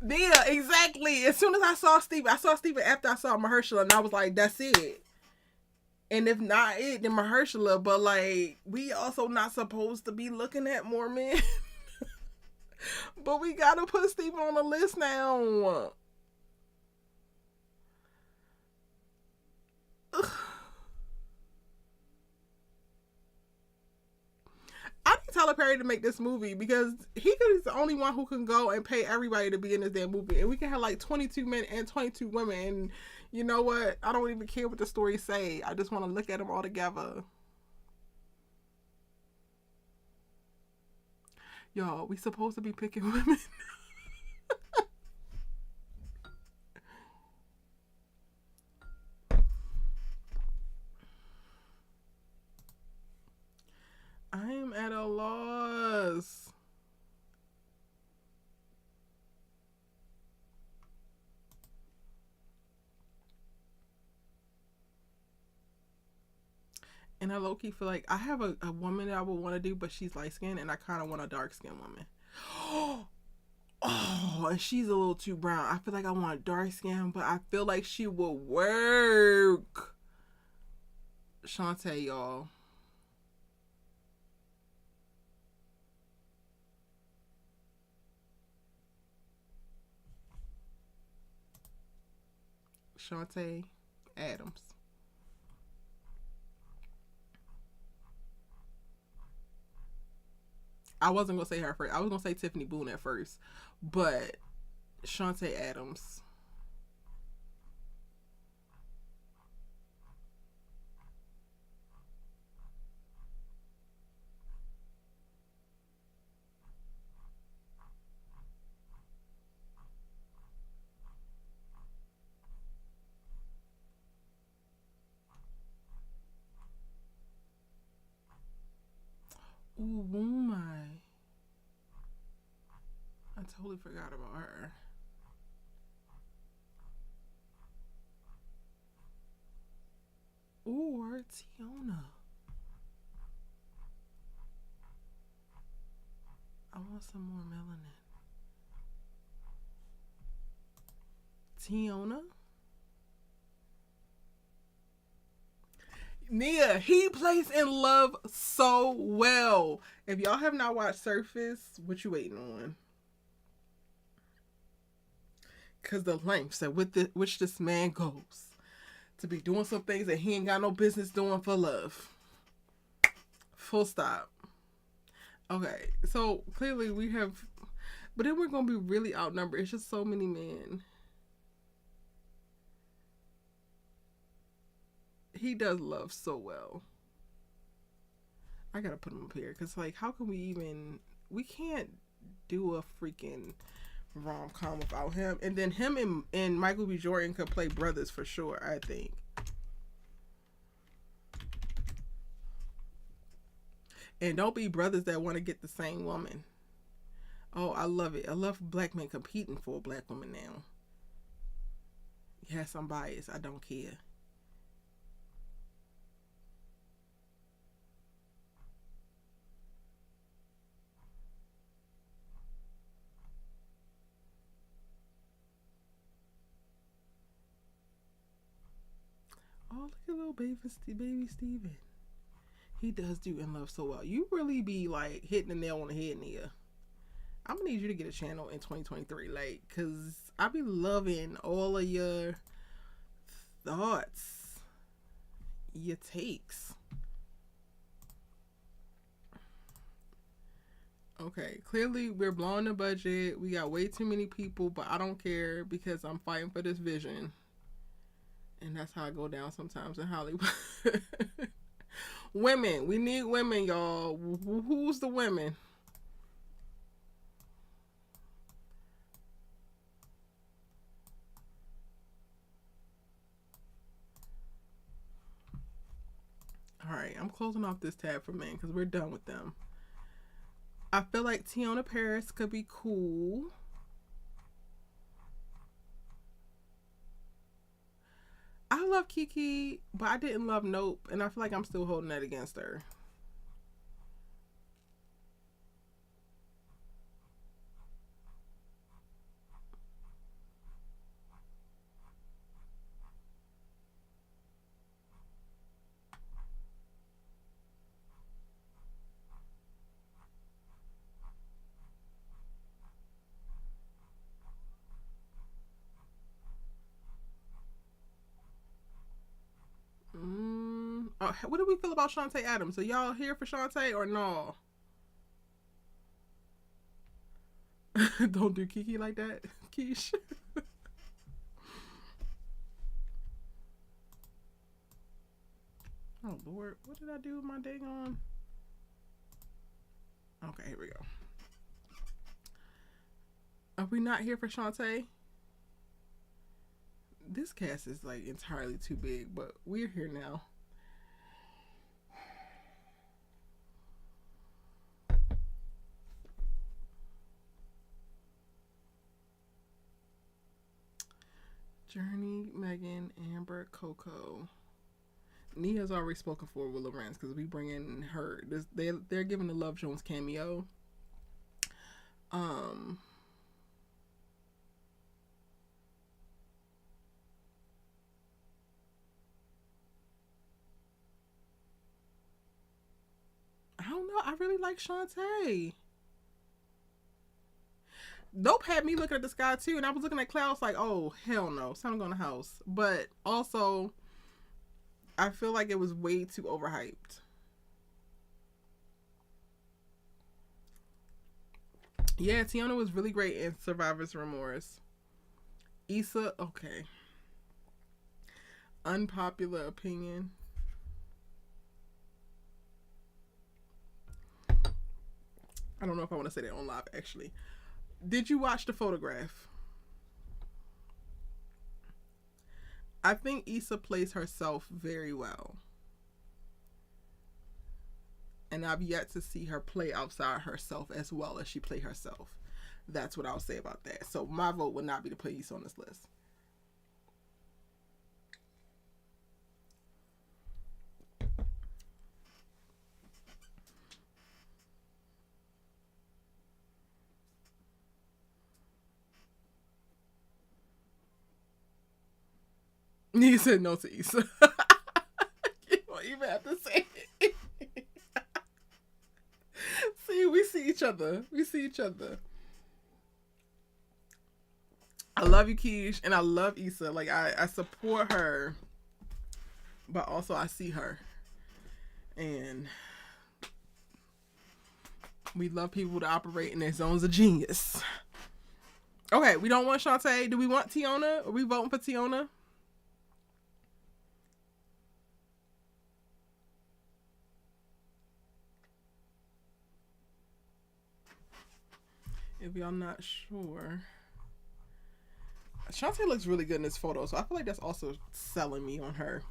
Yeah, exactly. As soon as I saw Steven after I saw Mahershala, and I was like, that's it. And if not it, then Mahershala. But like, we also not supposed to be looking at more men. But we gotta put Steven on the list now. I need Tyler Perry to make this movie because he's the only one who can go and pay everybody to be in this damn movie, and we can have like 22 men and 22 women. And you know what? I don't even care what the stories say. I just want to look at them all together. Y'all, we supposed to be picking women. I am at a loss. And I low key feel like I have a woman that I would want to do, but she's light skinned, and I kind of want a dark skinned woman. Oh, and she's a little too brown. I feel like I want dark skin, but I feel like she will work. Shantae, y'all. Shantae Adams. I wasn't gonna say her first. I was gonna say Tiffany Boone at first, but Shantae Adams. Ooh, my! I totally forgot about her. Or Tiona. I want some more melanin. Tiona. Nia, he plays in love so well. If y'all have not watched Surface, what you waiting on? Because the lengths at which this man goes to be doing some things that he ain't got no business doing for love. Full stop. Okay, so clearly we have, but then we're gonna be really outnumbered. It's just so many men. He does love so well. I gotta put him up here because, like, how can we even? We can't do a freaking rom com without him. And then him and Michael B. Jordan could play brothers for sure. I think. And don't be brothers that want to get the same woman. Oh, I love it. I love black men competing for a black woman now. Yes, I'm biased. I don't care. Oh, look at little baby Steven. He does do In Love so well. You really be like hitting the nail on the head, Nia. I'm gonna need you to get a channel in 2023, like, cause I be loving all of your thoughts, your takes. Okay, clearly we're blowing the budget. We got way too many people, but I don't care because I'm fighting for this vision. And that's how I go down sometimes in Hollywood. Women, we need women, y'all. Who's the women? All right, I'm closing off this tab for men because we're done with them. I feel like Teyonah Parris could be cool. I love Kiki, but I didn't love Nope, and I feel like I'm still holding that against her. What do we feel about Shantae Adams? Are y'all here for Shantae or no? Don't do Kiki like that, Keish. Oh Lord, what did I do with my dang on? Okay, here we go. Are we not here for Shantae? This cast is like entirely too big, but we're here now. Journey, Megan, Amber, Coco. Nia's already spoken for Willow Rance because we bring in her. They're giving the Love Jones cameo. Um, I don't know. I really like Shantae. Nope had me looking at the sky too, and I was looking at clouds like, oh hell no, something on the house. But also, I feel like it was way too overhyped. Yeah, Tiana was really great in Survivor's Remorse. Issa, okay. Unpopular opinion. I don't know if I want to say that on live actually. Did you watch The Photograph? I think Issa plays herself very well. And I've yet to see her play outside herself as well as she play herself. That's what I'll say about that. So my vote would not be to put Issa on this list. You said no to Issa. You don't even have to say it. See, we see each other. We see each other. I love you, Keish, and I love Issa. Like I support her, but also I see her, and we love people to operate in their zones of genius. Okay, we don't want Shantae. Do we want Teyonah? Are we voting for Teyonah? If y'all not sure. Shantae looks really good in this photo, so I feel like that's also selling me on her.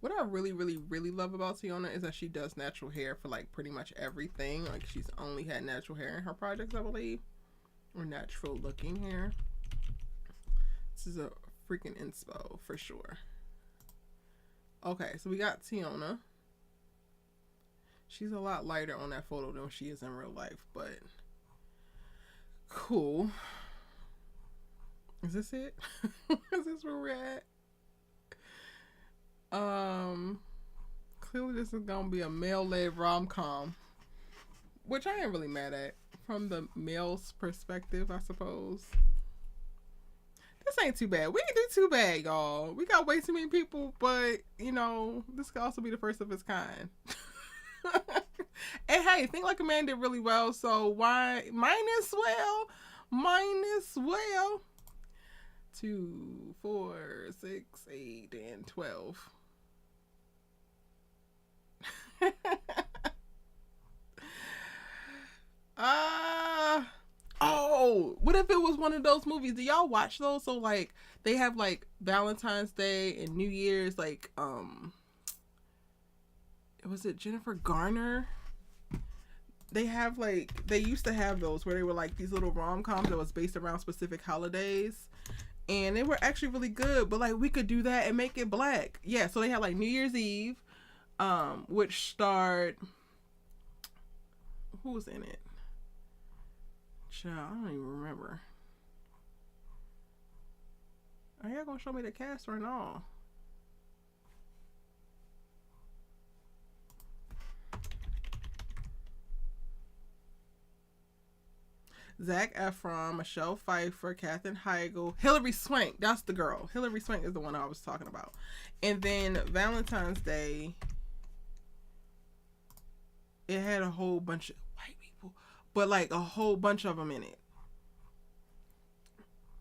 What I really, really, really love about Teyonah is that she does natural hair for like pretty much everything. Like she's only had natural hair in her projects, I believe, or natural looking hair. This is a freaking inspo for sure. Okay, so we got Teyonah. She's a lot lighter on that photo than she is in real life, but cool. Is this it? Is this where we're at? Clearly this is gonna be a male-led rom-com, which I ain't really mad at from the male's perspective, I suppose. This ain't too bad. We ain't do too bad, y'all. We got way too many people, but you know, this could also be the first of its kind. And hey, Think Like a Man did really well, so why minus well? Minus well. 2, 4, 6, 8, and 12. Oh, what if it was one of those movies? Do y'all watch those? So like they have like Valentine's Day and New Year's, like was it Jennifer Garner? They have like they used to have those where they were like these little rom-coms that was based around specific holidays. And they were actually really good, but like we could do that and make it black. Yeah, so they had like New Year's Eve, which starred, who was in it? Child, I don't even remember. Are y'all gonna show me the cast or no? Zac Efron, Michelle Pfeiffer, Katherine Heigl, Hilary Swank. That's the girl. Hilary Swank is the one I was talking about. And then Valentine's Day, it had a whole bunch of white people, but like a whole bunch of them in it.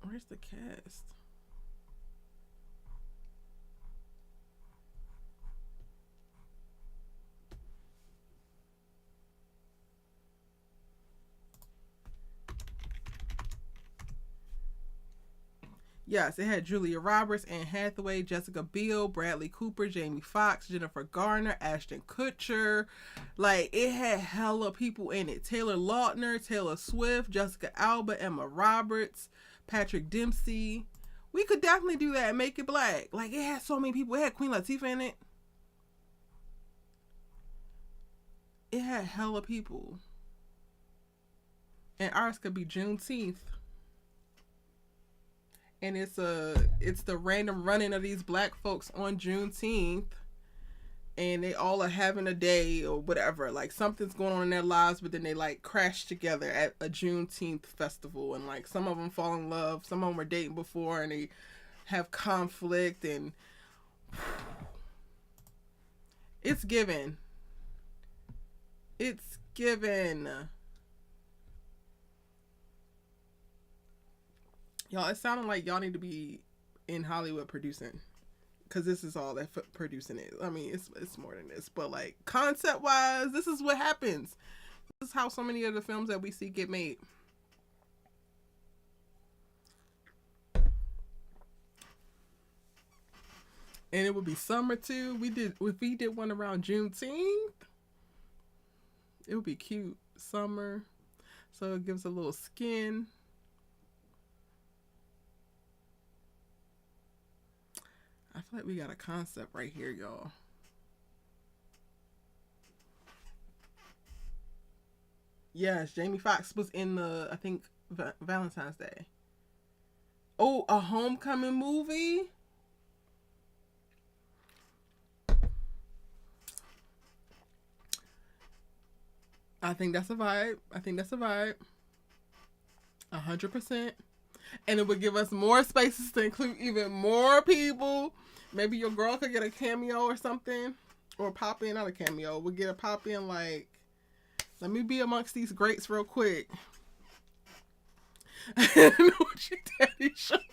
Where's the cast? Yes, it had Julia Roberts, Anne Hathaway, Jessica Biel, Bradley Cooper, Jamie Foxx, Jennifer Garner, Ashton Kutcher. Like, it had hella people in it. Taylor Lautner, Taylor Swift, Jessica Alba, Emma Roberts, Patrick Dempsey. We could definitely do that and make it black. Like, it had so many people. It had Queen Latifah in it. It had hella people. And ours could be Juneteenth. And it's the random running of these black folks on Juneteenth, and they all are having a day or whatever, like something's going on in their lives, but then they like crash together at a Juneteenth festival, and like some of them fall in love, some of them were dating before, and they have conflict, and it's given. It's given. Y'all, it sounded like y'all need to be in Hollywood producing, because this is all that producing is. I mean, it's more than this, but like concept wise, this is what happens. This is how so many of the films that we see get made. And it would be summer too. If we did one around Juneteenth, it would be cute. Summer, so it gives a little skin. I feel like we got a concept right here, y'all. Yes, Jamie Foxx was in the, I think, Valentine's Day. Oh, a homecoming movie? I think that's a vibe. 100%. And it would give us more spaces to include even more people. Maybe your girl could get a cameo or something. Or pop in, not a cameo. We'll get a pop in like, let me be amongst these greats real quick. Hoochie Daddy shorts.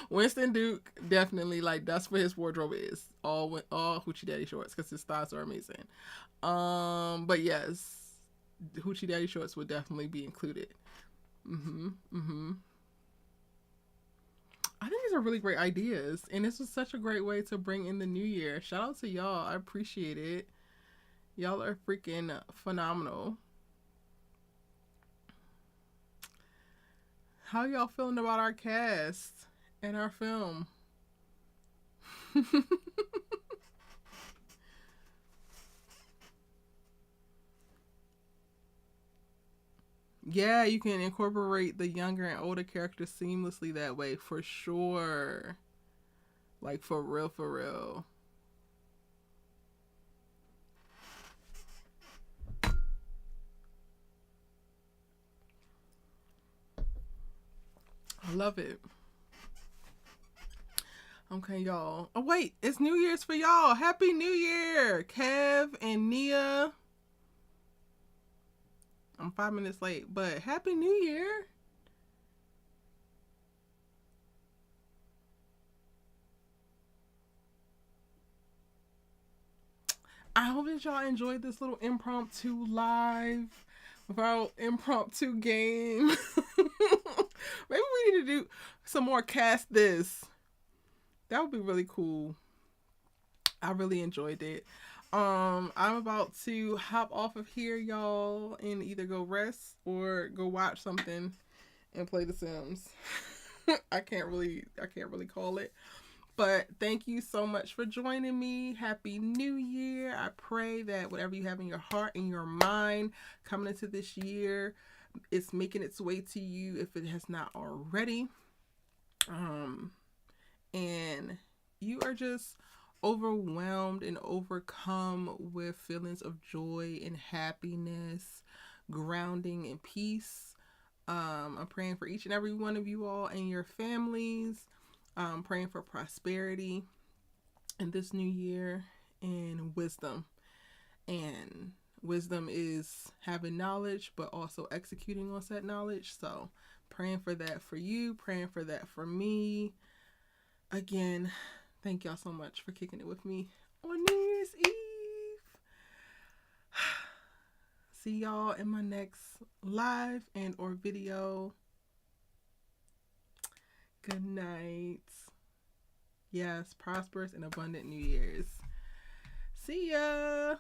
Winston Duke, definitely, like, that's what his wardrobe is. All Hoochie Daddy shorts, because his styles are amazing. But yes, Hoochie Daddy shorts would definitely be included. I think these are really great ideas, and this was such a great way to bring in the new year. Shout out to y'all. I appreciate it. Y'all are freaking phenomenal. How y'all feeling about our cast and our film? Yeah, you can incorporate the younger and older characters seamlessly that way, for sure. Like, for real, for real. I love it. Okay, y'all. Oh, wait. It's New Year's for y'all. Happy New Year, Kev and Nia. I'm 5 minutes late, but Happy New Year. I hope that y'all enjoyed this little impromptu live with our impromptu game. Maybe we need to do some more cast this. That would be really cool. I really enjoyed it. I'm about to hop off of here, y'all, and either go rest or go watch something and play The Sims. I can't really call it. But thank you so much for joining me. Happy New Year. I pray that whatever you have in your heart and your mind coming into this year, it's making its way to you if it has not already. And you are just overwhelmed and overcome with feelings of joy and happiness, grounding and peace. I'm praying for each and every one of you all and your families. Praying for prosperity in this new year and wisdom. And wisdom is having knowledge, but also executing on said knowledge. So praying for that for you, praying for that for me. Again, thank y'all so much for kicking it with me on New Year's Eve. See y'all in my next live and or video. Good night. Yes, prosperous and abundant New Year's. See ya.